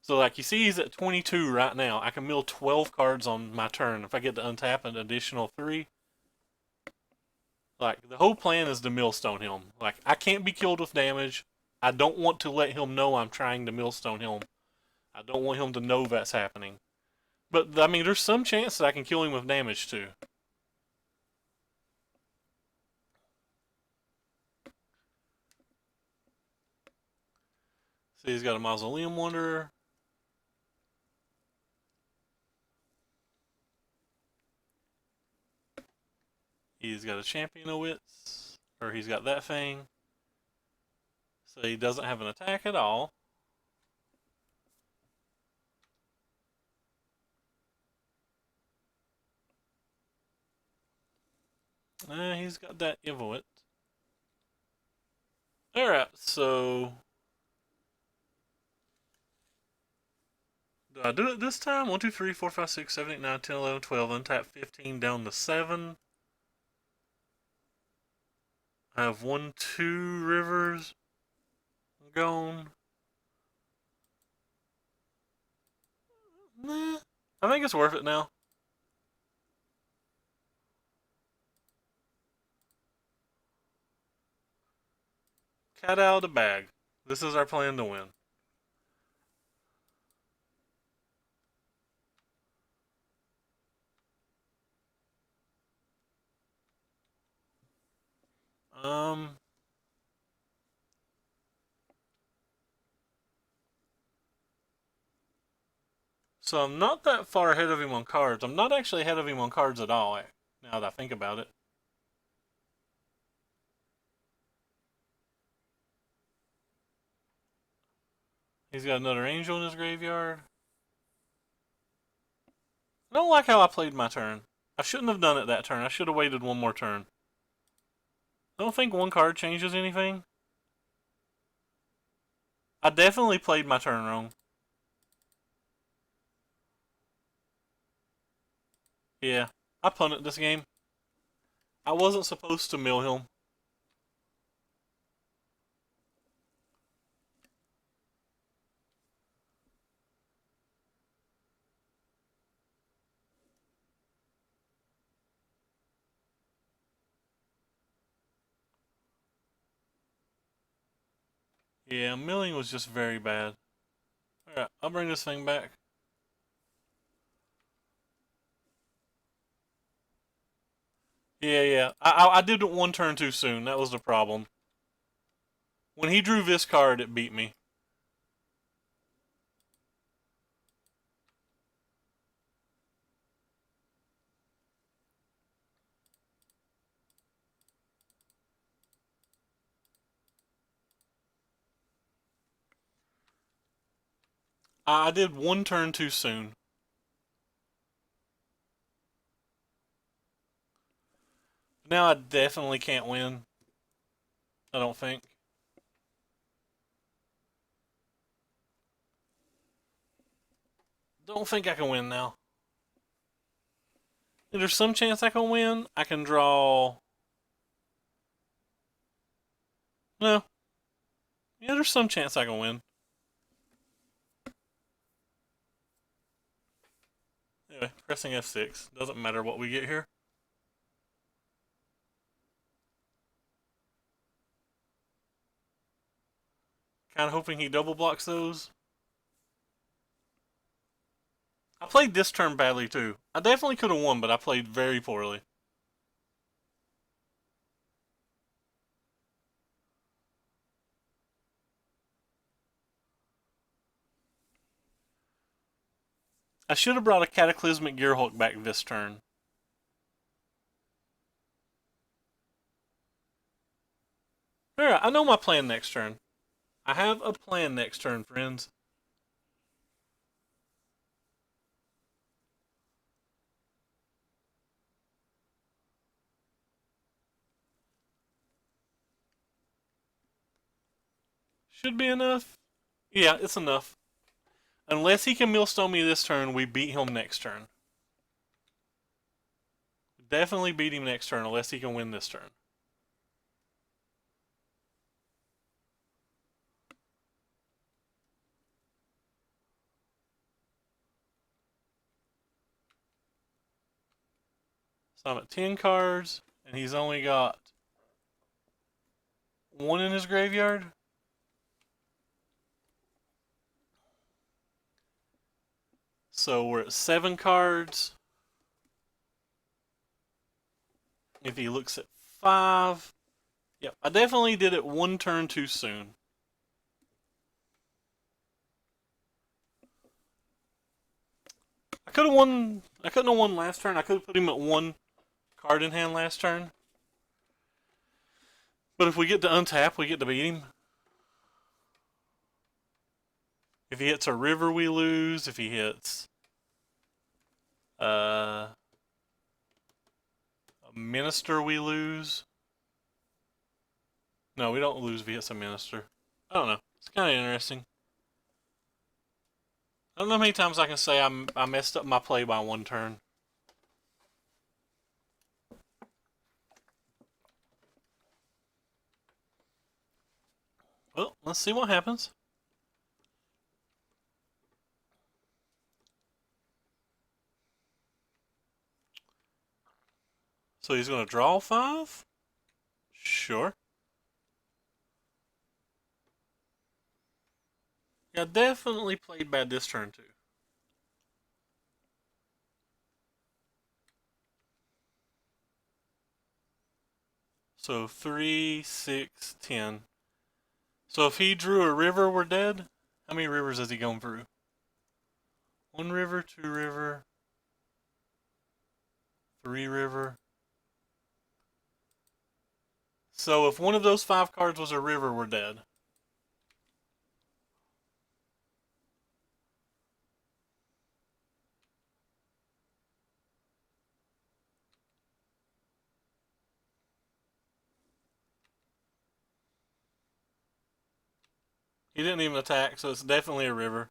Speaker 1: So, like, you see he's at 22 right now. I can mill 12 cards on my turn. If I get to untap an additional 3. Like, the whole plan is to millstone him. Like, I can't be killed with damage. I don't want to let him know I'm trying to millstone him. I don't want him to know that's happening. But, I mean, there's some chance that I can kill him with damage, too. See, he's got a Mausoleum Wanderer. He's got a Champion of Wits. Or he's got that thing. So he doesn't have an attack at all. He's got that Evoit. Alright, so do I do it this time? 1, 2, 3, 4, 5, 6, 7, 8, 9, 10, 11, 12. Untap 15 down to 7. I have 1, 2 rivers gone. Nah, I think it's worth it now. Cat out of the bag. This is our plan to win. Um, so I'm not that far ahead of him on cards. I'm not actually ahead of him on cards at all, now that I think about it. He's got another angel in his graveyard. I don't like how I played my turn. I shouldn't have done it that turn. I should have waited one more turn. I don't think one card changes anything. I definitely played my turn wrong. Yeah, I punted this game. I wasn't supposed to mill him. Yeah, milling was just very bad. Alright, I'll bring this thing back. Yeah. I did it one turn too soon. That was the problem. When he drew this card, it beat me. I did one turn too soon. Now I definitely can't win. I don't think. Don't think I can win now. If there's some chance I can win. I can draw. No. Yeah, there's some chance I can win. Anyway, pressing F6. Doesn't matter what we get here. Kind of hoping he double blocks those. I played this turn badly too. I definitely could have won, but I played very poorly. I should have brought a Cataclysmic Gearhulk back this turn. Alright, I know my plan next turn. I have a plan next turn, friends. Should be enough. Yeah, it's enough. Unless he can millstone me this turn, we beat him next turn. Definitely beat him next turn unless he can win this turn. So I'm at 10 cards, and he's only got one in his graveyard. So we're at 7 cards. If he looks at 5. Yep, I definitely did it one turn too soon. I could have won. I couldn't have won last turn. I could have put him at 1 card in hand last turn. But if we get to untap, we get to beat him. If he hits a river, we lose. If he hits a minister, we lose. No, we don't lose if he hits a minister. I don't know. It's kind of interesting. I don't know how many times I can say I messed up my play by 1 turn. Well, let's see what happens. So he's going to draw 5? Sure. Yeah, definitely played bad this turn too. So 3, 6, 10. So if he drew a river, we're dead? How many rivers has he gone through? 1 river, 2 river, 3 river. So if one of those 5 cards was a river, we're dead. He didn't even attack, so it's definitely a river.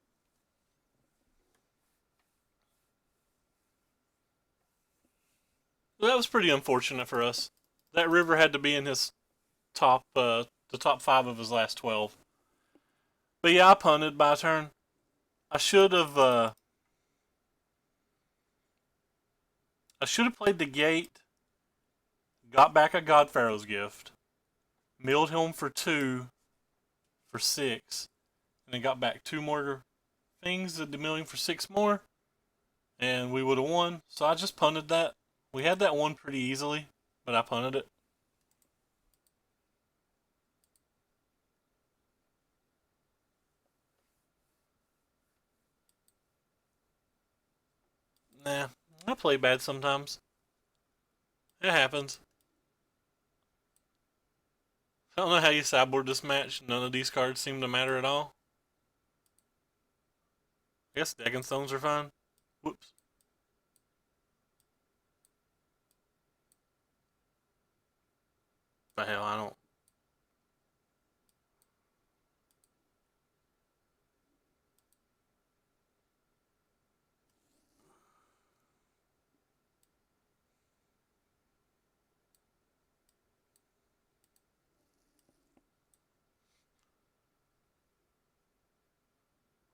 Speaker 1: That was pretty unfortunate for us. That river had to be in his the top 5 of his last 12. But yeah, I punted by turn. I should have, I should have played the gate, got back a God-Pharaoh's gift, milled him for 2 for 6, and then got back 2 more things, the milling for 6 more, and we would have won. So I just punted that. We had that one pretty easily, but I punted it. Nah, I play bad sometimes. It happens. I don't know how you sideboard this match. None of these cards seem to matter at all. I guess Deck and Stones are fine. Whoops. The hell, I don't.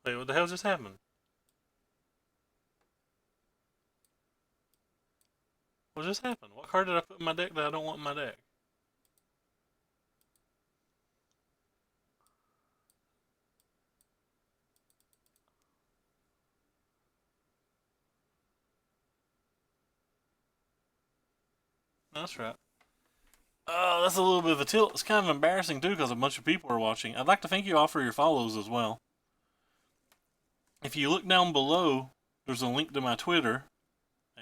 Speaker 1: Wait, what the hell just happened? What just happened? What card did I put in my deck that I don't want in my deck? No, that's right. Oh, that's a little bit of a tilt. It's kind of embarrassing too because a bunch of people are watching. I'd like to thank you all for your follows as well. If you look down below, there's a link to my Twitter,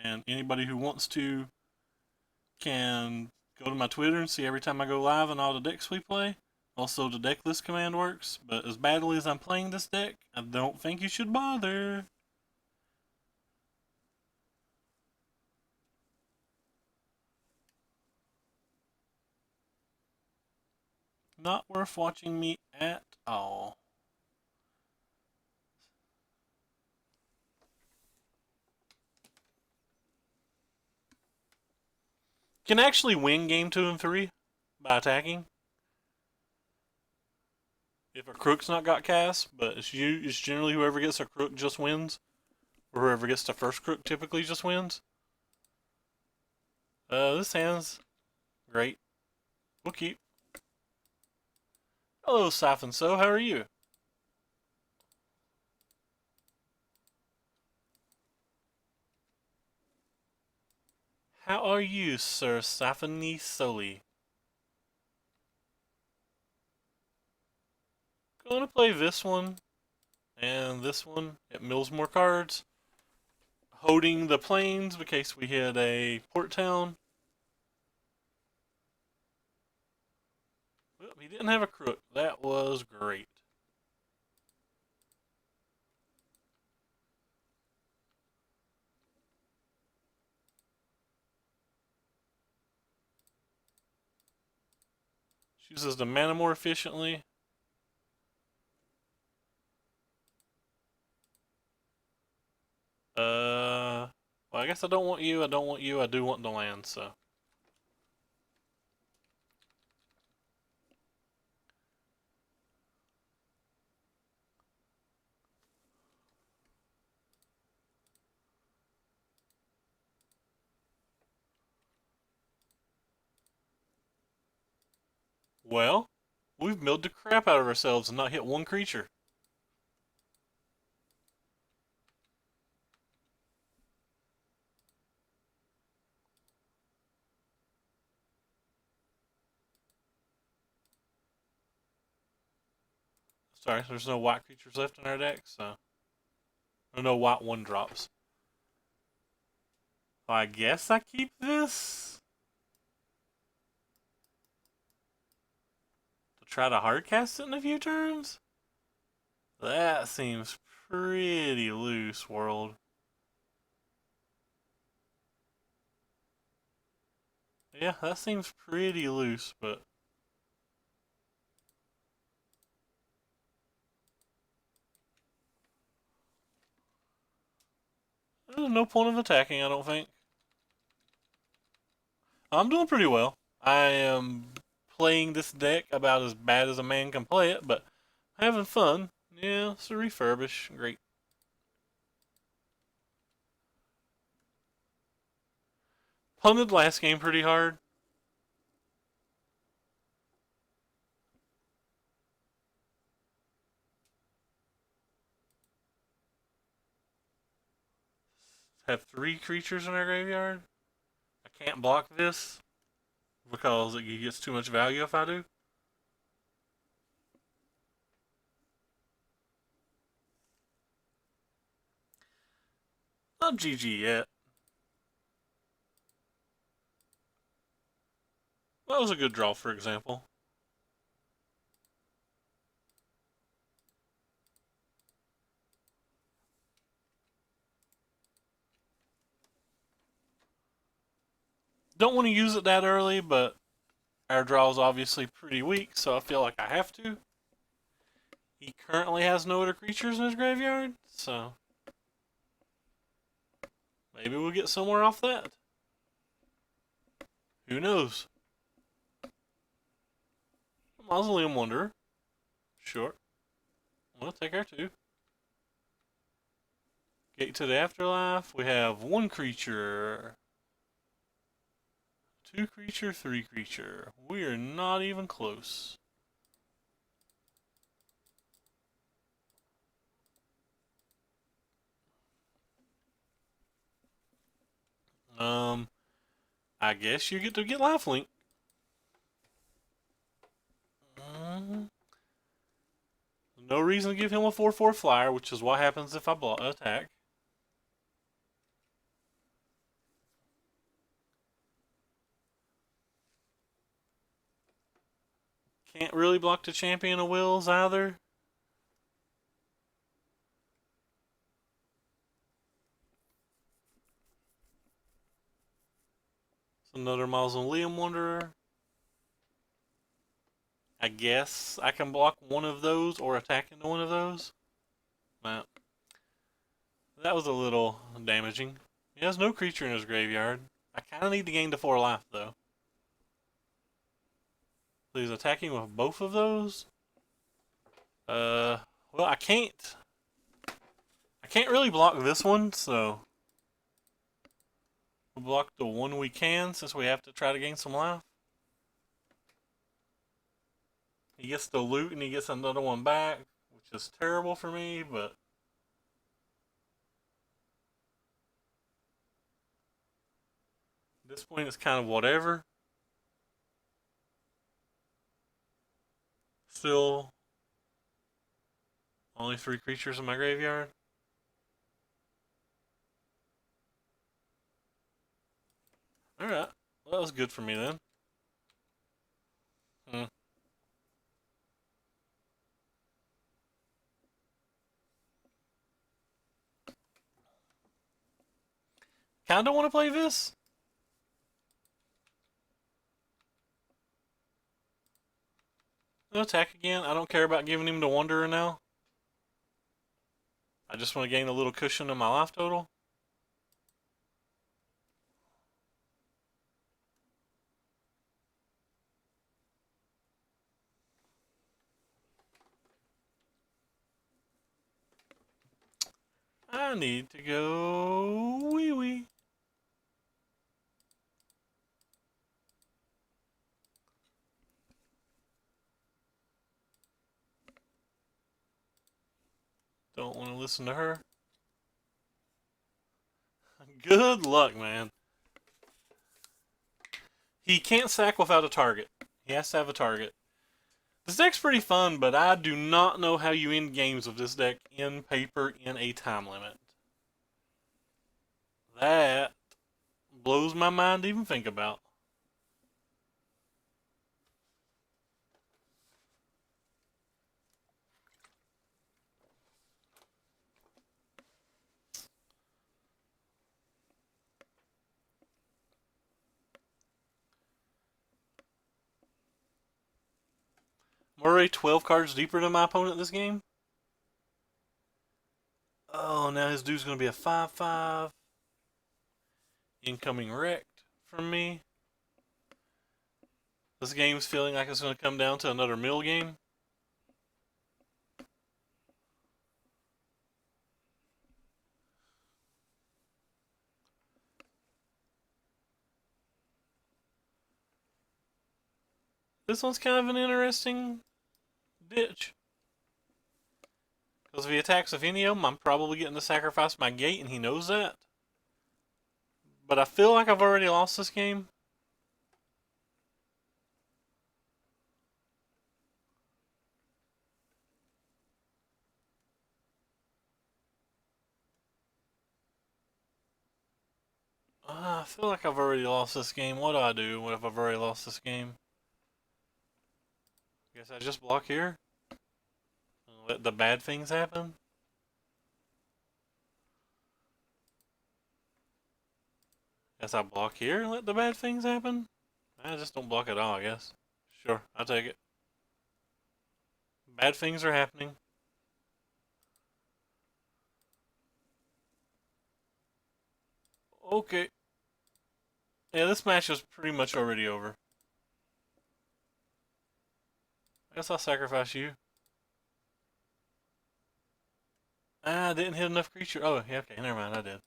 Speaker 1: and anybody who wants to can go to my Twitter and see every time I go live and all the decks we play. Also, the deck list command works, but as badly as I'm playing this deck, I don't think you should bother. Not worth watching me at all. Can actually win game 2 and 3 by attacking. If a crook's not got cast, but it's generally whoever gets a crook just wins. Or whoever gets the first crook typically just wins. This hand's great. We'll keep. Hello, Siphon So, how are you? How are you, Sir Siphony Soli? Gonna play this one and this one. It mills more cards. Holding the plains in case we hit a port town. Well, he didn't have a crook. That was great. Uses the mana more efficiently. Well, I guess I don't want you, I don't want you, I do want the land, so. Well, we've milled the crap out of ourselves and not hit one creature. Sorry, there's no white creatures left in our deck, so. Or no white 1-drops. So I guess I keep this? To try to hardcast it in a few turns? That seems pretty loose, world. Yeah, that seems pretty loose, but There's no point of attacking, I don't think. I'm doing pretty well. I am playing this deck about as bad as a man can play it, but having fun. Yeah, it's a refurbish. Great. Punted last game pretty hard. Have 3 creatures in our graveyard. I can't block this because it gets too much value if I do. Not GG yet. That was a good draw, for example. Don't want to use it that early, but our draw is obviously pretty weak, so I feel like I have to. He currently has no other creatures in his graveyard, so maybe we'll get somewhere off that. Who knows? Mausoleum Wanderer. Sure. We'll take our 2. Gate to the Afterlife. We have 1 creature. 2 creature, 3 creature. We are not even close. I guess you get to get lifelink. No reason to give him a 4/4 flyer, which is what happens if I attack. Can't really block the Champion of Wills either. It's another Mausoleum Wanderer. I guess I can block one of those or attack into one of those. But that was a little damaging. He has no creature in his graveyard. I kind of need to gain to 4 life, though. So he's attacking with both of those? Well, I can't. I can't really block this one, so we'll block the one we can since we have to try to gain some life. He gets the loot and he gets another one back, which is terrible for me, but at this point it's kind of whatever. Still only 3 creatures in my graveyard. Alright, well, that was good for me then. Hmm. Kinda want to play this. No attack again. I don't care about giving him to Wanderer now. I just want to gain a little cushion in my life total. I need to go wee wee. Don't want to listen to her. Good luck, man. He can't sack without a target. He has to have a target. This deck's pretty fun, but I do not know how you end games with this deck in paper in a time limit. That blows my mind to even think about. I'm already 12 cards deeper than my opponent this game. Oh, now his dude's going to be a 5/5. incoming wrecked from me. This game's feeling like it's going to come down to another mill game. This one's kind of an interesting ditch. Because if he attacks with any of them, I'm probably getting to sacrifice my gate, and he knows that. But I feel like I've already lost this game. I feel like I've already lost this game. What do I do? What if I've already lost this game? Guess I just block here. Let the bad things happen. Guess I block here and let the bad things happen. I just don't block at all, I guess. Sure, I'll take it. Bad things are happening. Okay. Yeah, this match is pretty much already over. I guess I'll sacrifice you. I didn't hit enough creature. Oh, yeah, okay, never mind, I did.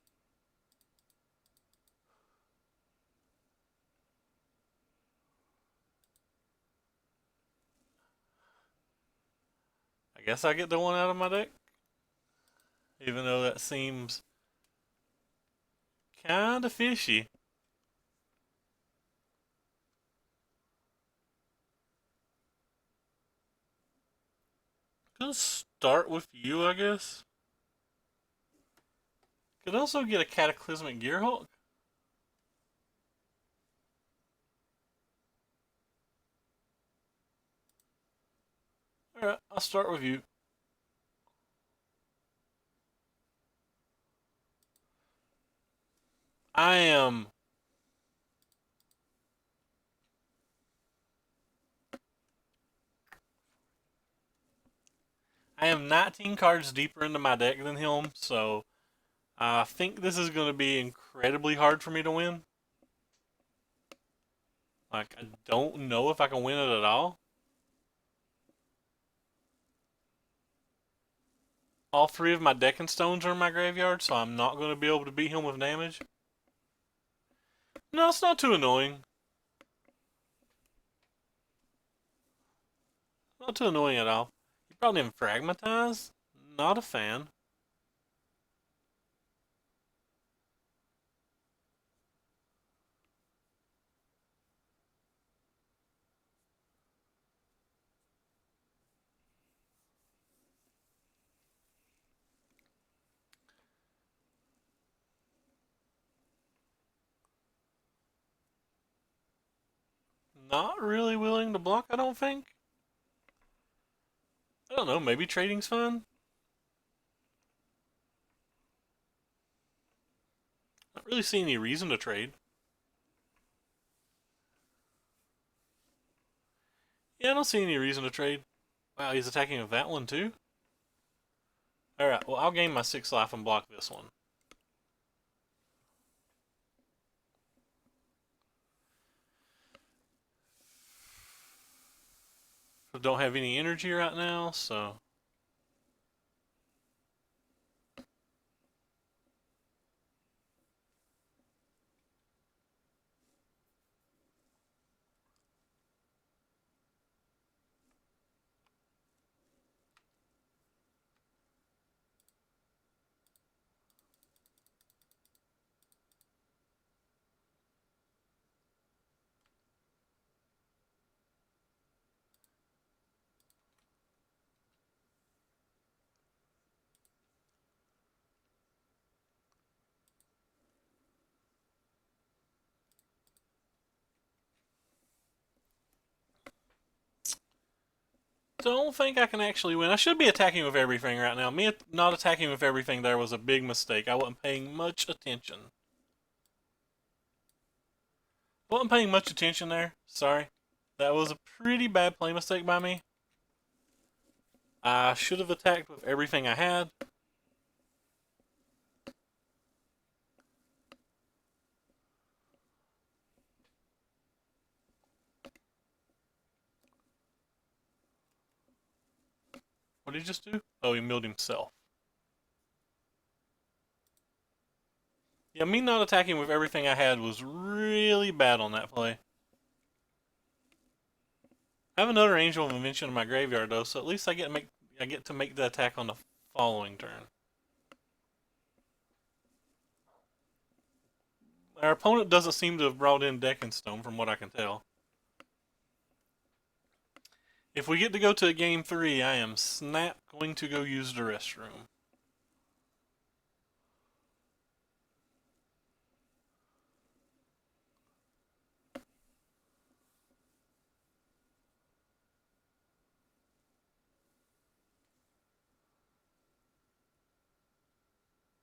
Speaker 1: I guess I get the one out of my deck. Even though that seems kinda fishy. Gonna start with you, I guess. Could also get a Cataclysmic Gearhulk. Alright, I'll start with you. I am I am 19 cards deeper into my deck than him, so I think this is going to be incredibly hard for me to win. Like, I don't know if I can win it at all. All three of my decking stones are in my graveyard, so I'm not going to be able to beat him with damage. No, it's not too annoying. Not too annoying at all. You brought in Fragmatize? Not a fan. Not really willing to block, I don't think. I don't know, maybe trading's fun? Not really see any reason to trade. Yeah, I don't see any reason to trade. Wow, he's attacking with that one too? Alright, well, I'll gain my 6 life and block this one. I don't have any energy right now, so... Don't think I can actually win. I should be attacking with everything right now. Me not attacking with everything there was a big mistake. I wasn't paying much attention. Wasn't paying much attention there. Sorry. That was a pretty bad play mistake by me. I should have attacked with everything I had. What did he just do? Oh, he milled himself. Yeah, me not attacking with everything I had was really bad on that play. I have another Angel of Invention in my graveyard though, so at least I get to make the attack on the following turn. Our opponent doesn't seem to have brought in Decking Stone from what I can tell. If we get to go to game 3, I am snap going to go use the restroom.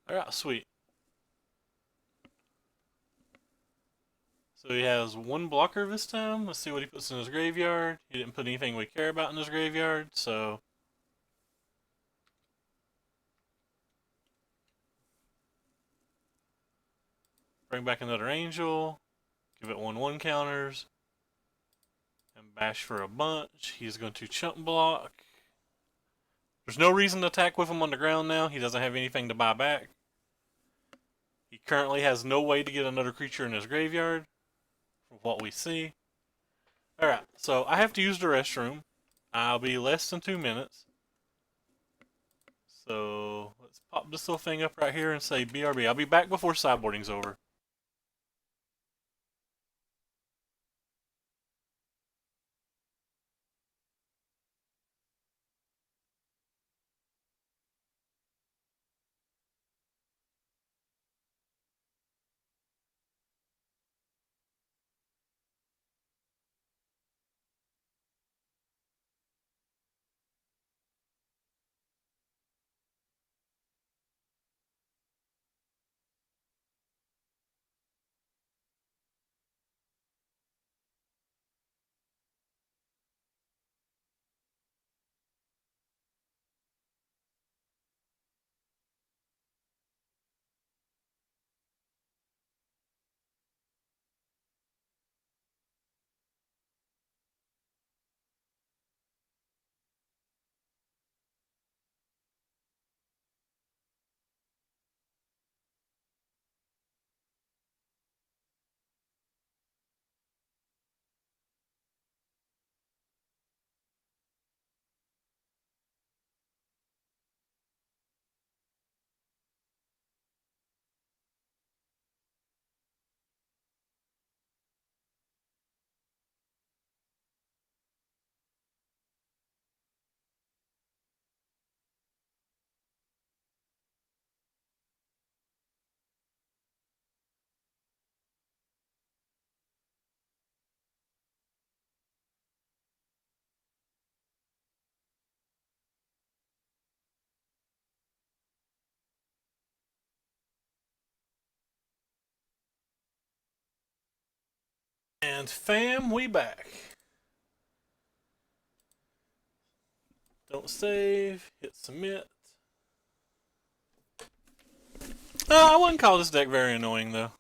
Speaker 1: Alright, sweet. So he has one blocker this time. Let's see what he puts in his graveyard. He didn't put anything we care about in his graveyard, so bring back another Angel, give it 1/1 counters, and bash for a bunch. He's going to chump block. There's no reason to attack with him on the ground now. He doesn't have anything to buy back. He currently has no way to get another creature in his graveyard, from what we see. Alright, so I have to use the restroom. I'll be less than 2 minutes. So let's pop this little thing up right here and say BRB. I'll be back before sideboarding's over. And fam, we back. Don't save, hit submit. I wouldn't call this deck very annoying though.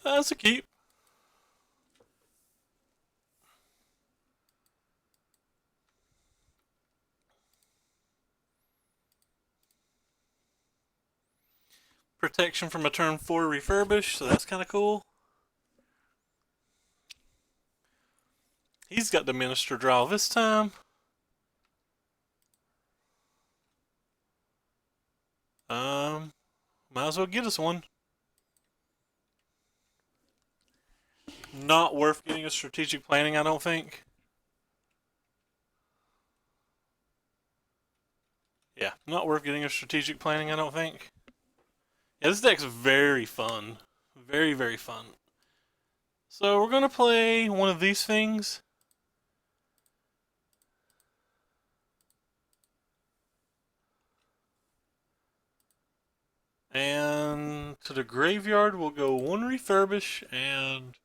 Speaker 1: That's a keep. Protection from a turn 4 refurbish, so that's kind of cool. He's got the Minister draw this time. Might as well get us one. Not worth getting a strategic planning, I don't think. Yeah, not worth getting a strategic planning, I don't think. Yeah, this deck's very fun. Very, very fun. So we're going to play one of these things. And to the graveyard, we'll go one refurbish and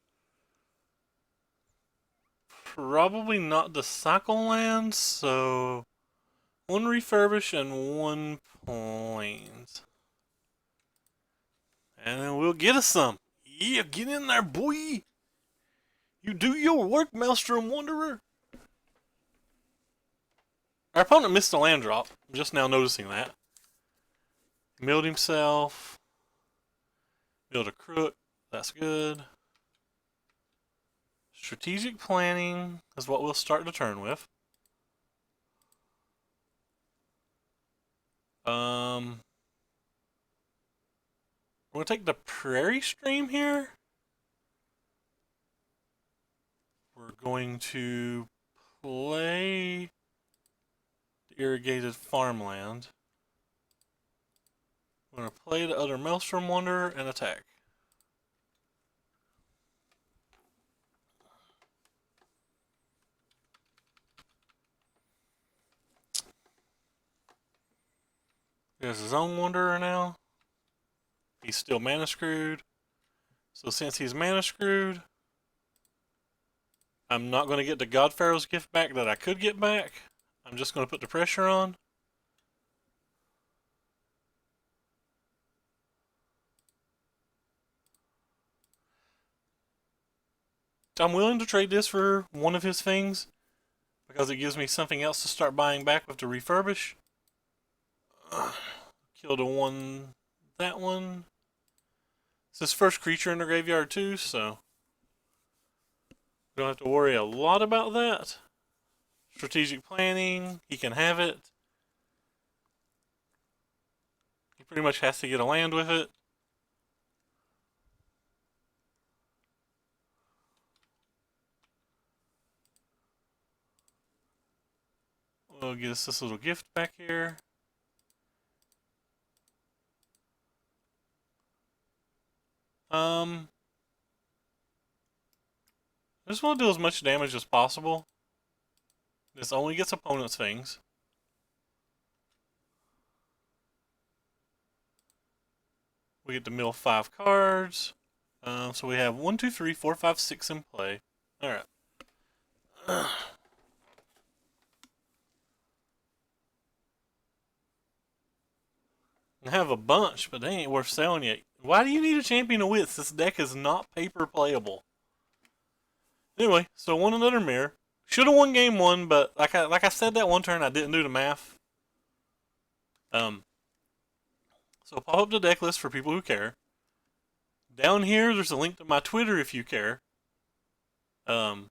Speaker 1: probably not the cycle lands, so one refurbish and one plains. And then we'll get us some. Yeah, get in there, boy. You do your work, Maelstrom Wanderer. Our opponent missed a land drop. I'm just now noticing that. Milled himself. Milled a crook. That's good. Strategic planning is what we'll start the turn with. We're going to take the Prairie Stream here. We're going to play the Irrigated Farmland. We're going to play the other Maelstrom Wonder and attack. There's his own Wanderer now. He's still mana screwed. So since he's mana screwed, I'm not going to get the God-Pharaoh's gift back that I could get back. I'm just going to put the pressure on. I'm willing to trade this for one of his things because it gives me something else to start buying back with the refurbish. Killed that one. It's his first creature in the graveyard too, so we don't have to worry a lot about that. Strategic planning, he can have it. He pretty much has to get a land with it. We'll get us this little gift back here. I just want to do as much damage as possible. This only gets opponent's things. We get to mill 5 cards. So we have 1, 2, 3, 4, 5, 6 in play. Alright. I have a bunch, but they ain't worth selling yet. Why do you need a Champion of Wits? This deck is not paper playable. Anyway, so won another mirror. Should have won game 1, but like I said that one turn, I didn't do the math. So pop up the deck list for people who care. Down here, there's a link to my Twitter if you care. On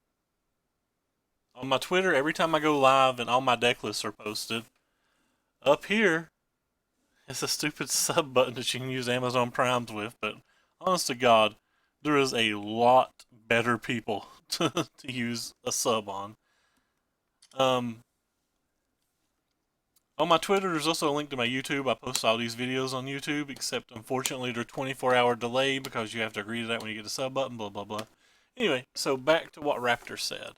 Speaker 1: my Twitter, every time I go live and all my deck lists are posted. Up here, it's a stupid sub button that you can use Amazon Primes with, but honest to God, there is a lot better people to use a sub on. On my Twitter, there's also a link to my YouTube. I post all these videos on YouTube, except unfortunately they're 24-hour delay because you have to agree to that when you get a sub button, blah, blah, blah. Anyway, so back to what Raptor said.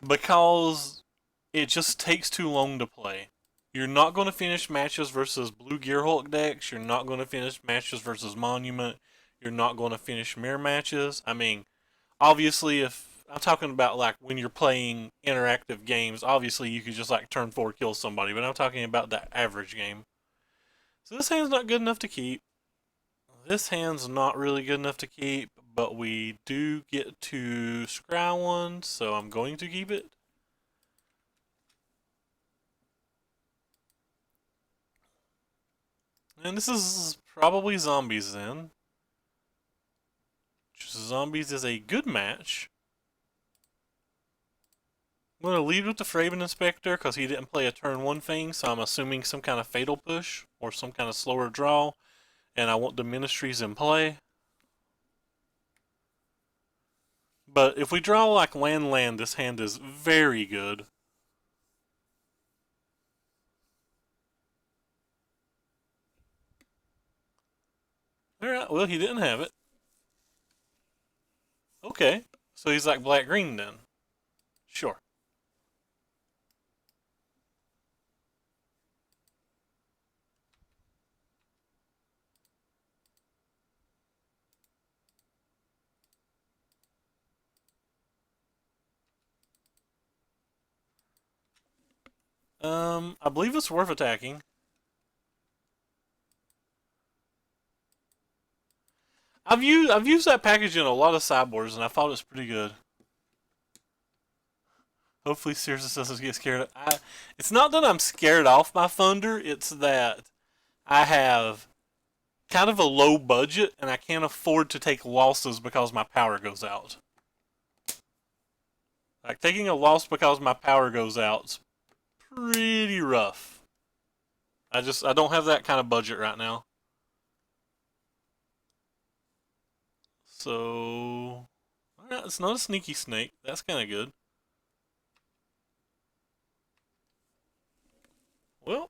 Speaker 1: Because it just takes too long to play. You're not going to finish matches versus Blue Gearhulk decks. You're not going to finish matches versus Monument. You're not going to finish mirror matches. I mean, obviously, if I'm talking about like when you're playing interactive games, obviously you could just like turn 4 kill somebody, but I'm talking about the average game. So this hand's not good enough to keep. This hand's not really good enough to keep, but we do get to scry one, so I'm going to keep it. And this is probably Zombies then. Zombies is a good match. I'm going to lead with the Fraven Inspector because he didn't play a turn 1 thing, so I'm assuming some kind of Fatal Push or some kind of slower draw. And I want the Ministries in play. But if we draw like land, this hand is very good. Alright, well, he didn't have it. Okay, so he's like black-green then. Sure. I believe it's worth attacking. I've used that package in a lot of sideboards, and I thought it's pretty good. Hopefully Cirrus doesn't get scared. It's not that I'm scared off my thunder. It's that I have kind of a low budget and I can't afford to take losses because my power goes out. Like taking a loss because my power goes out's pretty rough. I don't have that kind of budget right now. So alright, it's not a sneaky snake. That's kinda good. Well,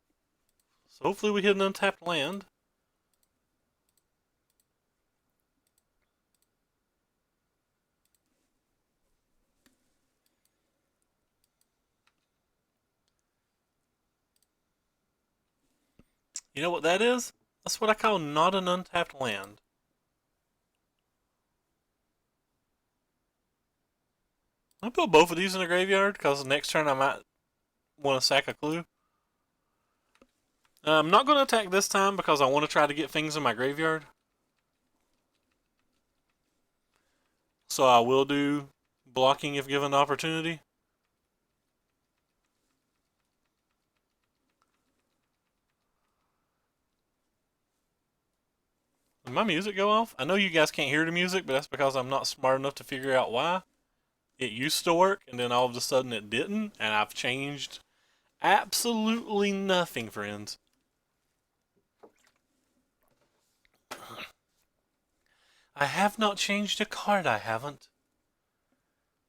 Speaker 1: so hopefully we hit an untapped land. You know what that is? That's what I call not an untapped land. I put both of these in the graveyard because next turn I might want to sack a clue. I'm not going to attack this time because I want to try to get things in my graveyard. So I will do blocking if given the opportunity. Did my music go off? I know you guys can't hear the music, but that's because I'm not smart enough to figure out why. It used to work, and then all of a sudden it didn't, and I've changed absolutely nothing, friends. I have not changed a card, I haven't.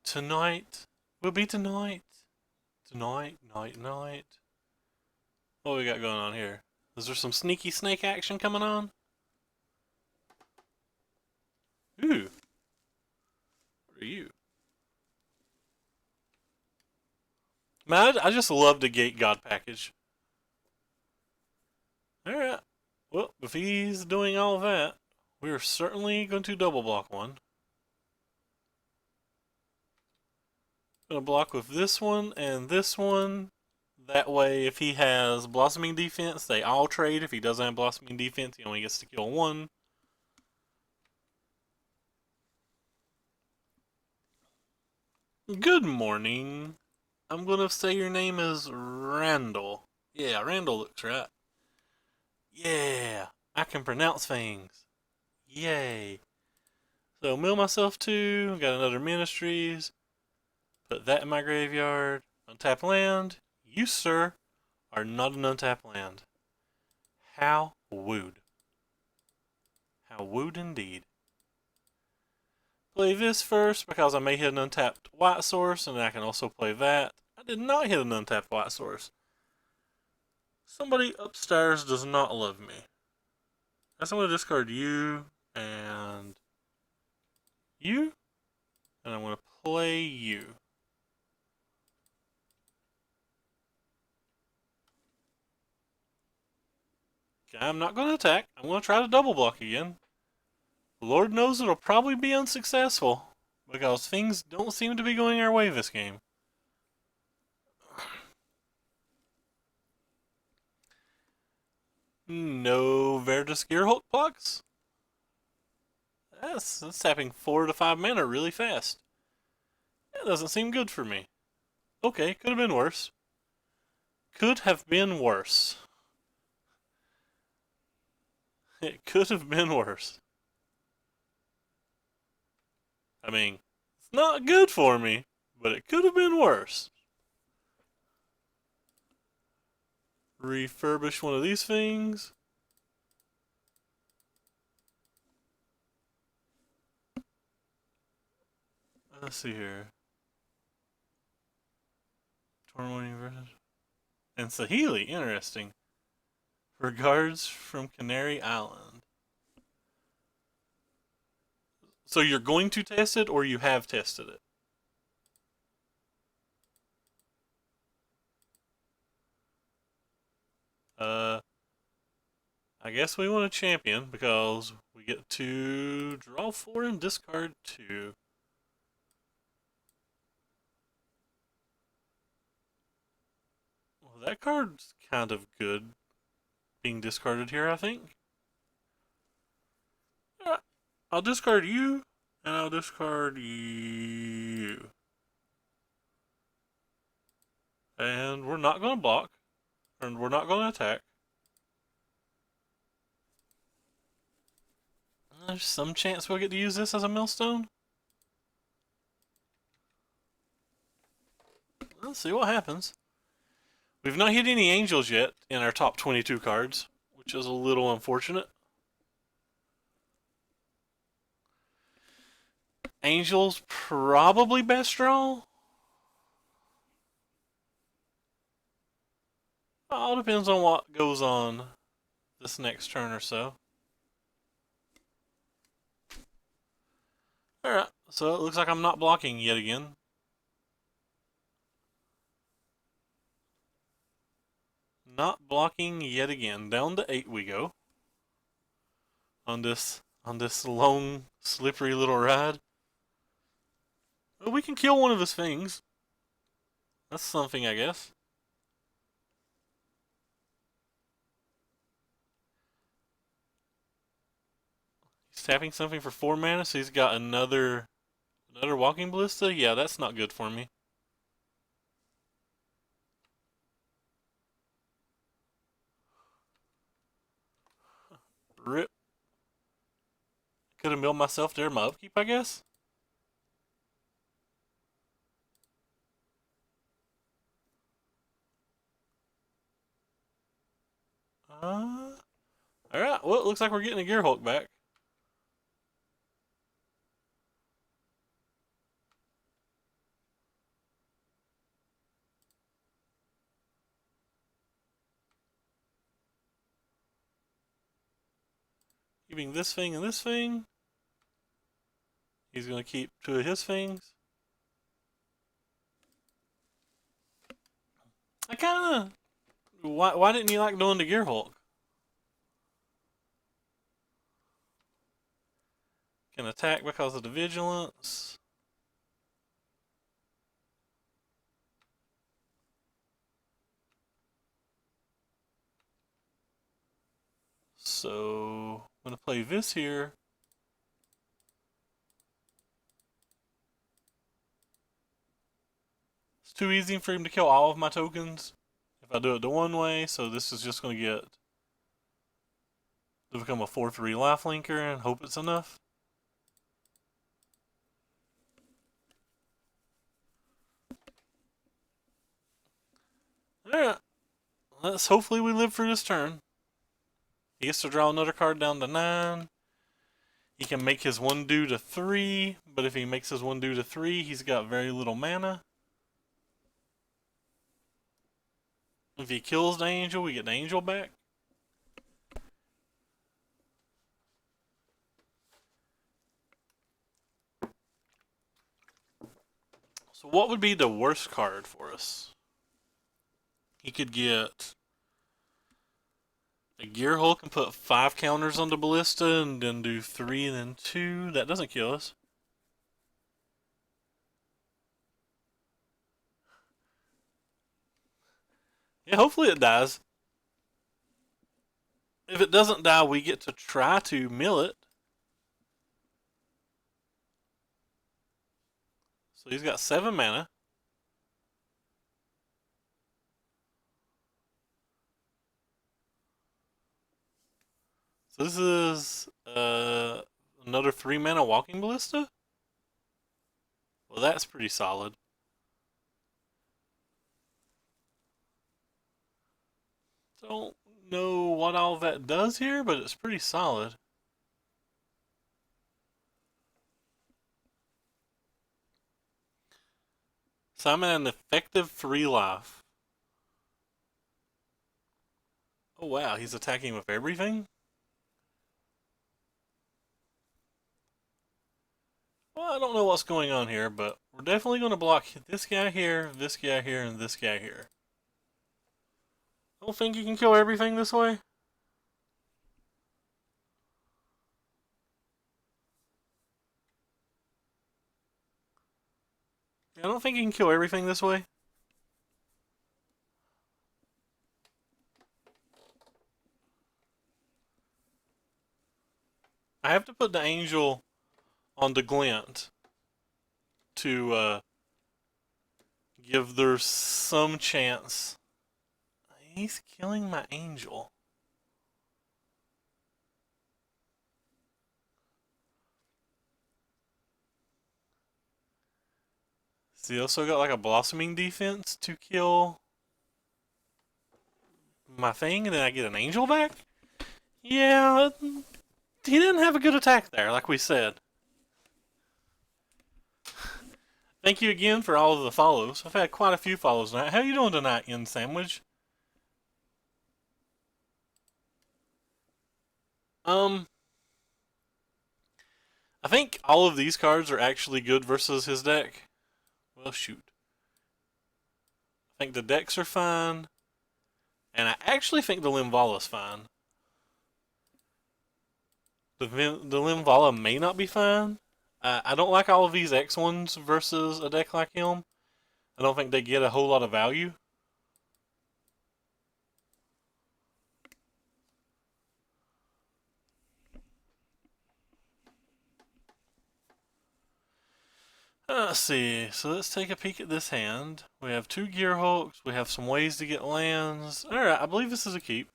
Speaker 1: Tonight will be tonight. Tonight, night. What we got going on here? Is there some sneaky snake action coming on? Ooh. What are you? Man, I just love the Gate God package. Alright. Well, if he's doing all that, we're certainly going to double block one. Gonna block with this one and this one. That way, if he has Blossoming Defense, they all trade. If he doesn't have Blossoming Defense, he only gets to kill one. Good morning. I'm gonna say your name is Randall. Yeah, Randall looks right. Yeah, I can pronounce things. Yay. So, mill myself two. Got another Ministries. Put that in my graveyard. Untapped land. You, sir, are not an untapped land. How wooed. How wooed indeed. Play this first because I may hit an untapped white source, and I can also play that. I did not hit an untapped white source. Somebody upstairs does not love me. I'm going to discard you and you, and I'm going to play you. Okay, I'm not going to attack. I'm going to try to double block again. Lord knows it'll probably be unsuccessful because things don't seem to be going our way this game. No Verdus Gearhulk blocks? That's tapping 4 to 5 mana really fast. That doesn't seem good for me. Okay, could have been worse. Could have been worse. It could have been worse. I mean, it's not good for me, but it could have been worse. Refurbish one of these things. Let's see here. Tormenting versus. And Sahili, interesting. Regards from Canary Island. So you're going to test it, or you have tested it? I guess we want a champion because we get to draw 4 and discard 2. Well, that card's kind of good being discarded here, I think. I'll discard you, and I'll discard you. And we're not going to block. And we're not going to attack. There's some chance we'll get to use this as a millstone. Let's see what happens. We've not hit any angels yet in our top 22 cards, which is a little unfortunate. Angels probably best draw. All depends on what goes on this next turn or so. Alright, so it looks like I'm not blocking yet again. Not blocking yet again. Down to 8 we go. On this long, slippery little ride. Well, we can kill one of his things. That's something, I guess. He's tapping something for 4 mana, so he's got another walking ballista? Yeah, that's not good for me. Rip. Could have milled myself there in my upkeep, I guess. Alright, well, it looks like we're getting a Gear Hulk back. Keeping this thing and this thing. He's going to keep 2 of his things. I kind of... Why didn't you like doing the Gear Hulk? Can attack because of the vigilance. So I'm gonna play this here. It's too easy for him to kill all of my tokens if I do it the one way, so this is just gonna get to become a 4/3 lifelinker and hope it's enough. Alright. Let's hopefully we live through this turn. He gets to draw another card down to 9. He can make his 1 do to 3, but if he makes his 1 do to 3, he's got very little mana. If he kills the angel, we get the angel back. So what would be the worst card for us? He could get a Gear Hulk and put 5 counters on the ballista and then do 3 and then 2. That doesn't kill us. Yeah, hopefully it dies. If it doesn't die, we get to try to mill it. So he's got 7 mana. So this is another 3 mana walking ballista? Well, that's pretty solid. Don't know what all that does here, but it's pretty solid. So I'm at an effective 3 life. Oh wow, he's attacking with everything? Well, I don't know what's going on here, but we're definitely going to block this guy here, and this guy here. I don't think you can kill everything this way. I don't think you can kill everything this way. I have to put the angel on the glint to give there some chance. He's killing my angel. So he also got like a blossoming defense to kill my thing, and then I get an angel back? Yeah, he didn't have a good attack there, like we said. Thank you again for all of the follows. I've had quite a few follows tonight. How you doing tonight, In Sandwich? Um, I think all of these cards are actually good versus his deck. Well, shoot. I think the decks are fine, and I actually think the Limvala's fine. The Limvala may not be fine. I don't like all of these X ones versus a deck like him. I don't think they get a whole lot of value. Let's see. So let's take a peek at this hand. We have 2 Gearhulks. We have some ways to get lands. Alright, I believe this is a keep.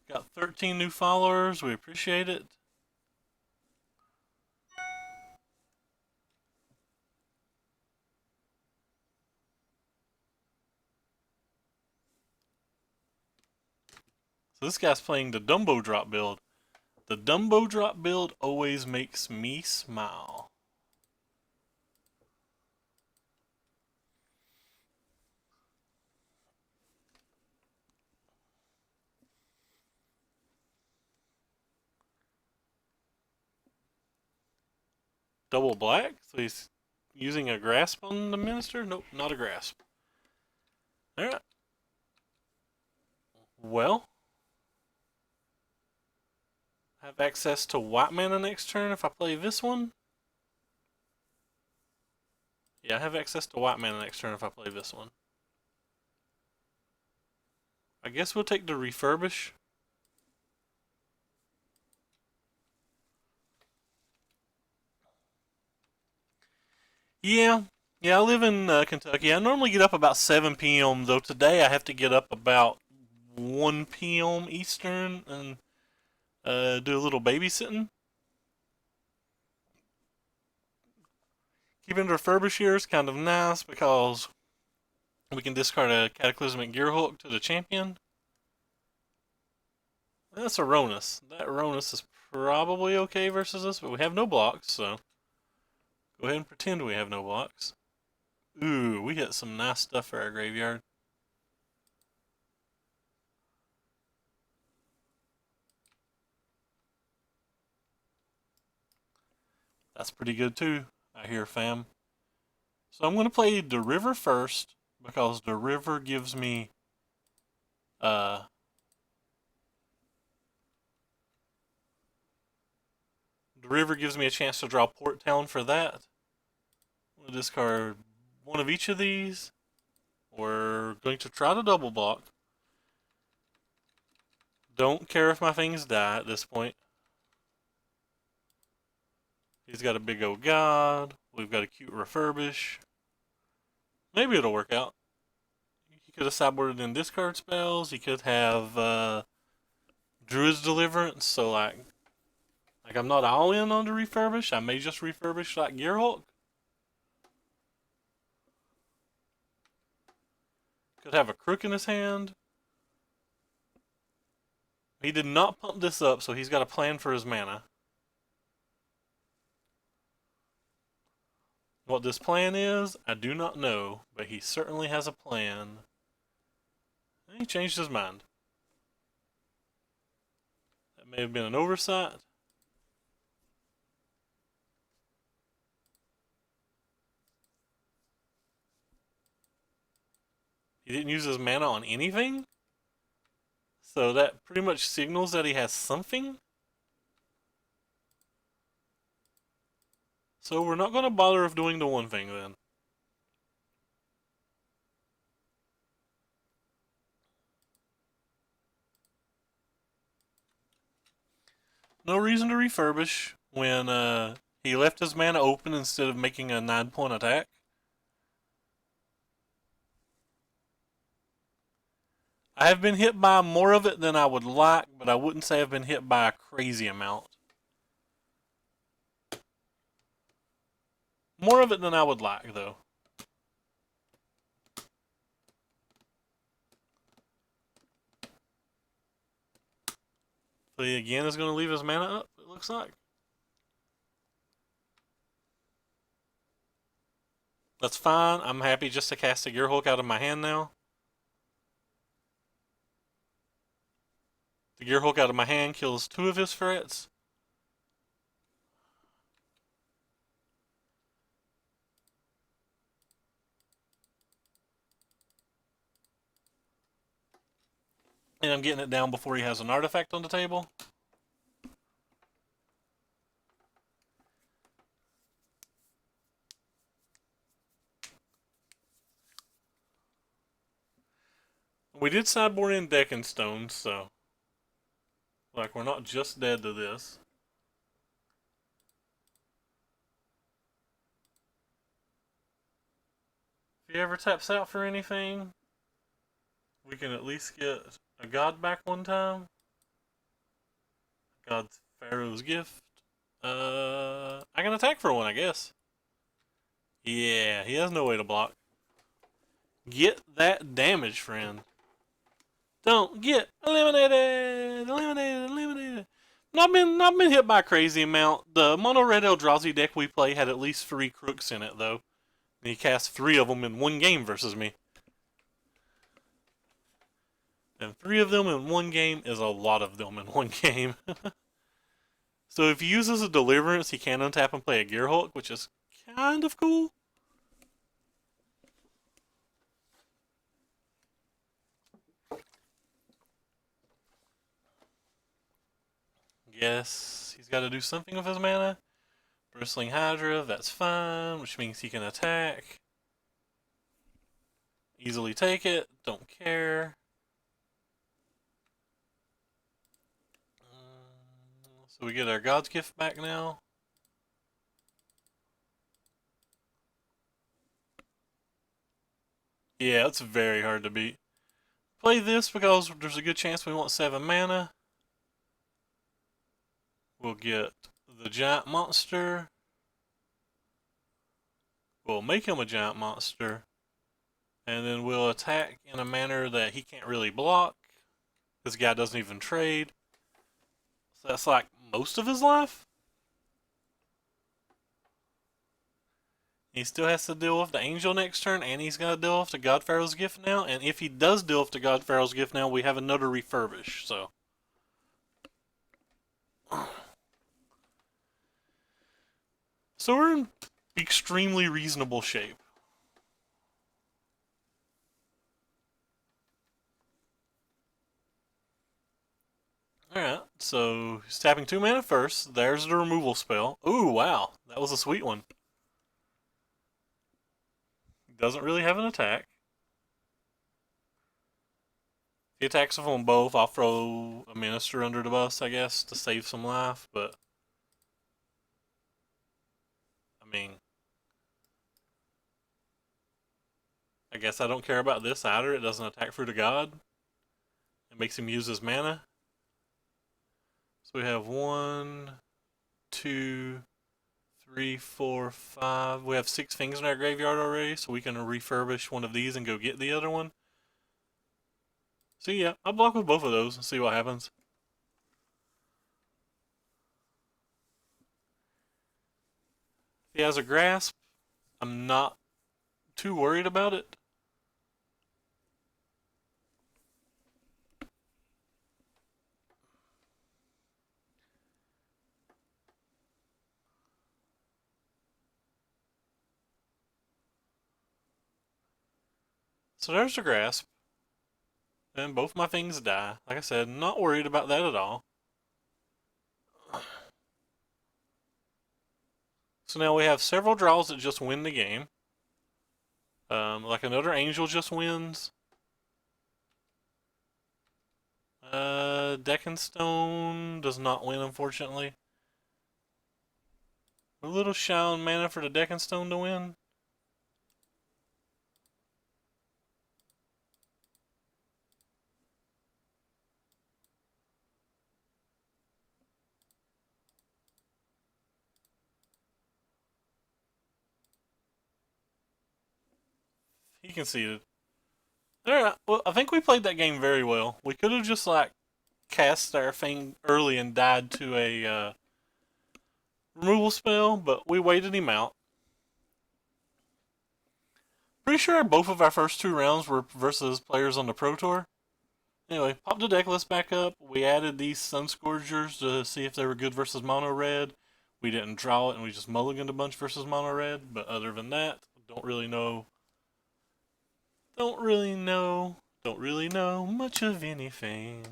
Speaker 1: Got 13 new followers. We appreciate it. So this guy's playing the Dumbo drop build. The Dumbo drop build always makes me smile. Double black? So he's using a grasp on the minister? Nope, not a grasp. Alright. Well, have access to white mana next turn if I play this one. Yeah, I have access to white mana next turn if I play this one. I guess we'll take the refurbish. Yeah, I live in Kentucky. I normally get up about 7 p.m. though today I have to get up about 1 p.m. Eastern and do a little babysitting. Keeping the refurbish here is kind of nice because we can discard a Cataclysmic Gearhulk to the champion. That's a Ronus. That Ronus is probably okay versus us, but we have no blocks, so go ahead and pretend we have no blocks. Ooh, we hit some nice stuff for our graveyard. That's pretty good too, I hear, fam. So I'm going to play the river first because the river gives me the river gives me a chance to draw Port Town for that. We'll discard one of each of these. We're going to try to double block. Don't care if my things die at this point. He's got a big old god. We've got a cute refurbish. Maybe it'll work out. He could have sideboarded in discard spells. He could have Druid's Deliverance. So like I'm not all in on the refurbish. I may just refurbish like Gearhulk. Could have a crook in his hand. He did not pump this up, so he's got a plan for his mana. What this plan is, I do not know, but he certainly has a plan. And he changed his mind. That may have been an oversight. He didn't use his mana on anything? So that pretty much signals that he has something. So we're not going to bother with doing the one thing then. No reason to refurbish when he left his mana open instead of making a 9-point attack. I have been hit by more of it than I would like, but I wouldn't say I've been hit by a crazy amount. More of it than I would like, though. So he again is going to leave his mana up, it looks like. That's fine. I'm happy just to cast a Gearhulk out of my hand now. The Gearhulk out of my hand kills 2 of his threats. And I'm getting it down before he has an artifact on the table. We did sideboard in Decking Stones, so like we're not just dead to this. If he ever taps out for anything, we can at least get a god back one time. God-Pharaoh's gift. I can attack for one, I guess. Yeah, he has no way to block. Get that damage, friend. Don't get eliminated! Eliminated! Eliminated! Not been hit by a crazy amount. The mono red Eldrazi deck we play had at least 3 crooks in it, though. And he cast 3 of them in one game versus me. And 3 of them in one game is a lot of them in one game. So if he uses a Deliverance, he can untap and play a Gearhulk, which is kind of cool. Guess he's got to do something with his mana. Bristling Hydra, that's fine, which means he can attack. Easily take it, don't care. So we get our God's Gift back now. Yeah, it's very hard to beat. Play this because there's a good chance we want 7 mana. We'll get the giant monster. We'll make him a giant monster. And then we'll attack in a manner that he can't really block. This guy doesn't even trade. So that's like most of his life. He still has to deal with the Angel next turn, and he's got to deal with the God-Pharaoh's Gift now. And if he does deal with the God-Pharaoh's Gift now, we have another Refurbish. So we're in extremely reasonable shape. Alright, so he's tapping 2 mana first. There's the removal spell. Ooh, wow. That was a sweet one. He doesn't really have an attack. If he attacks with them both, I'll throw a Minister under the bus, I guess, to save some life, but I mean, I guess I don't care about this either. It doesn't attack through the god. It makes him use his mana. So we have 1, 2, 3, 4, 5. We have 6 things in our graveyard already, so we can refurbish one of these and go get the other one. So yeah, I'll block with both of those and see what happens. If he has a grasp, I'm not too worried about it. So there's the grasp. And both my things die. Like I said, not worried about that at all. So now we have several draws that just win the game. Like another Angel just wins. Deck and Stone does not win, unfortunately. A little shy on mana for the Deck and Stone to win. he conceded. Alright, well, I think we played that game very well. We could have just, like, cast our thing early and died to a removal spell, but we waited him out. Pretty sure both of our first 2 rounds were versus players on the Pro Tour. Anyway, popped the deck list back up. We added these Sun Scourgers to see if they were good versus Mono Red. We didn't draw it, and we just mulliganed a bunch versus Mono Red. But other than that, don't really know. Don't really know much of anything.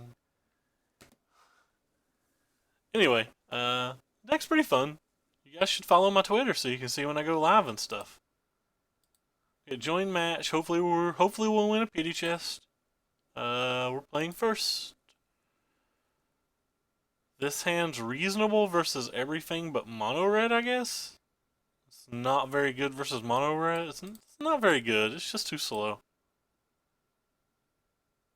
Speaker 1: Anyway, deck's pretty fun. You guys should follow my Twitter so you can see when I go live and stuff. Okay, join match. Hopefully we'll win a pity chest. We're playing first. This hand's reasonable versus everything but mono red, I guess. It's not very good versus mono red. It's not very good. It's just too slow.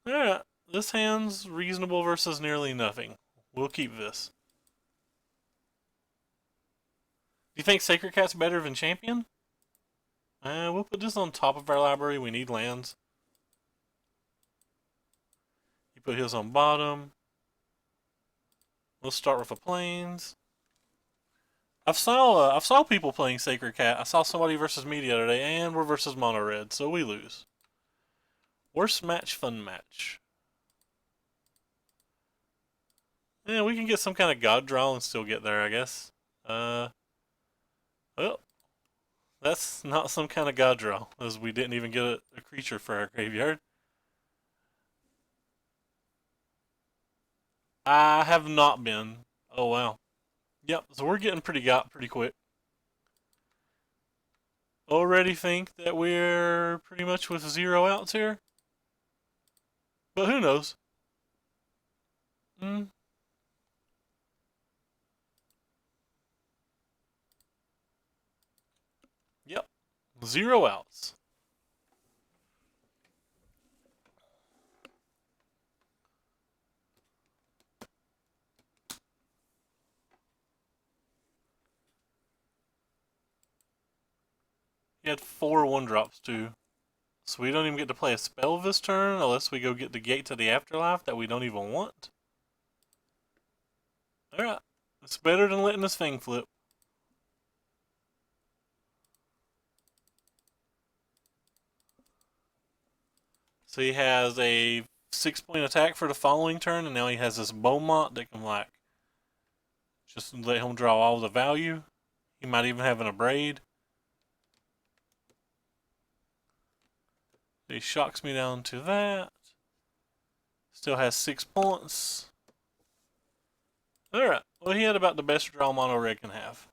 Speaker 1: Alright, this hand's reasonable versus nearly nothing. We'll keep this. Do you think Sacred Cat's better than Champion? We'll put this on top of our library. We need lands. You put his on bottom. We'll start with the plains. I saw people playing Sacred Cat. I saw somebody versus me the other day, and we're versus Mono Red, so we lose. Worst match, fun match. Yeah, we can get some kind of god draw and still get there, I guess. Well, that's not some kind of god draw, as we didn't even get a creature for our graveyard. I have not been. Oh wow. Yep, so we're getting pretty quick. Already think that we're pretty much with 0 outs here. But who knows? Yep. 0 outs. He had 4 1-drops too. So we don't even get to play a spell this turn unless we go get the Gate to the Afterlife that we don't even want. Alright. It's better than letting this thing flip. So he has a 6-point attack for the following turn, and now he has this Beaumont that can, like, just let him draw all the value. He might even have an Abrade. He shocks me down to that. Still has 6 points. Alright, well he had about the best draw mono red can have.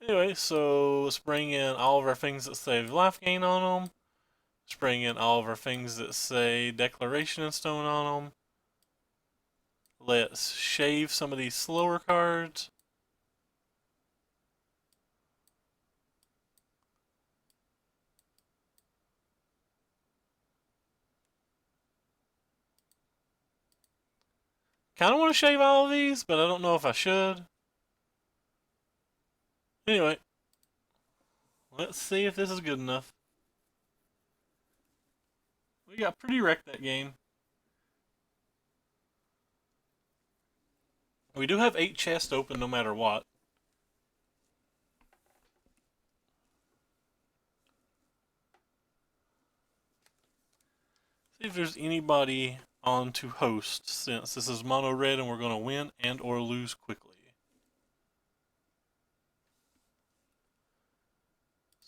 Speaker 1: Anyway, so let's bring in all of our things that say life gain on them. Let's bring in all of our things that say Declaration and Stone on them. Let's shave some of these slower cards. Kind of want to shave all of these, but I don't know if I should. Anyway, let's see if this is good enough. We got pretty wrecked that game. We do have 8 chests open no matter what. See if there's anybody on to host, since this is mono red and we're going to win and or lose quickly.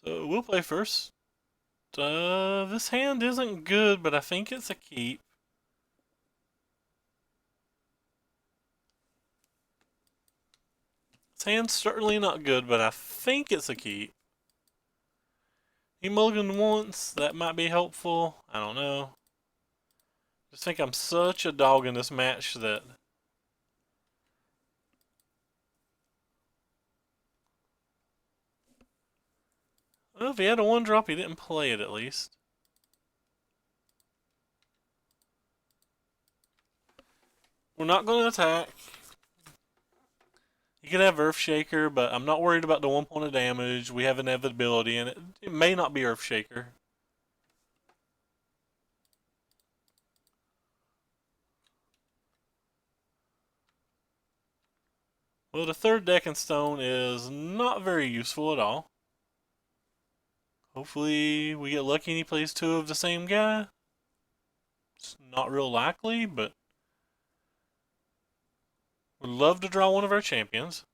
Speaker 1: So we'll play first. This hand isn't good, but I think it's a keep. This hand's certainly not good, but I think it's a keep. He mulliganed once, that might be helpful. I don't know. Just think I'm such a dog in this match that well, if he had a 1-drop, he didn't play it at least. We're not going to attack. He could have Earthshaker, but I'm not worried about the 1 point of damage. We have inevitability, and it may not be Earthshaker. Well, the third deck in stone is not very useful at all. Hopefully we get lucky and he plays two of the same guy. It's not real likely, but would love to draw one of our champions.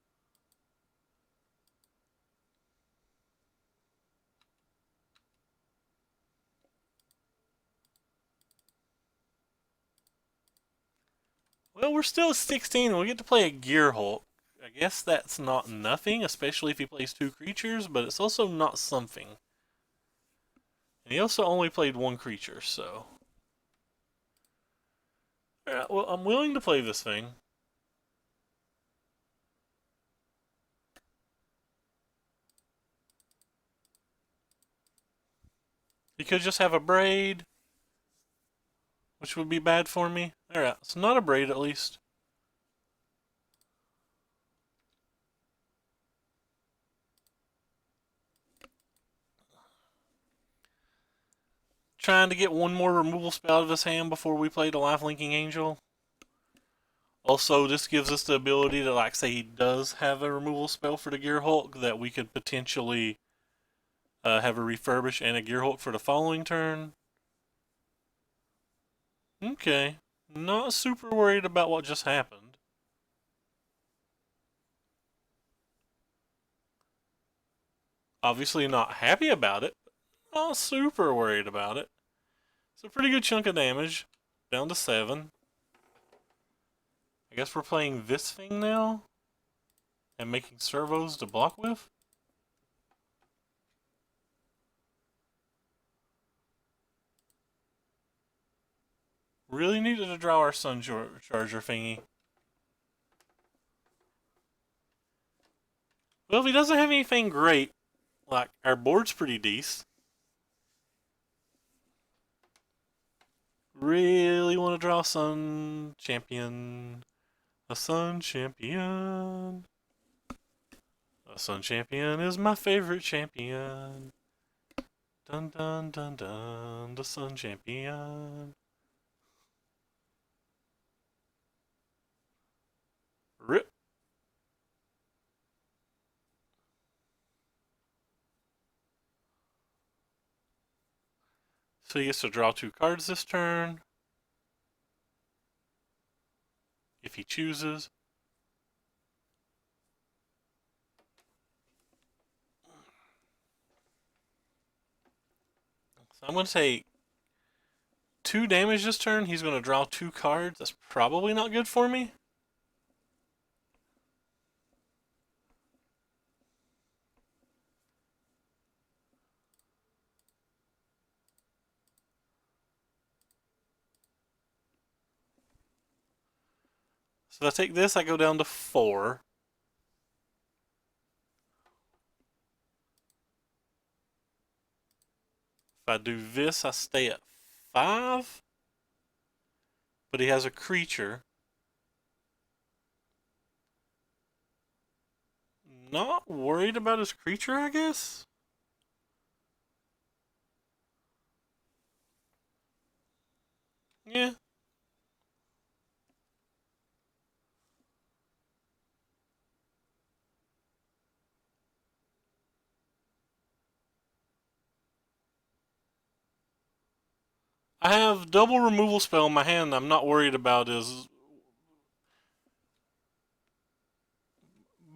Speaker 1: Well, we're still at 16 and we get to play a Gear Hulk. I guess that's not nothing, especially if he plays two creatures, but it's also not something. And he also only played one creature, so. Alright, well, I'm willing to play this thing. He could just have a braid, which would be bad for me. Alright, it's not a braid at least. Trying to get one more removal spell out of his hand before we play the Life Linking Angel. Also, this gives us the ability to, like, say he does have a removal spell for the Gear Hulk, that we could potentially have a Refurbish and a Gear Hulk for the following turn. Okay. Not super worried about what just happened. Obviously not happy about it, but not super worried about it. It's a pretty good chunk of damage. Down to 7. I guess we're playing this thing now. And making servos to block with. Really needed to draw our Sun Charger thingy. Well, if he doesn't have anything great, like, our board's pretty decent. Really want to draw Sun Champion. A Sun Champion. A Sun Champion is my favorite champion. Dun dun dun dun. The Sun Champion. Rip. So he gets to draw 2 cards this turn. If he chooses. So I'm going to take 2 damage this turn. He's going to draw 2 cards. That's probably not good for me. So if I take this, I go down to 4. If I do this, I stay at 5. But he has a creature. Not worried about his creature, I guess? Yeah. I have double removal spell in my hand I'm not worried about is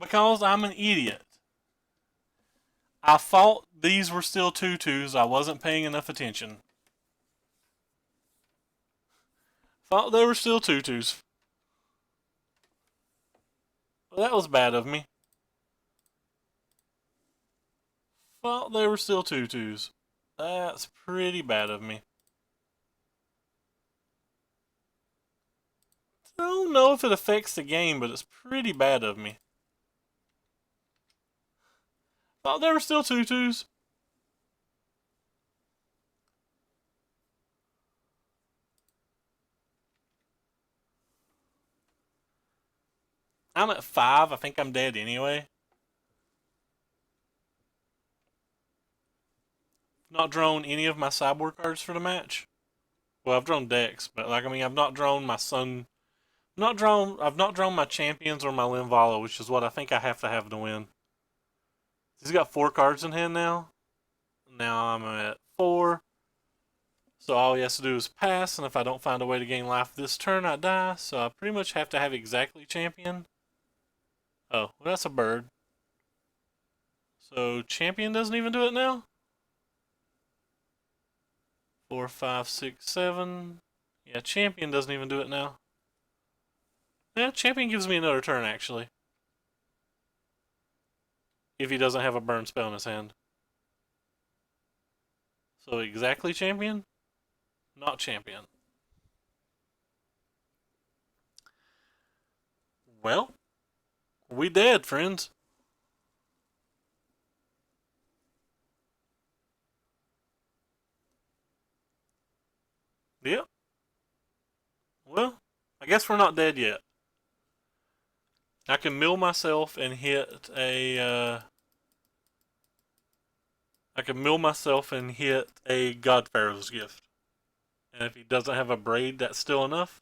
Speaker 1: because I'm an idiot. I thought these were still 2/2s. I wasn't paying enough attention. Thought they were still 2/2s. Well, that was bad of me. Thought they were still 2/2s. That's pretty bad of me. I don't know if it affects the game, but it's pretty bad of me. Thought they were still 2/2s. I'm at 5. I think I'm dead anyway. Not drawn any of my sideboard cards for the match. Well, I've drawn decks, but like I mean, I've not drawn my Sun. Not drawn. I've not drawn my champions or my Linvala, which is what I think I have to win. He's got 4 cards in hand now. Now I'm at 4. So all he has to do is pass, and if I don't find a way to gain life this turn, I die. So I pretty much have to have exactly champion. Oh, well, that's a bird. So champion doesn't even do it now? 4, 5, 6, 7. Yeah, champion doesn't even do it now. Yeah, champion gives me another turn, actually. If he doesn't have a burn spell in his hand. So exactly champion? Not champion. Well, we dead, friends. Yep. Well, I guess we're not dead yet. I can mill myself and hit a. I can mill myself and hit a God-Pharaoh's gift. And if he doesn't have a braid, that's still enough.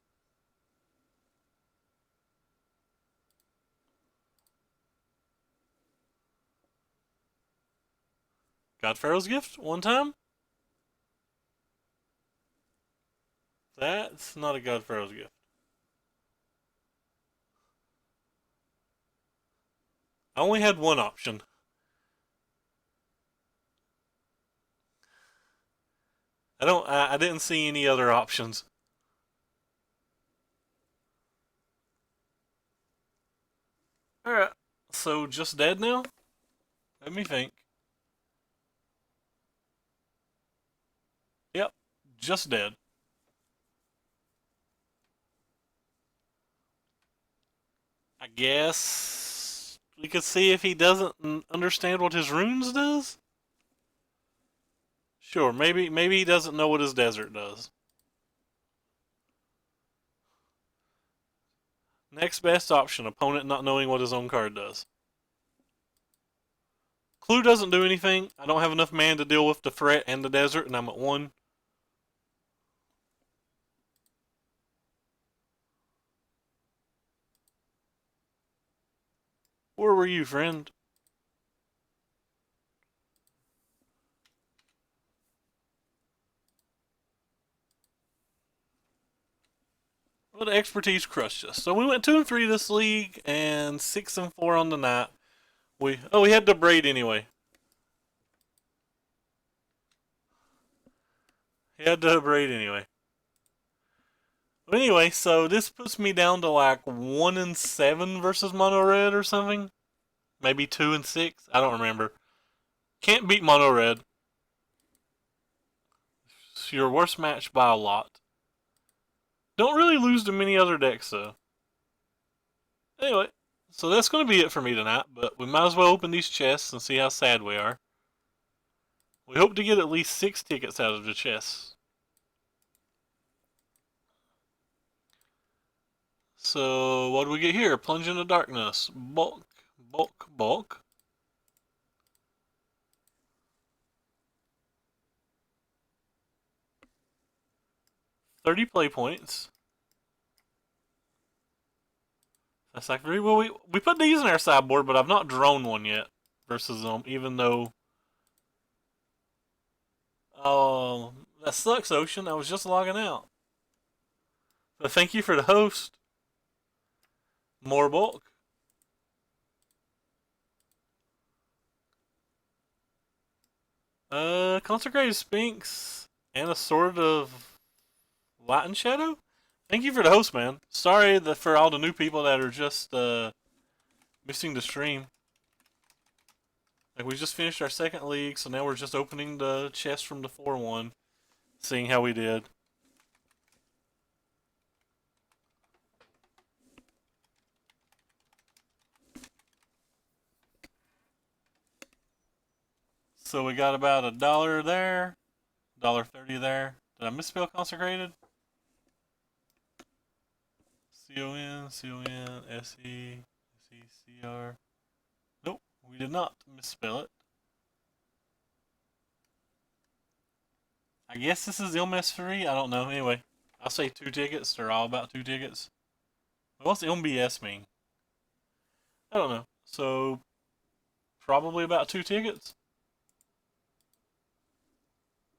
Speaker 1: God-Pharaoh's gift, one time. That's not a God-Pharaoh's gift. I only had one option. I didn't see any other options. Alright. So just dead now? Let me think. Yep. Just dead. I guess we could see if he doesn't understand what his runes does. Sure, maybe he doesn't know what his desert does. Next best option, opponent not knowing what his own card does. Clue doesn't do anything. I don't have enough mana to deal with the threat and the desert, and I'm at 1. Where were you, friend? Well, the expertise crushed us. So we went 2 and 3 this league, and 6 and 4 on the night. We had to braid anyway. He had to braid anyway. But anyway, so this puts me down to like 1 and 7 versus Mono Red or something. Maybe 2 and 6. I don't remember. Can't beat Mono Red. It's your worst match by a lot. Don't really lose to many other decks though. Anyway, so that's going to be it for me tonight, but we might as well open these chests and see how sad we are. We hope to get at least 6 tickets out of the chests. So, what do we get here? Plunge into Darkness. Bulk, bulk, bulk. 30 play points. That's like very well. We put these in our sideboard, but I've not drawn one yet versus them. Even though, oh, that sucks, Ocean. I was just logging out. But thank you for the host. More bulk. Consecrated Sphinx and a Sword of Light and Shadow. Thank you for the host, man. Sorry that for all the new people that are just missing the stream. Like we just finished our second league, so now we're just opening the chest from the 4-1, seeing how we did. So we got about $1 there, $1.30 there. Did I misspell consecrated? CON, CON, SE. TCR. Nope, we did not misspell it. I guess this is MS3. I don't know. Anyway, I'll say 2 tickets. They're all about 2 tickets. What's MBS mean? I don't know. So, probably about 2 tickets.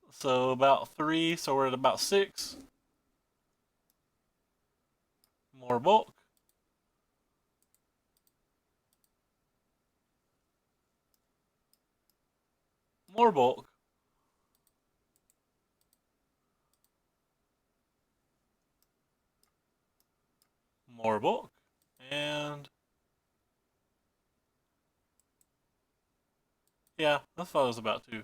Speaker 1: So, about 3. So, we're at about 6. More bulk. More bulk. More bulk. And yeah, I thought it was about 2.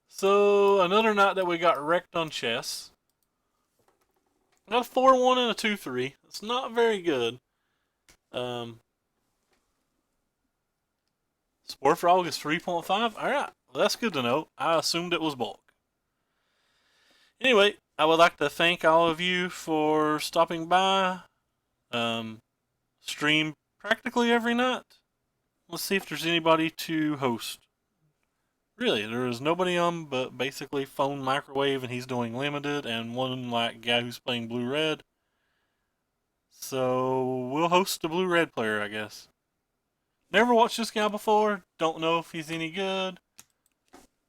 Speaker 1: So, another night that we got wrecked on chess. Got a 4-1 and a 2-3. It's not very good. Sport Frog is 3.5. Alright, well, that's good to know. I assumed it was bulk. Anyway, I would like to thank all of you for stopping by. Stream practically every night. Let's see if there's anybody to host. Really, there is nobody on but basically Phone Microwave, and he's doing limited, and one like guy who's playing blue red. So we'll host the blue red player, I guess. Never watched this guy before. Don't know if he's any good.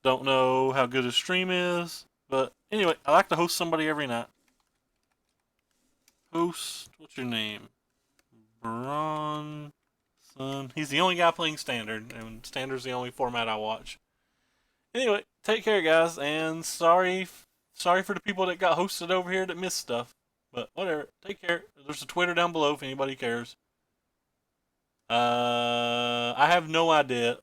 Speaker 1: Don't know how good his stream is. But anyway, I like to host somebody every night. Host, what's your name? Bronson. He's the only guy playing standard, and standard's the only format I watch. Anyway, take care, guys, and sorry for the people that got hosted over here that missed stuff. But whatever, take care. There's a Twitter down below if anybody cares. I have no idea.